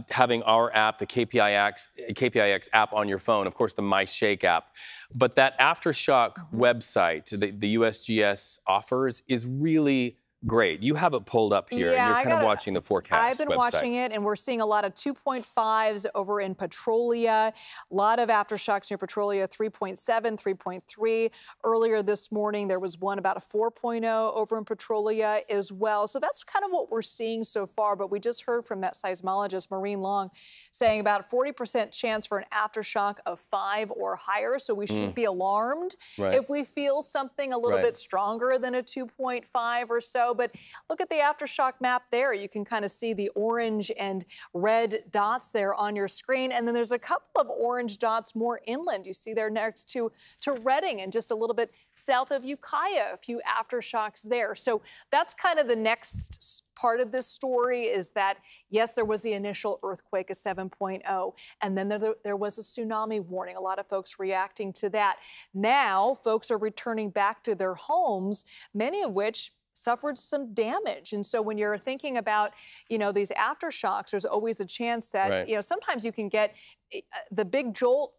having our app, the KPIX app on your phone, of course, the MyShake app. But that aftershock website the USGS offers is really great. You have it pulled up here, and you're kind of watching the forecast I've been watching it, and we're seeing a lot of 2.5s over in Petrolia. A lot of aftershocks near Petrolia, 3.7, 3.3. Earlier this morning, there was one about a 4.0 over in Petrolia as well. So that's kind of what we're seeing so far. But we just heard from that seismologist, Maureen Long, saying about a 40% chance for an aftershock of 5 or higher. So we shouldn't be alarmed if we feel something a little bit stronger than a 2.5 or so. But look at the aftershock map there. You can kind of see the orange and red dots there on your screen. And then there's a couple of orange dots more inland. You see there next to Redding and just a little bit south of Ukiah, a few aftershocks there. So that's kind of the next part of this story is that, yes, there was the initial earthquake, a 7.0, and then there was a tsunami warning. A lot of folks reacting to that. Now, folks are returning back to their homes, many of which suffered some damage. And so when you're thinking about, these aftershocks, there's always a chance that, sometimes you can get the big jolt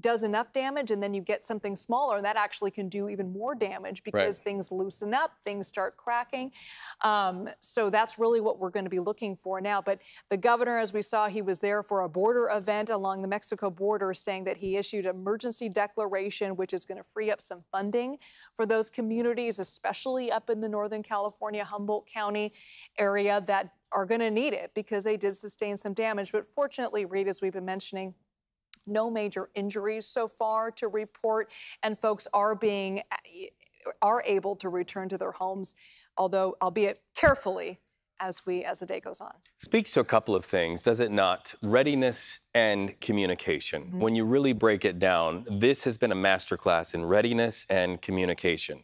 does enough damage and then you get something smaller and that actually can do even more damage because things loosen up, things start cracking. So that's really what we're going to be looking for now. But the governor, as we saw, he was there for a border event along the Mexico border, saying that he issued an emergency declaration, which is going to free up some funding for those communities, especially up in the Northern California, Humboldt County area that are going to need it because they did sustain some damage. But fortunately, Reed, as we've been mentioning, no major injuries so far to report, and folks are able to return to their homes, although albeit carefully as the day goes on. Speaks to a couple of things, does it not? Readiness and communication. When you really break it down, this has been a masterclass in readiness and communication.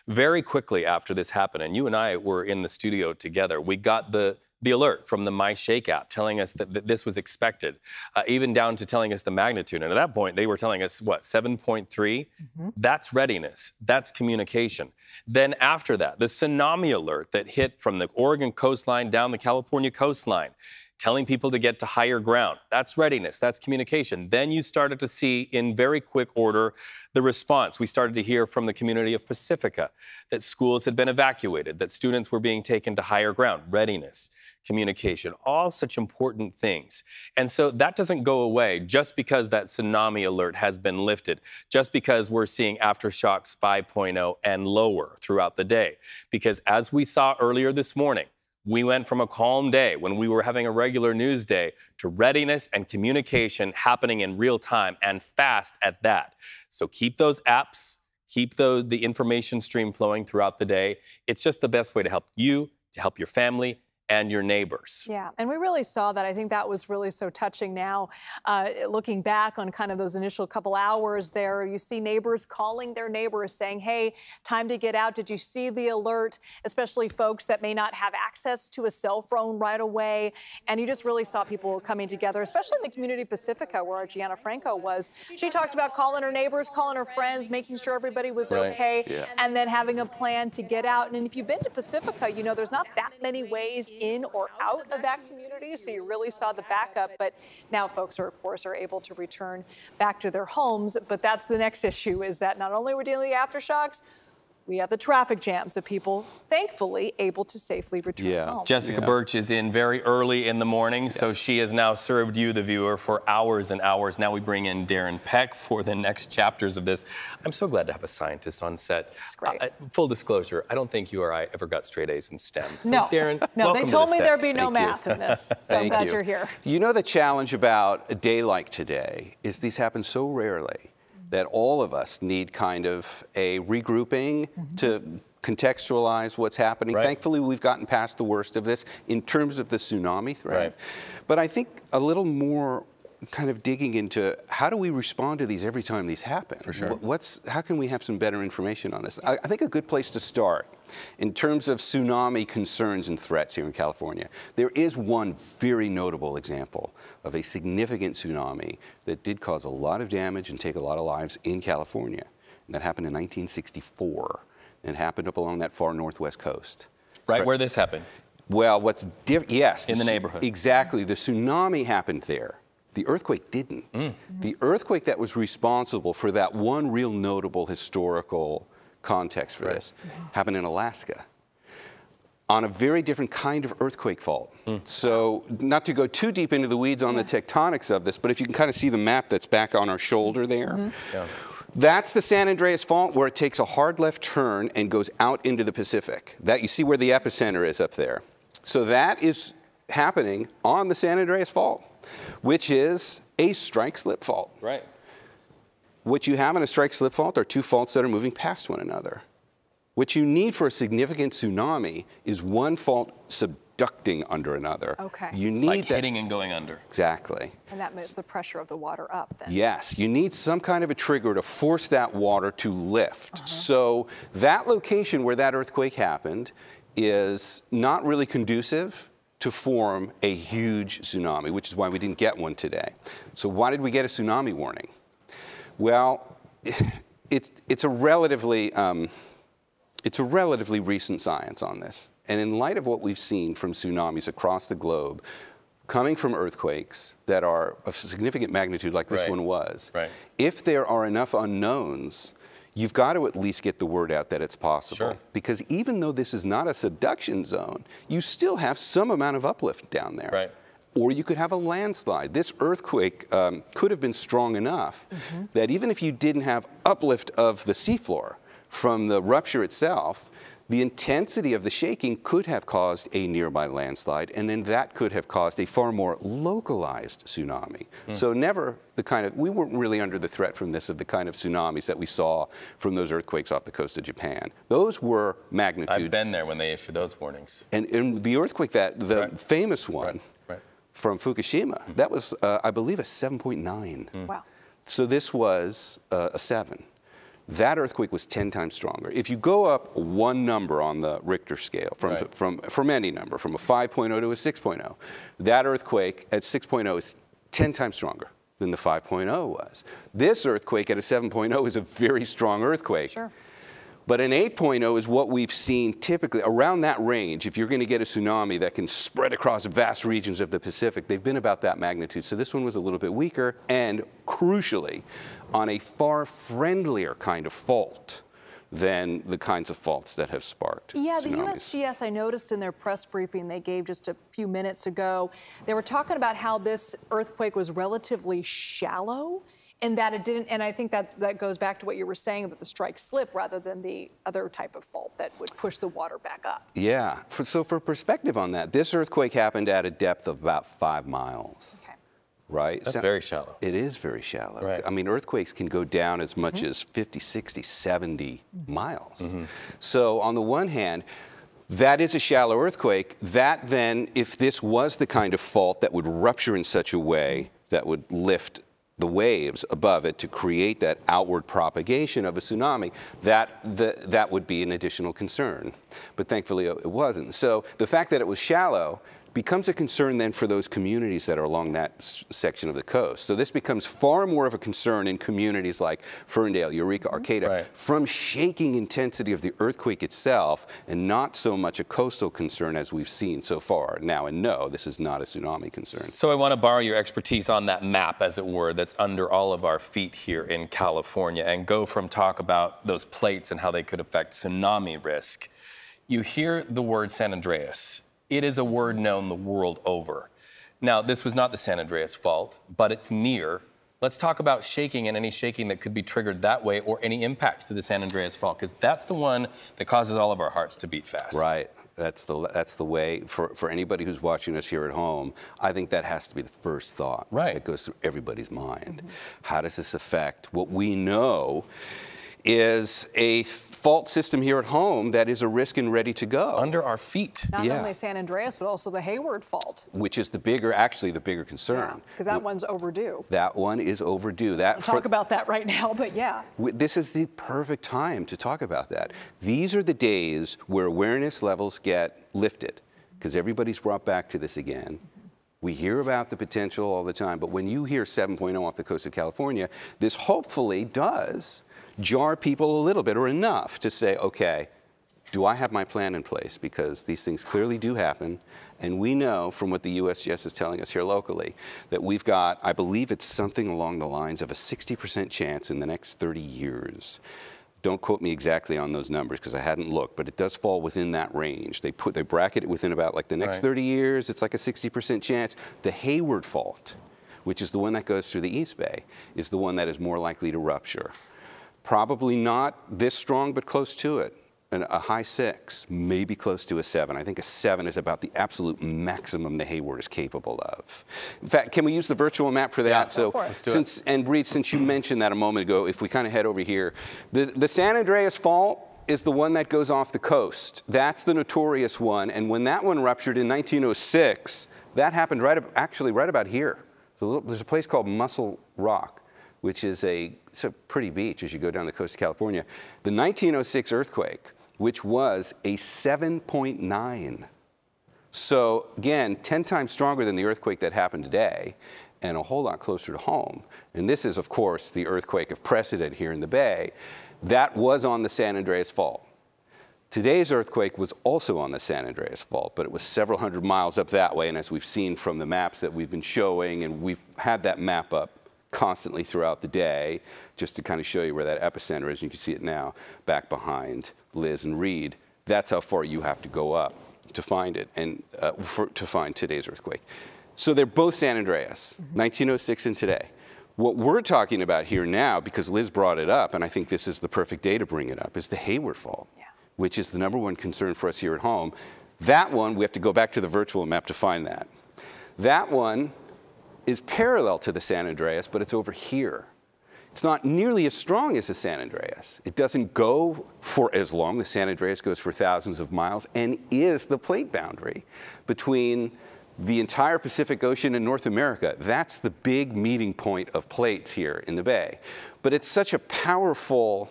Very quickly after this happened, and you and I were in the studio together, we got the alert from the MyShake app telling us that this was expected, even down to telling us the magnitude. And at that point, they were telling us, what, 7.3? That's readiness. That's communication. Then after that, the tsunami alert that hit from the Oregon coastline down the California coastline, telling people to get to higher ground. That's readiness. That's communication. Then you started to see, in very quick order, the response. We started to hear from the community of Pacifica that schools had been evacuated, that students were being taken to higher ground. Readiness, communication, all such important things. And so that doesn't go away just because that tsunami alert has been lifted, just because we're seeing aftershocks 5.0 and lower throughout the day. Because as we saw earlier this morning, we went from a calm day when we were having a regular news day to readiness and communication happening in real time and fast at that. So keep those apps, keep the information stream flowing throughout the day. It's just the best way to help you, to help your family, and your neighbors. Yeah, and we really saw that. I think that was really so touching now. Looking back on kind of those initial couple hours there, you see neighbors calling their neighbors saying, hey, time to get out. Did you see the alert? Especially folks that may not have access to a cell phone right away. And you just really saw people coming together, especially in the community of Pacifica where Gianna Franco was. She talked about calling her neighbors, calling her friends, making sure everybody was okay, and then having a plan to get out. And if you've been to Pacifica, you know there's not that many ways in or out of that community, so you really saw the backup. But now folks are, of course, able to return back to their homes. But that's the next issue, is that not only we're dealing with aftershocks, we have the traffic jams of people, thankfully, able to safely return home. Jessica Birch is in very early in the morning, so she has now served you, the viewer, for hours and hours. Now we bring in Darren Peck for the next chapters of this. I'm so glad to have a scientist on set. That's great. Full disclosure, I don't think you or I ever got straight A's in STEM. So no, Darren, no, they told me there'd be no Thank math in this, so I'm glad you're here. You know, the challenge about a day like today is these happen so rarely that all of us need kind of a regrouping to contextualize what's happening. Right. Thankfully, we've gotten past the worst of this in terms of the tsunami threat. Right. But I think a little more kind of digging into how do we respond to these every time these happen? For sure. How can we have some better information on this? I think a good place to start in terms of tsunami concerns and threats here in California, there is one very notable example of a significant tsunami that did cause a lot of damage and take a lot of lives in California. And that happened in 1964. And it happened up along that far northwest coast. Right where this happened? Well, what's different, yes. In the neighborhood. Exactly. The tsunami happened there. The earthquake didn't. The earthquake that was responsible for that one real notable historical context for this happened in Alaska on a very different kind of earthquake fault. So not to go too deep into the weeds on the tectonics of this, but if you can kind of see the map that's back on our shoulder there, that's the San Andreas Fault where it takes a hard left turn and goes out into the Pacific. That you see where the epicenter is up there. So that is happening on the San Andreas Fault, which is a strike-slip fault. Right. What you have in a strike-slip fault are two faults that are moving past one another. What you need for a significant tsunami is one fault subducting under another. Okay. You need like that. hitting and going under. Exactly. And that moves the pressure of the water up then. Yes, you need some kind of a trigger to force that water to lift. So that location where that earthquake happened is not really conducive to form a huge tsunami, which is why we didn't get one today. So why did we get a tsunami warning? Well, it's a relatively recent science on this. And in light of what we've seen from tsunamis across the globe, coming from earthquakes that are of significant magnitude like this one was, if there are enough unknowns, you've got to at least get the word out that it's possible. Because even though this is not a subduction zone, you still have some amount of uplift down there. Or you could have a landslide. This earthquake could have been strong enough that even if you didn't have uplift of the seafloor from the rupture itself, the intensity of the shaking could have caused a nearby landslide, and then that could have caused a far more localized tsunami. So never the kind of, we weren't really under the threat from this of the kind of tsunamis that we saw from those earthquakes off the coast of Japan. Those were magnitude. I've been there when they issued those warnings. And the earthquake, the famous one from Fukushima, that was, I believe, a 7.9. Wow. So this was a 7. That earthquake was 10 times stronger. If you go up one number on the Richter scale, from any number, from a 5.0 to a 6.0, that earthquake at 6.0 is 10 times stronger than the 5.0 was. This earthquake at a 7.0 is a very strong earthquake. Sure. But an 8.0 is what we've seen typically around that range. If you're going to get a tsunami that can spread across vast regions of the Pacific, they've been about that magnitude. So this one was a little bit weaker and, crucially, on a far friendlier kind of fault than the kinds of faults that have sparked Yeah, the tsunamis. USGS, I noticed in their press briefing they gave just a few minutes ago, they were talking about how this earthquake was relatively shallow. And that it didn't, and I think that goes back to what you were saying, that the strike slip rather than the other type of fault that would push the water back up. Yeah, so for perspective on that, this earthquake happened at a depth of about 5 miles. Okay. Right? That's very shallow. It is very shallow. I mean, earthquakes can go down as much as 50, 60, 70 miles. So on the one hand, that is a shallow earthquake. That then, if this was the kind of fault that would rupture in such a way that would lift the waves above it to create that outward propagation of a tsunami, that would be an additional concern. But thankfully it wasn't. So the fact that it was shallow becomes a concern then for those communities that are along that section of the coast. So this becomes far more of a concern in communities like Ferndale, Eureka, Arcata, from shaking intensity of the earthquake itself, and not so much a coastal concern as we've seen so far now. And no, this is not a tsunami concern. So I want to borrow your expertise on that map, as it were, that's under all of our feet here in California, and go from talk about those plates and how they could affect tsunami risk. You hear the word San Andreas. It is a word known the world over. Now, this was not the San Andreas Fault, but it's near. Let's talk about shaking and any shaking that could be triggered that way, or any impacts to the San Andreas Fault, because that's the one that causes all of our hearts to beat fast. Right. That's the way for anybody who's watching us here at home. I think that has to be the first thought that goes through everybody's mind. How does this affect what we know is a fault system here at home that is a risk and ready to go under our feet? Not only San Andreas, but also the Hayward fault, which is actually the bigger concern. Because that one's overdue. That one is overdue. We'll talk about that right now, but this is the perfect time to talk about that. These are the days where awareness levels get lifted, because everybody's brought back to this again. We hear about the potential all the time, but when you hear 7.0 off the coast of California, this hopefully does jar people a little bit, or enough to say, okay, do I have my plan in place? Because these things clearly do happen. And we know from what the USGS is telling us here locally that we've got, I believe it's something along the lines of a 60% chance in the next 30 years. Don't quote me exactly on those numbers because I hadn't looked, but it does fall within that range. They bracket it within about like the next 30 years. It's like a 60% chance. The Hayward fault, which is the one that goes through the East Bay, is the one that is more likely to rupture. Probably not this strong, but close to it. A high 6, maybe close to a 7. I think a 7 is about the absolute maximum the Hayward is capable of. In fact, can we use the virtual map for that? Yeah, so, let's do and Breed, since you mentioned that a moment ago, if we kind of head over here, the San Andreas Fault is the one that goes off the coast. That's the notorious one. And when that one ruptured in 1906, that happened actually right about here. So there's a place called Muscle Rock, which is it's a pretty beach as you go down the coast of California. The 1906 earthquake, which was a 7.9. So again, 10 times stronger than the earthquake that happened today, and a whole lot closer to home. And this is, of course, the earthquake of precedent here in the Bay. That was on the San Andreas Fault. Today's earthquake was also on the San Andreas Fault, but it was several hundred miles up that way. And as we've seen from the maps that we've been showing, and we've had that map up constantly throughout the day, just to kind of show you where that epicenter is. You can see it now back behind Liz and Reed. That's how far you have to go up to find it, and to find today's earthquake. So they're both San Andreas, 1906 and today. What we're talking about here now, because Liz brought it up, and I think this is the perfect day to bring it up, is the Hayward Fault, which is the #1 concern for us here at home. That one, we have to go back to the virtual map to find that. That one is parallel to the San Andreas, but it's over here. It's not nearly as strong as the San Andreas. It doesn't go for as long. The San Andreas goes for thousands of miles and is the plate boundary between the entire Pacific Ocean and North America. That's the big meeting point of plates here in the Bay. But it's such a powerful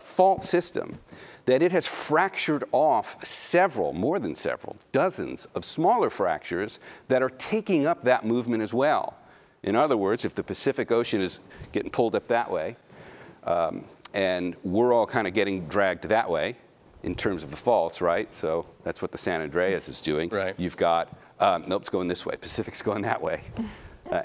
fault system that it has fractured off more than several, dozens of smaller fractures that are taking up that movement as well. In other words, if the Pacific Ocean is getting pulled up that way, and we're all kind of getting dragged that way in terms of the faults, right? So that's what the San Andreas is doing. You've got, nope, it's going this way. Pacific's going that way.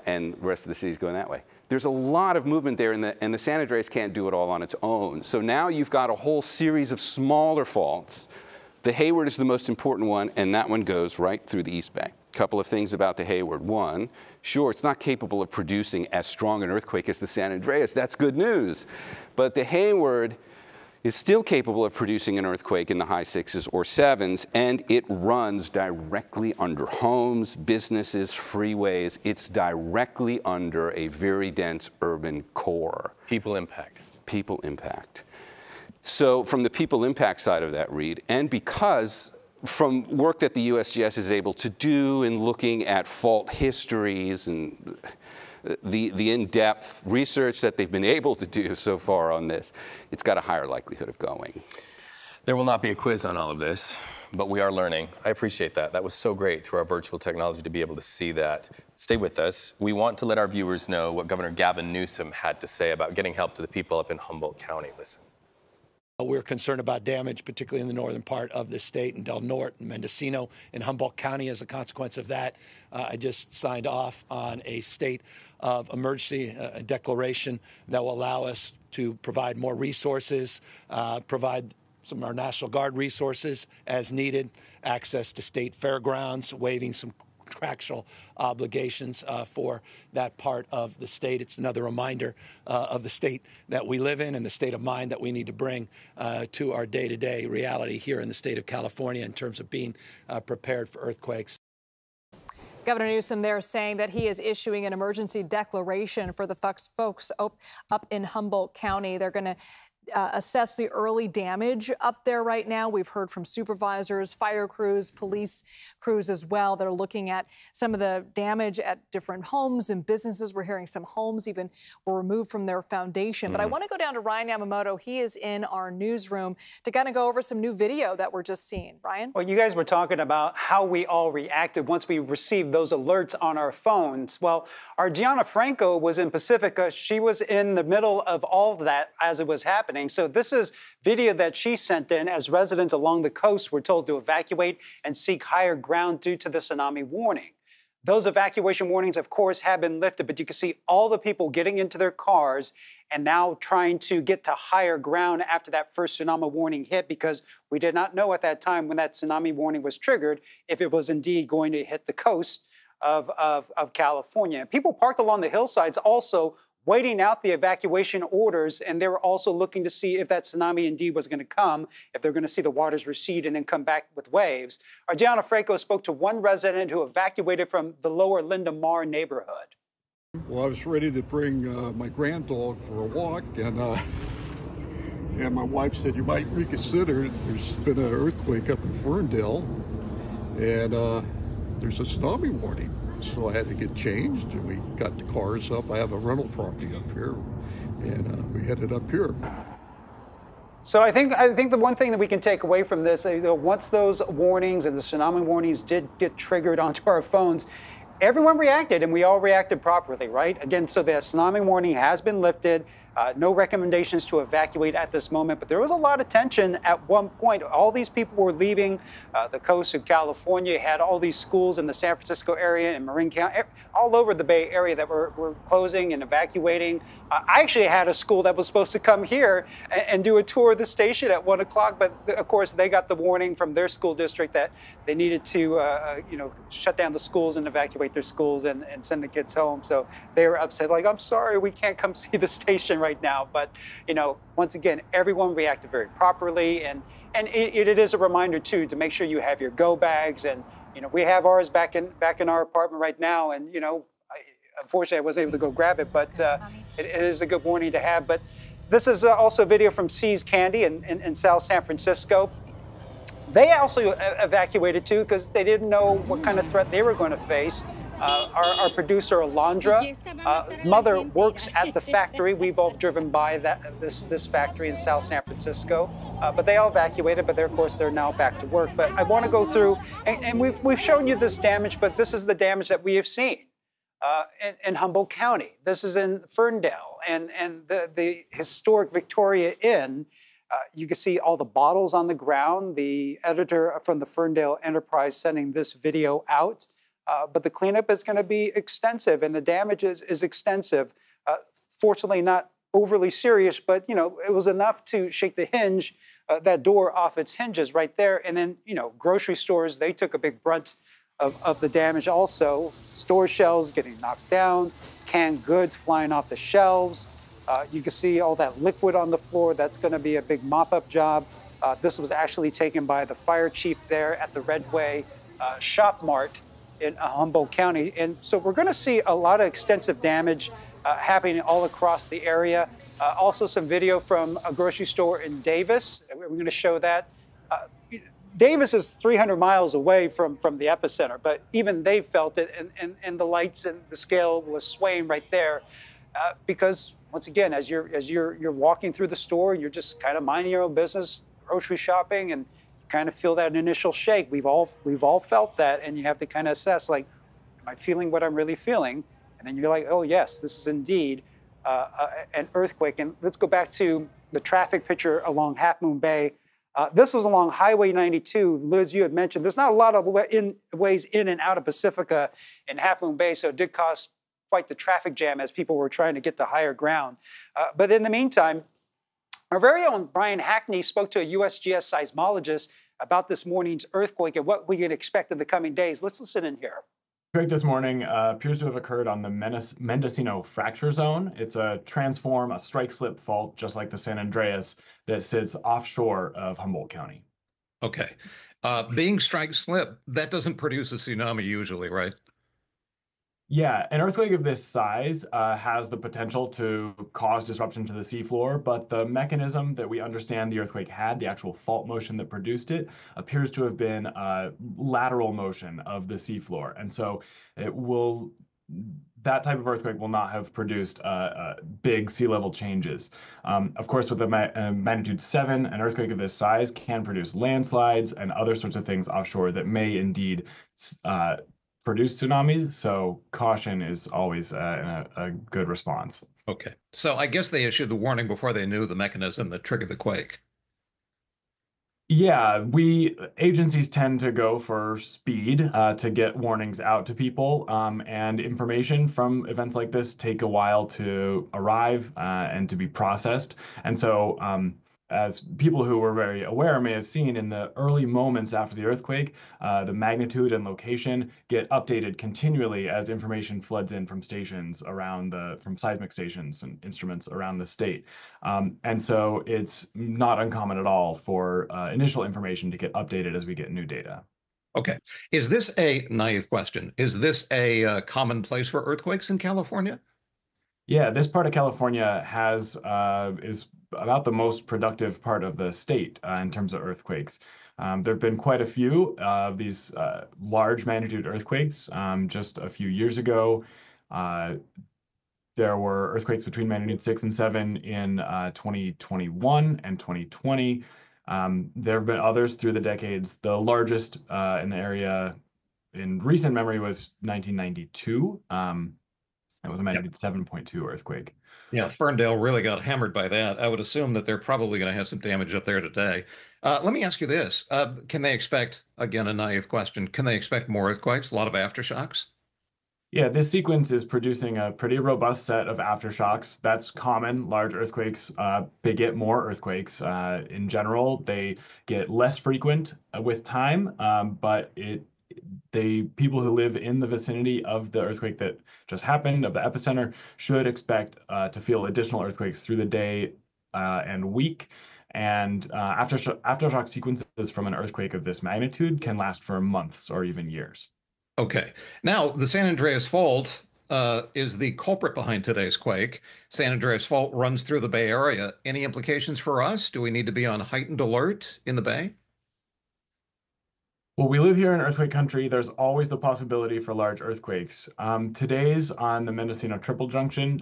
And the rest of the city's going that way. There's a lot of movement there, and the San Andreas can't do it all on its own. So now you've got a whole series of smaller faults. The Hayward is the most important one, and that one goes right through the East Bay. A couple of things about the Hayward. One, sure, it's not capable of producing as strong an earthquake as the San Andreas. That's good news. But the Hayward is still capable of producing an earthquake in the high 6s or 7s, and it runs directly under homes, businesses, freeways. It's directly under a very dense urban core. People impact. People impact. So from the people impact side of that, Reed, and because from work that the USGS is able to do in looking at fault histories and the in-depth research that they've been able to do so far on this, it's got a higher likelihood of going. There will not be a quiz on all of this, but we are learning. I appreciate that. That was so great through our virtual technology to be able to see that. Stay with us. We want to let our viewers know what Governor Gavin Newsom had to say about getting help to the people up in Humboldt County. Listen. We're concerned about damage, particularly in the northern part of the state, in Del Norte and Mendocino and Humboldt County. As a consequence of that, I just signed off on a state of emergency, a declaration that will allow us to provide more resources, provide some of our National Guard resources as needed, access to state fairgrounds, waiving some contractual obligations for that part of the state. It's another reminder of the state that we live in and the state of mind that we need to bring to our day-to-day reality here in the state of California in terms of being prepared for earthquakes. Governor Newsom there saying that he is issuing an emergency declaration for the folks up in Humboldt County. They're going to assess the early damage up there right now. We've heard from supervisors, fire crews, police crews as well. They're looking at some of the damage at different homes and businesses. We're hearing some homes even were removed from their foundation. But I want to go down to Ryan Yamamoto. He is in our newsroom to kind of go over some new video that we're just seeing. Ryan? Well, you guys were talking about how we all reacted once we received those alerts on our phones. Well, our Gianna Franco was in Pacifica. She was in the middle of all of that as it was happening. So this is video that she sent in as residents along the coast were told to evacuate and seek higher ground due to the tsunami warning. Those evacuation warnings, of course, have been lifted, but you can see all the people getting into their cars and now trying to get to higher ground after that first tsunami warning hit, because we did not know at that time when that tsunami warning was triggered if it was indeed going to hit the coast of California. People parked along the hillsides also waiting out the evacuation orders, and they were also looking to see if that tsunami indeed was going to come, if they're going to see the waters recede and then come back with waves. Our Gianna Franco spoke to one resident who evacuated from the lower Linda Mar neighborhood. Well, I was ready to bring my grand dog for a walk, and my wife said, you might reconsider. There's been an earthquake up in Ferndale, and there's a tsunami warning. So I had to get changed, and we got the cars up. I have a rental property up here, and we headed up here. So I think the one thing that we can take away from this, once those warnings and the tsunami warnings did get triggered onto our phones, everyone reacted, and we all reacted properly, right? Again, so the tsunami warning has been lifted. No recommendations to evacuate at this moment, but there was a lot of tension at one point. All these people were leaving the coast of California. You had all these schools in the San Francisco area and Marin County, all over the Bay Area that were closing and evacuating. I actually had a school that was supposed to come here and do a tour of the station at 1 o'clock, but of course they got the warning from their school district that they needed to shut down the schools and evacuate their schools and send the kids home. So they were upset, like, I'm sorry, we can't come see the station right now. But, once again, everyone reacted very properly. And it is a reminder, too, to make sure you have your go bags. And, we have ours back in our apartment right now. And, unfortunately, I wasn't able to go grab it, but it is a good warning to have. But this is also a video from See's Candy in South San Francisco. They also evacuated, too, because they didn't know what kind of threat they were going to face. Our producer, Alondra, mother works at the factory. We've all driven by this factory in South San Francisco. But they all evacuated, but of course, they're now back to work. But I want to go through, and we've shown you this damage, but this is the damage that we have seen in Humboldt County. This is in Ferndale, and the historic Victoria Inn. You can see all the bottles on the ground. The editor from the Ferndale Enterprise sending this video out. But the cleanup is going to be extensive, and the damage is extensive. Fortunately, not overly serious, but, it was enough to shake the hinge, that door off its hinges right there. And then, grocery stores, they took a big brunt of the damage also. Store shelves getting knocked down, canned goods flying off the shelves. You can see all that liquid on the floor. That's going to be a big mop-up job. This was actually taken by the fire chief there at the Redway Shop Mart in Humboldt County. And so we're going to see a lot of extensive damage happening all across the area. Also some video from a grocery store in Davis. We're going to show that. Davis is 300 miles away from the epicenter, but even they felt it, and the lights and the scale was swaying right there. Because once again, as you're walking through the store, you're just kind of minding your own business, grocery shopping, and kind of feel that initial shake. We've all felt that, and you have to kind of assess, like, am I feeling what I'm really feeling? And then you're like, oh yes, this is indeed an earthquake. And let's go back to the traffic picture along Half Moon Bay. This was along Highway 92. Liz, you had mentioned there's not a lot of ways in and out of Pacifica in Half Moon Bay, so it did cause quite the traffic jam as people were trying to get to higher ground. But in the meantime, our very own Brian Hackney spoke to a USGS seismologist about this morning's earthquake and what we can expect in the coming days. Let's listen in here. Earthquake this morning appears to have occurred on the Mendocino fracture zone. It's a strike-slip fault, just like the San Andreas, that sits offshore of Humboldt County. Okay. Being strike-slip, that doesn't produce a tsunami usually, right? Yeah, an earthquake of this size has the potential to cause disruption to the seafloor, but the mechanism that we understand the earthquake had, the actual fault motion that produced it, appears to have been lateral motion of the seafloor. And so that type of earthquake will not have produced big sea level changes. Of course, with a magnitude 7, an earthquake of this size can produce landslides and other sorts of things offshore that may indeed produce tsunamis, so caution is always a good response. Okay. So I guess they issued the warning before they knew the mechanism that triggered the quake. Yeah, agencies tend to go for speed to get warnings out to people, and information from events like this take a while to arrive and to be processed. And so as people who were very aware may have seen, in the early moments after the earthquake, the magnitude and location get updated continually as information floods in from stations from seismic stations and instruments around the state. And so it's not uncommon at all for initial information to get updated as we get new data. Okay. Is this a naive question? Is this a common place for earthquakes in California? Yeah, this part of California is about the most productive part of the state in terms of earthquakes. There have been quite a few of these large magnitude earthquakes. Just a few years ago, there were earthquakes between magnitude 6 and 7 in 2021 and 2020. There have been others through the decades. The largest in the area in recent memory was 1992. It was a magnitude 7.2 earthquake. Yeah, Ferndale really got hammered by that. I would assume that they're probably going to have some damage up there today. Let me ask you this. Can they expect, again, a naive question, can they expect more earthquakes, a lot of aftershocks? Yeah, this sequence is producing a pretty robust set of aftershocks. That's common. Large earthquakes beget more earthquakes. In general, they get less frequent with time, but people who live in the vicinity of the earthquake that just happened, of the epicenter, should expect to feel additional earthquakes through the day and week. And aftershock sequences from an earthquake of this magnitude can last for months or even years. Okay. Now, the San Andreas Fault is the culprit behind today's quake. San Andreas Fault runs through the Bay Area. Any implications for us? Do we need to be on heightened alert in the Bay? Well, we live here in earthquake country. There's always the possibility for large earthquakes. Today's on the Mendocino Triple Junction,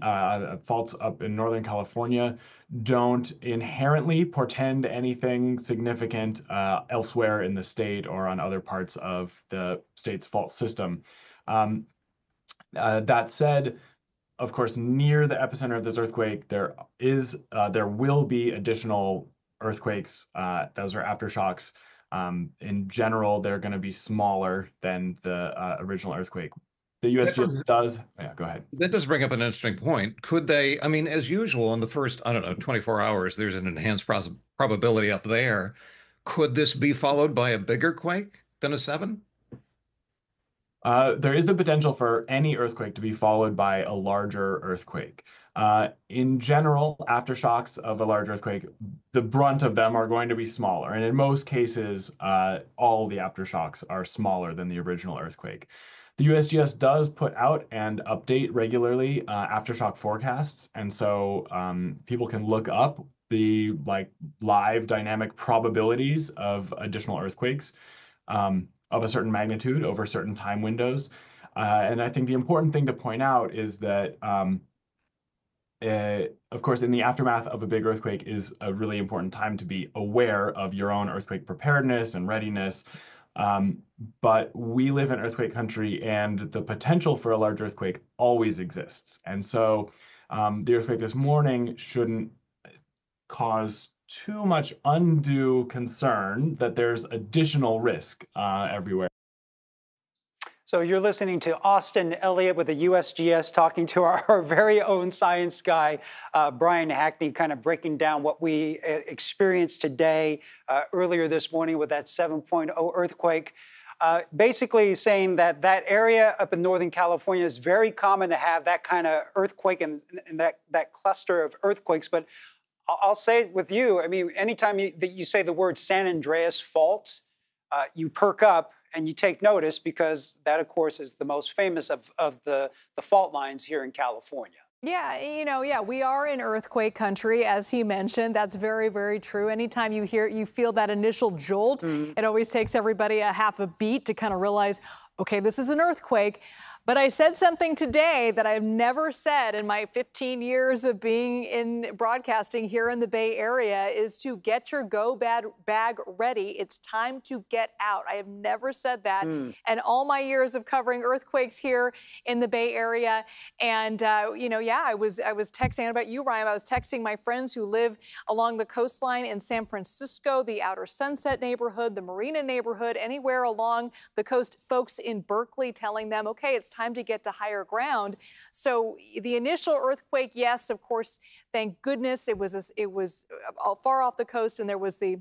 faults up in Northern California, don't inherently portend anything significant elsewhere in the state or on other parts of the state's fault system. That said, of course, near the epicenter of this earthquake, there will be additional earthquakes. Those are aftershocks. In general, they're going to be smaller than the original earthquake. The USGS does, yeah, go ahead. That does bring up an interesting point. Could they, I mean, as usual, in the first, 24 hours, there's an enhanced probability up there. Could this be followed by a bigger quake than a 7? There is the potential for any earthquake to be followed by a larger earthquake. In general, aftershocks of a large earthquake, the brunt of them are going to be smaller. And in most cases, all the aftershocks are smaller than the original earthquake. The USGS does put out and update regularly aftershock forecasts. And so people can look up the live dynamic probabilities of additional earthquakes of a certain magnitude over certain time windows. And I think the important thing to point out is that of course, in the aftermath of a big earthquake is a really important time to be aware of your own earthquake preparedness and readiness. But we live in earthquake country, and the potential for a large earthquake always exists. And so the earthquake this morning shouldn't cause too much undue concern that there's additional risk everywhere. So you're listening to Austin Elliott with the USGS talking to our very own science guy, Brian Hackney, kind of breaking down what we experienced today, earlier this morning with that 7.0 earthquake. basically saying that that area up in Northern California is very common to have that kind of earthquake and that cluster of earthquakes. But I'll say it with you. I mean, anytime that you say the word San Andreas Fault, you perk up and you take notice, because that, of course, is the most famous of the fault lines here in California. Yeah, yeah, we are in earthquake country, as he mentioned. That's very, very true. Anytime you feel that initial jolt, it always takes everybody a half a beat to kind of realize, okay, this is an earthquake. But I said something today that I've never said in my 15 years of being in broadcasting here in the Bay Area, is to get your bag ready. It's time to get out. I have never said that. And all my years of covering earthquakes here in the Bay Area. And, yeah, I was texting, about you, Ryan, I was texting my friends who live along the coastline in San Francisco, the Outer Sunset neighborhood, the Marina neighborhood, anywhere along the coast, folks in Berkeley, telling them, okay, it's time to get to higher ground. So the initial earthquake, yes, of course, thank goodness it was far off the coast, and there was the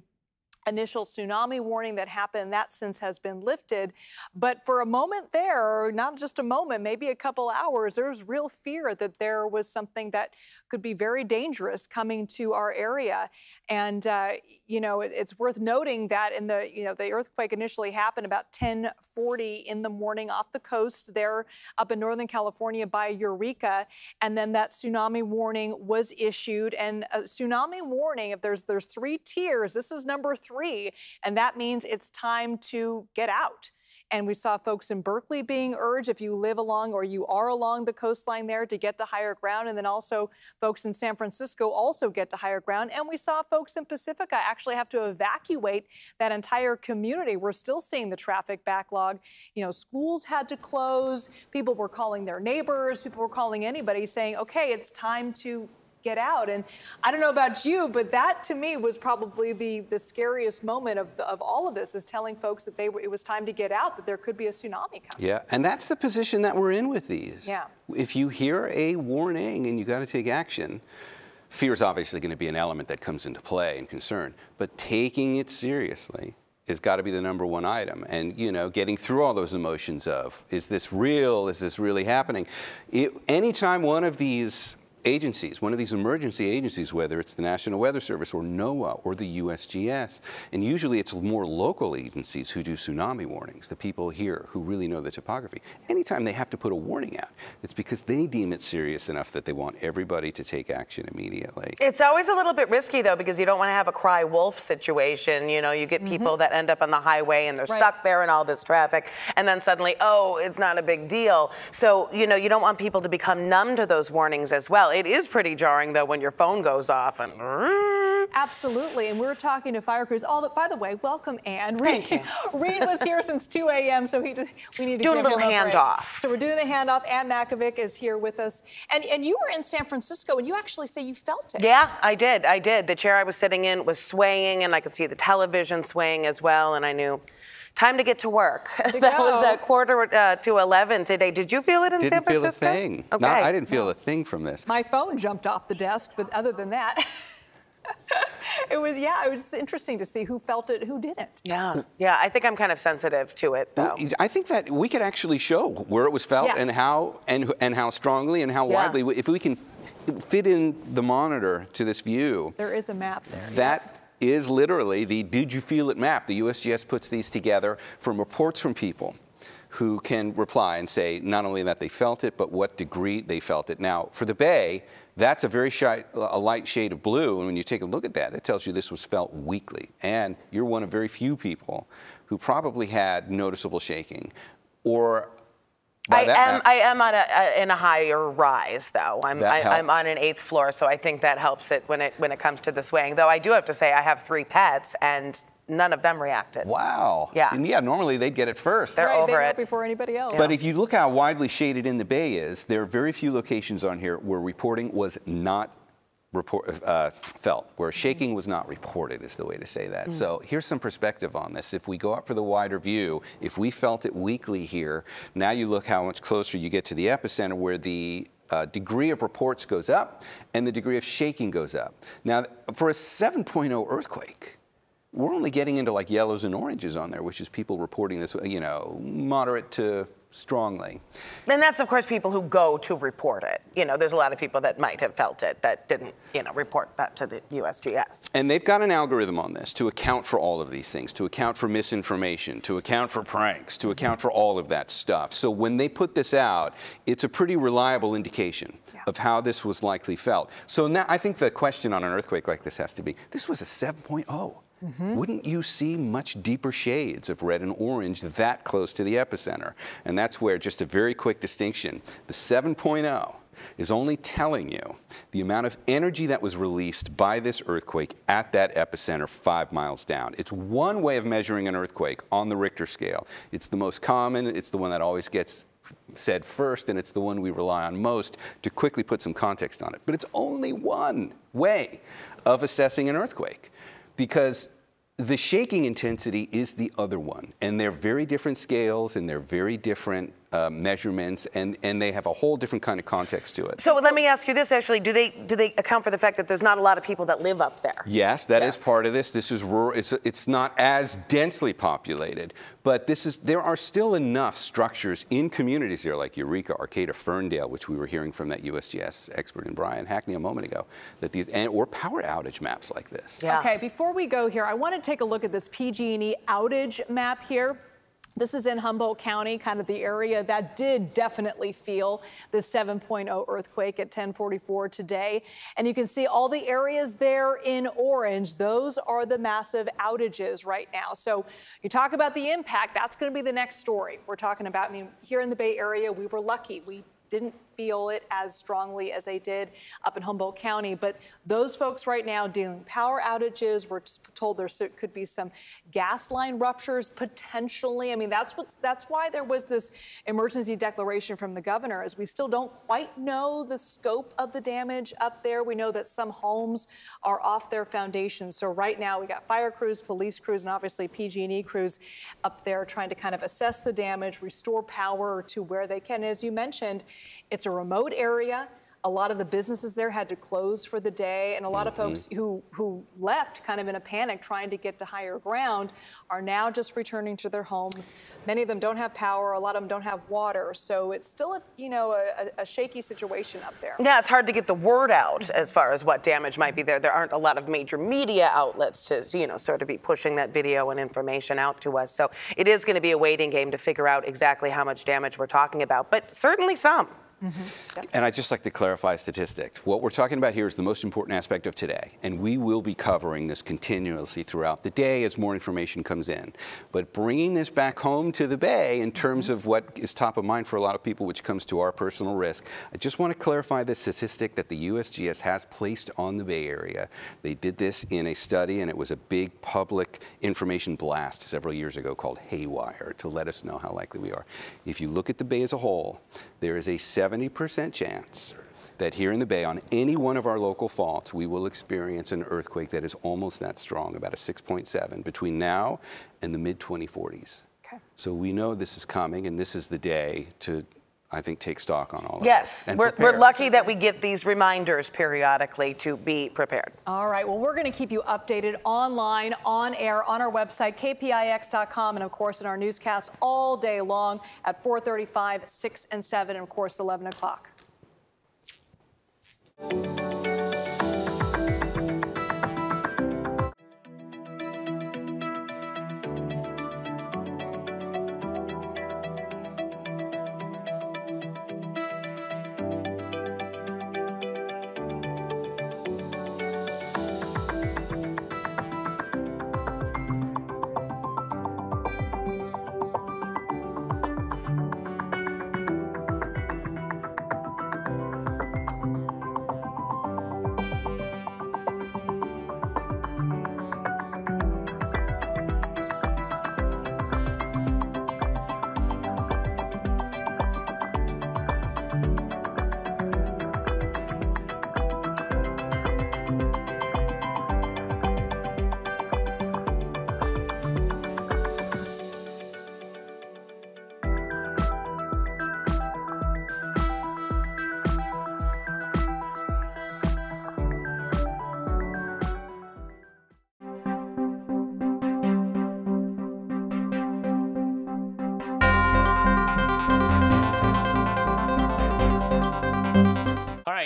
initial tsunami warning that happened. That since has been lifted. But for a moment there, or not just a moment, maybe a couple hours, there was real fear that there was something that could be very dangerous coming to our area. And, it's worth noting that in the earthquake initially happened about 10:40 in the morning off the coast there up in Northern California by Eureka. And then that tsunami warning was issued. And a tsunami warning, if there's 3 tiers, this is number 3, and that means it's time to get out. And we saw folks in Berkeley being urged, if you live along or you are along the coastline there, to get to higher ground. And then also folks in San Francisco also get to higher ground. And we saw folks in Pacifica actually have to evacuate that entire community. We're still seeing the traffic backlog. Schools had to close. People were calling their neighbors. People were calling anybody saying, okay, it's time to get out. And I don't know about you, but that to me was probably the scariest moment of all of this, is telling folks that it was time to get out, that there could be a tsunami coming. Yeah, and that's the position that we're in with these. Yeah. If you hear a warning and you got to take action, fear is obviously going to be an element that comes into play and concern, but taking it seriously has got to be the #1 item. And, getting through all those emotions of, is this real? Is this really happening? Anytime one of these agencies, one of these emergency agencies, whether it's the National Weather Service or NOAA or the USGS, and usually it's more local agencies who do tsunami warnings, the people here who really know the topography. Anytime they have to put a warning out, it's because they deem it serious enough that they want everybody to take action immediately. It's always a little bit risky, though, because you don't want to have a cry wolf situation. You get people that end up on the highway and they're stuck there in all this traffic, and then suddenly, oh, it's not a big deal. So, you don't want people to become numb to those warnings as well. It is pretty jarring, though, when your phone goes off and... Absolutely, and we're talking to fire crews. By the way, welcome, Ann. Reed was here since 2 a.m., so we need to do a little handoff. So we're doing a handoff. Ann Makovic is here with us, and you were in San Francisco, and you actually say you felt it. Yeah, I did. The chair I was sitting in was swaying, and I could see the television swaying as well, and I knew. Time to get to work. That was at 10:45 today. Did you feel it in San Francisco? Didn't feel a thing. Okay. No, I didn't feel a thing from this. My phone jumped off the desk, but other than that, it was just interesting to see who felt it, who didn't. Yeah, I think I'm kind of sensitive to it, though. I think that we could actually show where it was felt and how strongly and how widely. If we can fit in the monitor to this view. There is a map there. That is literally the Did You Feel It map. The USGS puts these together from reports from people who can reply and say not only that they felt it, but what degree they felt it. Now, for the Bay, that's a light shade of blue, and when you take a look at that, it tells you this was felt weakly. And you're one of very few people who probably had noticeable shaking, or I am in a higher rise, though. I'm on an 8th floor, so I think that helps it when it comes to the swaying. Though I do have to say I have 3 pets, and none of them reacted. Wow. Yeah. And normally they'd get it first. They're over it before anybody else. But if you look how widely shaded in the Bay is, there are very few locations on here where reporting was not felt, where shaking was not reported, is the way to say that. So here's some perspective on this. If we go up for the wider view, if we felt it weakly here, now you look how much closer you get to the epicenter, where the degree of reports goes up and the degree of shaking goes up. Now, for a 7.0 earthquake, we're only getting into like yellows and oranges on there, which is people reporting this, you know, moderate to strongly. And that's, of course, people who go to report it. You know, there's a lot of people that might have felt it that didn't, you know, report that to the USGS. And they've got an algorithm on this to account for all of these things, to account for misinformation, to account for pranks, to account for all of that stuff. So when they put this out, it's a pretty reliable indication of how this was likely felt. So now I think the question on an earthquake like this has to be, this was a 7.0. Wouldn't you see much deeper shades of red and orange that close to the epicenter? And that's where, just a very quick distinction, the 7.0 is only telling you the amount of energy that was released by this earthquake at that epicenter 5 miles down. It's one way of measuring an earthquake on the Richter scale. It's the most common, it's the one that always gets said first, and it's the one we rely on most to quickly put some context on it. But it's only one way of assessing an earthquake, because the shaking intensity is the other one, and they're very different scales, and they're very different measurements, and they have a whole different kind of context to it. So let me ask you this, actually. Do they account for the fact that there's not a lot of people that live up there? Yes, that is part of this. This is rural. It's not as densely populated, but there are still enough structures in communities here, like Eureka, Arcata, Ferndale, which we were hearing from that USGS expert in Brian Hackney a moment ago, that or power outage maps like this. Yeah. Okay, before we go here, I want to take a look at this PG&E outage map here. This is in Humboldt County, kind of the area that did definitely feel the 7.0 earthquake at 10:44 today. And you can see all the areas there in orange. Those are the massive outages right now. So you talk about the impact, that's going to be the next story we're talking about. I mean, here in the Bay Area, we were lucky. We didn't feel it as strongly as they did up in Humboldt County. But those folks right now dealing with power outages, we're told there could be some gas line ruptures potentially. I mean, that's why there was this emergency declaration from the governor, is we still don't quite know the scope of the damage up there. We know that some homes are off their foundations. So right now we got fire crews, police crews, and obviously PG&E crews up there trying to kind of assess the damage, restore power to where they can. As you mentioned, it's a remote area. A lot of the businesses there had to close for the day, and a lot of folks who left kind of in a panic trying to get to higher ground are now just returning to their homes. Many of them don't have power. A lot of them don't have water. So it's still a shaky situation up there. Yeah, it's hard to get the word out as far as what damage might be there. There aren't a lot of major media outlets to, sort of be pushing that video and information out to us. So it is going to be a waiting game to figure out exactly how much damage we're talking about, but certainly some. And I'd just like to clarify a statistic. What we're talking about here is the most important aspect of today, and we will be covering this continuously throughout the day as more information comes in. But bringing this back home to the Bay in terms of what is top of mind for a lot of people, which comes to our personal risk, I just want to clarify the statistic that the USGS has placed on the Bay Area. They did this in a study, and it was a big public information blast several years ago called Haywire, to let us know how likely we are. If you look at the Bay as a whole, there is a 70% chance that here in the Bay, on any one of our local faults, we will experience an earthquake that is almost that strong, about a 6.7, between now and the mid-2040s. Okay. So we know this is coming, and this is the day to, I think, take stock on all of yes, this. Yes, we're lucky that we get these reminders periodically to be prepared. All right, well, we're going to keep you updated online, on air, on our website, kpix.com, and of course in our newscasts all day long at 4:35, 6 and 7, and of course 11 o'clock.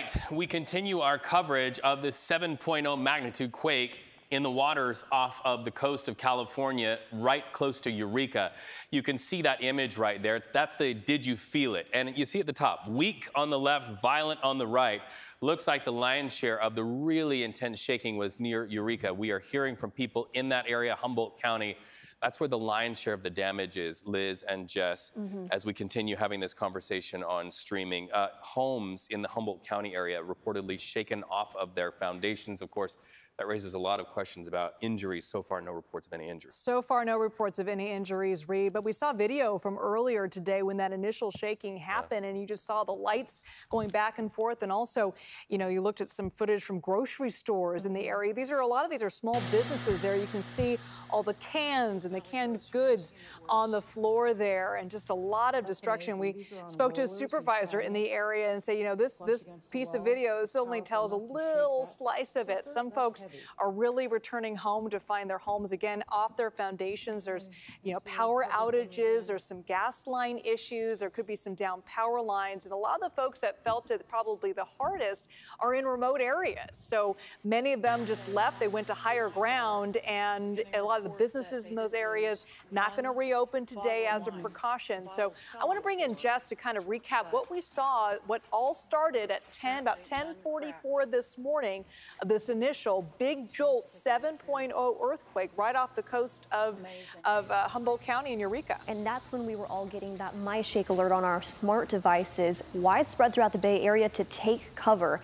right, we continue our coverage of this 7.0 magnitude quake in the waters off of the coast of California, right close to Eureka. You can see that image right there. That's the did you feel it? And you see at the top, weak on the left, violent on the right. Looks like the lion's share of the really intense shaking was near Eureka. We are hearing from people in that area, Humboldt County. That's where the lion's share of the damage is, Liz and Jess, as we continue having this conversation on streaming. Homes in the Humboldt County area reportedly shaken off of their foundations. Of course, that raises a lot of questions about injuries. So far, no reports of any injuries. So far, no reports of any injuries, Reed. But we saw video from earlier today when that initial shaking happened, and you just saw the lights going back and forth. And also, you know, you looked at some footage from grocery stores in the area. A lot of these are small businesses there. You can see all the cans and the canned goods on the floor there, and just a lot of destruction. We spoke to a supervisor in the area and say, you know, this piece of video, this only tells a little slice of it. Some folks are really returning home to find their homes again off their foundations. There's, you know, power outages, there's some gas line issues, there could be some down power lines, and a lot of the folks that felt it probably the hardest are in remote areas. So many of them just left, they went to higher ground, and a lot of the businesses in those areas not going to reopen today as a precaution. So I want to bring in Jess to kind of recap what we saw, what all started at about 10:44 this morning, this initial big jolt 7.0 earthquake right off the coast of Humboldt County in Eureka. And that's when we were all getting that MyShake alert on our smart devices, widespread throughout the Bay Area to take cover.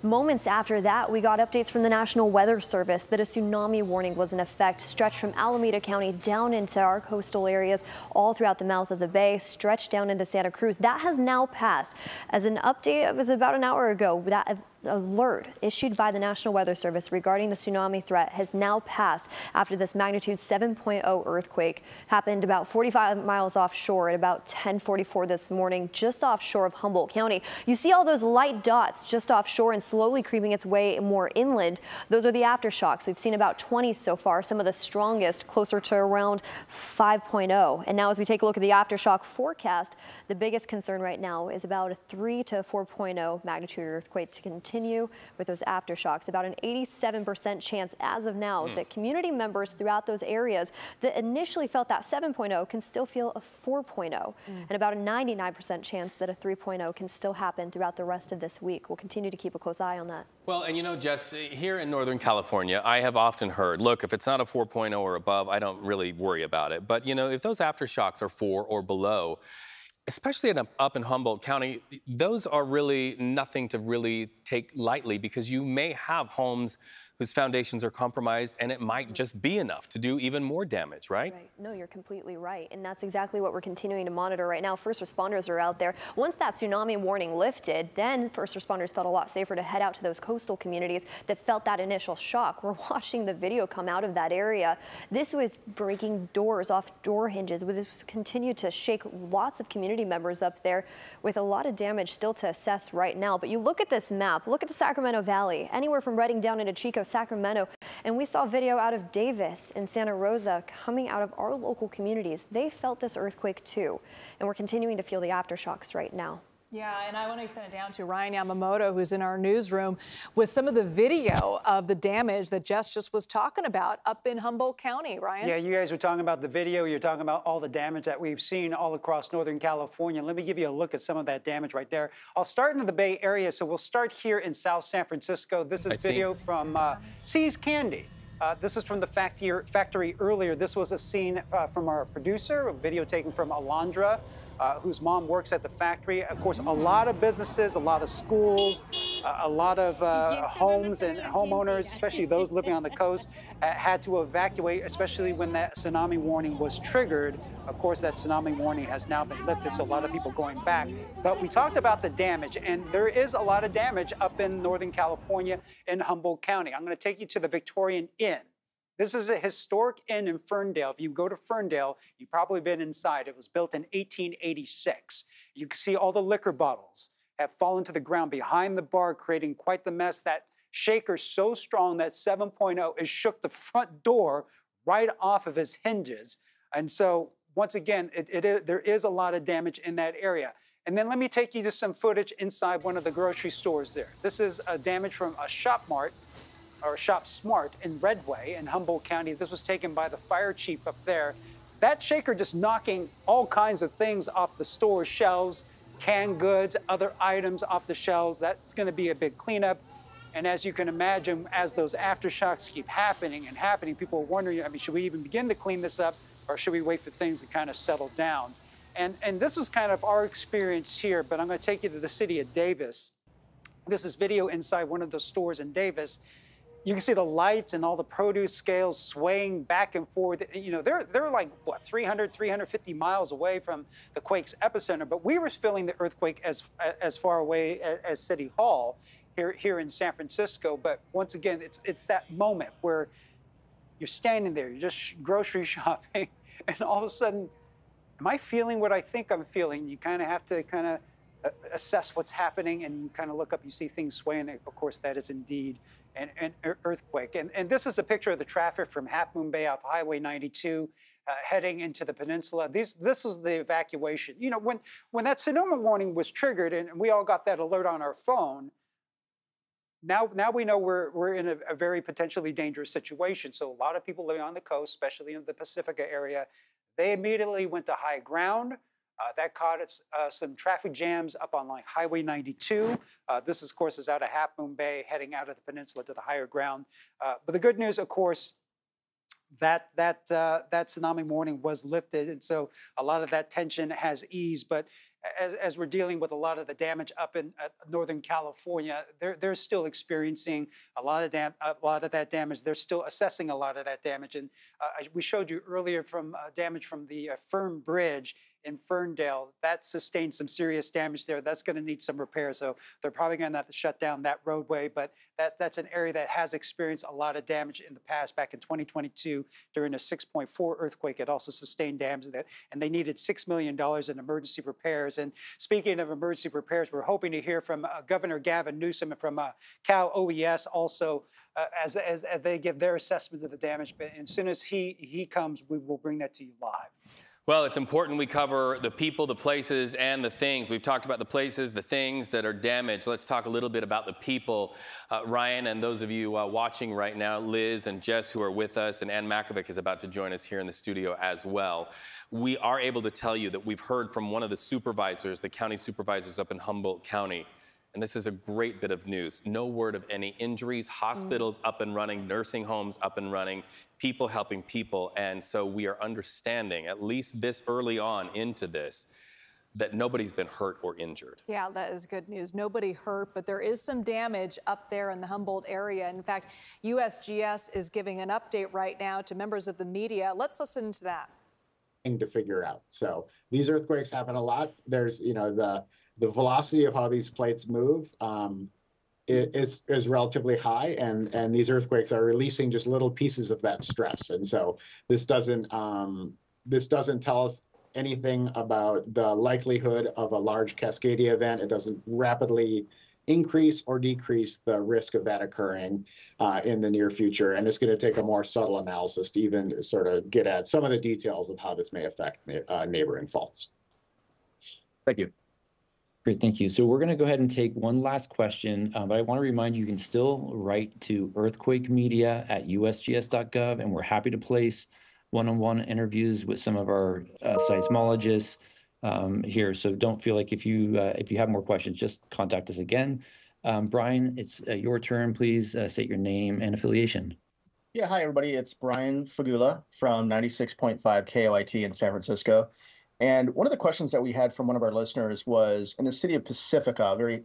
Moments after that, we got updates from the National Weather Service that a tsunami warning was in effect, stretched from Alameda County down into our coastal areas, all throughout the mouth of the bay, stretched down into Santa Cruz. That has now passed. As an update, it was about an hour ago, that alert issued by the National Weather Service regarding the tsunami threat has now passed after this magnitude 7.0 earthquake happened about 45 miles offshore at about 10:44 this morning, just offshore of Humboldt County. You see all those light dots just offshore and slowly creeping its way more inland. Those are the aftershocks. We've seen about 20 so far, some of the strongest closer to around 5.0. And now as we take a look at the aftershock forecast, the biggest concern right now is about a 3 to 4.0 magnitude earthquake to continue with those aftershocks. About an 87% chance as of now that community members throughout those areas that initially felt that 7.0 can still feel a 4.0, and about a 99% chance that a 3.0 can still happen throughout the rest of this week. We'll continue to keep a close eye on that. Well, and you know, Jess, here in Northern California, I have often heard, look, if it's not a 4.0 or above, I don't really worry about it. But, you know, if those aftershocks are 4 or below, especially up in Humboldt County, those are really nothing to really take lightly, because you may have homes whose foundations are compromised, and it might just be enough to do even more damage, right? Right. No, you're completely right. And that's exactly what we're continuing to monitor right now. First responders are out there. Once that tsunami warning lifted, then first responders felt a lot safer to head out to those coastal communities that felt that initial shock. We're watching the video come out of that area. This was breaking doors off door hinges. This continued to shake lots of community members up there, with a lot of damage still to assess right now. But you look at this map, look at the Sacramento Valley, anywhere from Redding down into Chico, Sacramento, and we saw video out of Davis and Santa Rosa coming out of our local communities. They felt this earthquake too, and we're continuing to feel the aftershocks right now. Yeah, and I want to extend it down to Ryan Yamamoto, who's in our newsroom, with some of the video of the damage that Jess just was talking about up in Humboldt County. Ryan? Yeah, you guys were talking about the video. You're talking about all the damage that we've seen all across Northern California. Let me give you a look at some of that damage right there. I'll start in the Bay Area, so we'll start here in South San Francisco. This is video from See's Candy. This is from the factory earlier. This was a scene from our producer, a video taken from Alondra, whose mom works at the factory. Of course, a lot of businesses, a lot of schools, a lot of homes and homeowners, especially those living on the coast, had to evacuate, especially when that tsunami warning was triggered. Of course, that tsunami warning has now been lifted, so a lot of people going back. But we talked about the damage, and there is a lot of damage up in Northern California in Humboldt County. I'm going to take you to the Victorian Inn. This is a historic inn in Ferndale. If you go to Ferndale, you've probably been inside. It was built in 1886. You can see all the liquor bottles have fallen to the ground behind the bar, creating quite the mess. That shaker so strong that 7.0 has shook the front door right off of its hinges. And so, once again, there is a lot of damage in that area. And then let me take you to some footage inside one of the grocery stores there. This is damage from a Shop Smart in Redway in Humboldt County. This was taken by the fire chief up there. That shaker just knocking all kinds of things off the store shelves, canned goods, other items off the shelves. That's going to be a big cleanup. And as you can imagine, as those aftershocks keep happening and happening, people are wondering, I mean, should we even begin to clean this up, or should we wait for things to kind of settle down? And this was kind of our experience here, but I'm going to take you to the city of Davis. This is video inside one of the stores in Davis. You can see the lights and all the produce scales swaying back and forth. You know, they're like, what, 300, 350 miles away from the quake's epicenter, but we were feeling the earthquake as far away as City Hall here in San Francisco. But once again, it's that moment where you're standing there, you're just grocery shopping, and all of a sudden, am I feeling what I think I'm feeling? You kind of have to assess what's happening, and you kind of look up, you see things swaying. Of course, that is indeed an earthquake. And this is a picture of the traffic from Half Moon Bay off Highway 92 heading into the peninsula. This was the evacuation. You know, when that tsunami warning was triggered and we all got that alert on our phone, now we know we're in a very potentially dangerous situation. So a lot of people living on the coast, especially in the Pacifica area, they immediately went to high ground. That caused some traffic jams up on like Highway 92. This, of course, is out of Half Moon Bay, heading out of the peninsula to the higher ground. But the good news, of course, that tsunami warning was lifted, and so a lot of that tension has eased. But as we're dealing with a lot of the damage up in Northern California, they're still experiencing a lot of that damage. They're still assessing a lot of that damage. And we showed you earlier from damage from the Fern Bridge in Ferndale. That sustained some serious damage there. That's going to need some repair. So they're probably going to have to shut down that roadway. But that's an area that has experienced a lot of damage in the past. Back in 2022, during a 6.4 earthquake, it also sustained damage that, and they needed $6 million in emergency repairs. And speaking of emergency repairs, we're hoping to hear from Governor Gavin Newsom and from Cal OES also as they give their assessment of the damage. But as soon as he comes, we will bring that to you live. Well, it's important we cover the people, the places, and the things. We've talked about the places, the things that are damaged. Let's talk a little bit about the people. Ryan, and those of you watching right now, Liz and Jess, who are with us, and Ann Makovic is about to join us here in the studio as well. We are able to tell you that we've heard from one of the supervisors, the county supervisors up in Humboldt County. And this is a great bit of news. No word of any injuries, hospitals up and running, nursing homes up and running, people helping people. And so we are understanding, at least this early on into this, that nobody's been hurt or injured. Yeah, that is good news. Nobody hurt, but there is some damage up there in the Humboldt area. In fact, USGS is giving an update right now to members of the media. Let's listen to that. To figure out. So these earthquakes happen a lot. There's, you know, the velocity of how these plates move is relatively high, and these earthquakes are releasing just little pieces of that stress. And so this doesn't tell us anything about the likelihood of a large Cascadia event. It doesn't rapidly increase or decrease the risk of that occurring in the near future. And it's going to take a more subtle analysis to even sort of get at some of the details of how this may affect neighboring faults. Thank you. Great, thank you. So we're going to go ahead and take one last question, but I want to remind you can still write to earthquakemedia@usgs.gov, and we're happy to place one-on-one interviews with some of our seismologists here. So don't feel like if you have more questions, just contact us again. Brian, it's your turn. Please state your name and affiliation. Yeah, hi everybody. It's Brian Fagula from 96.5 KOIT in San Francisco. And one of the questions that we had from one of our listeners was, in the city of Pacifica, a very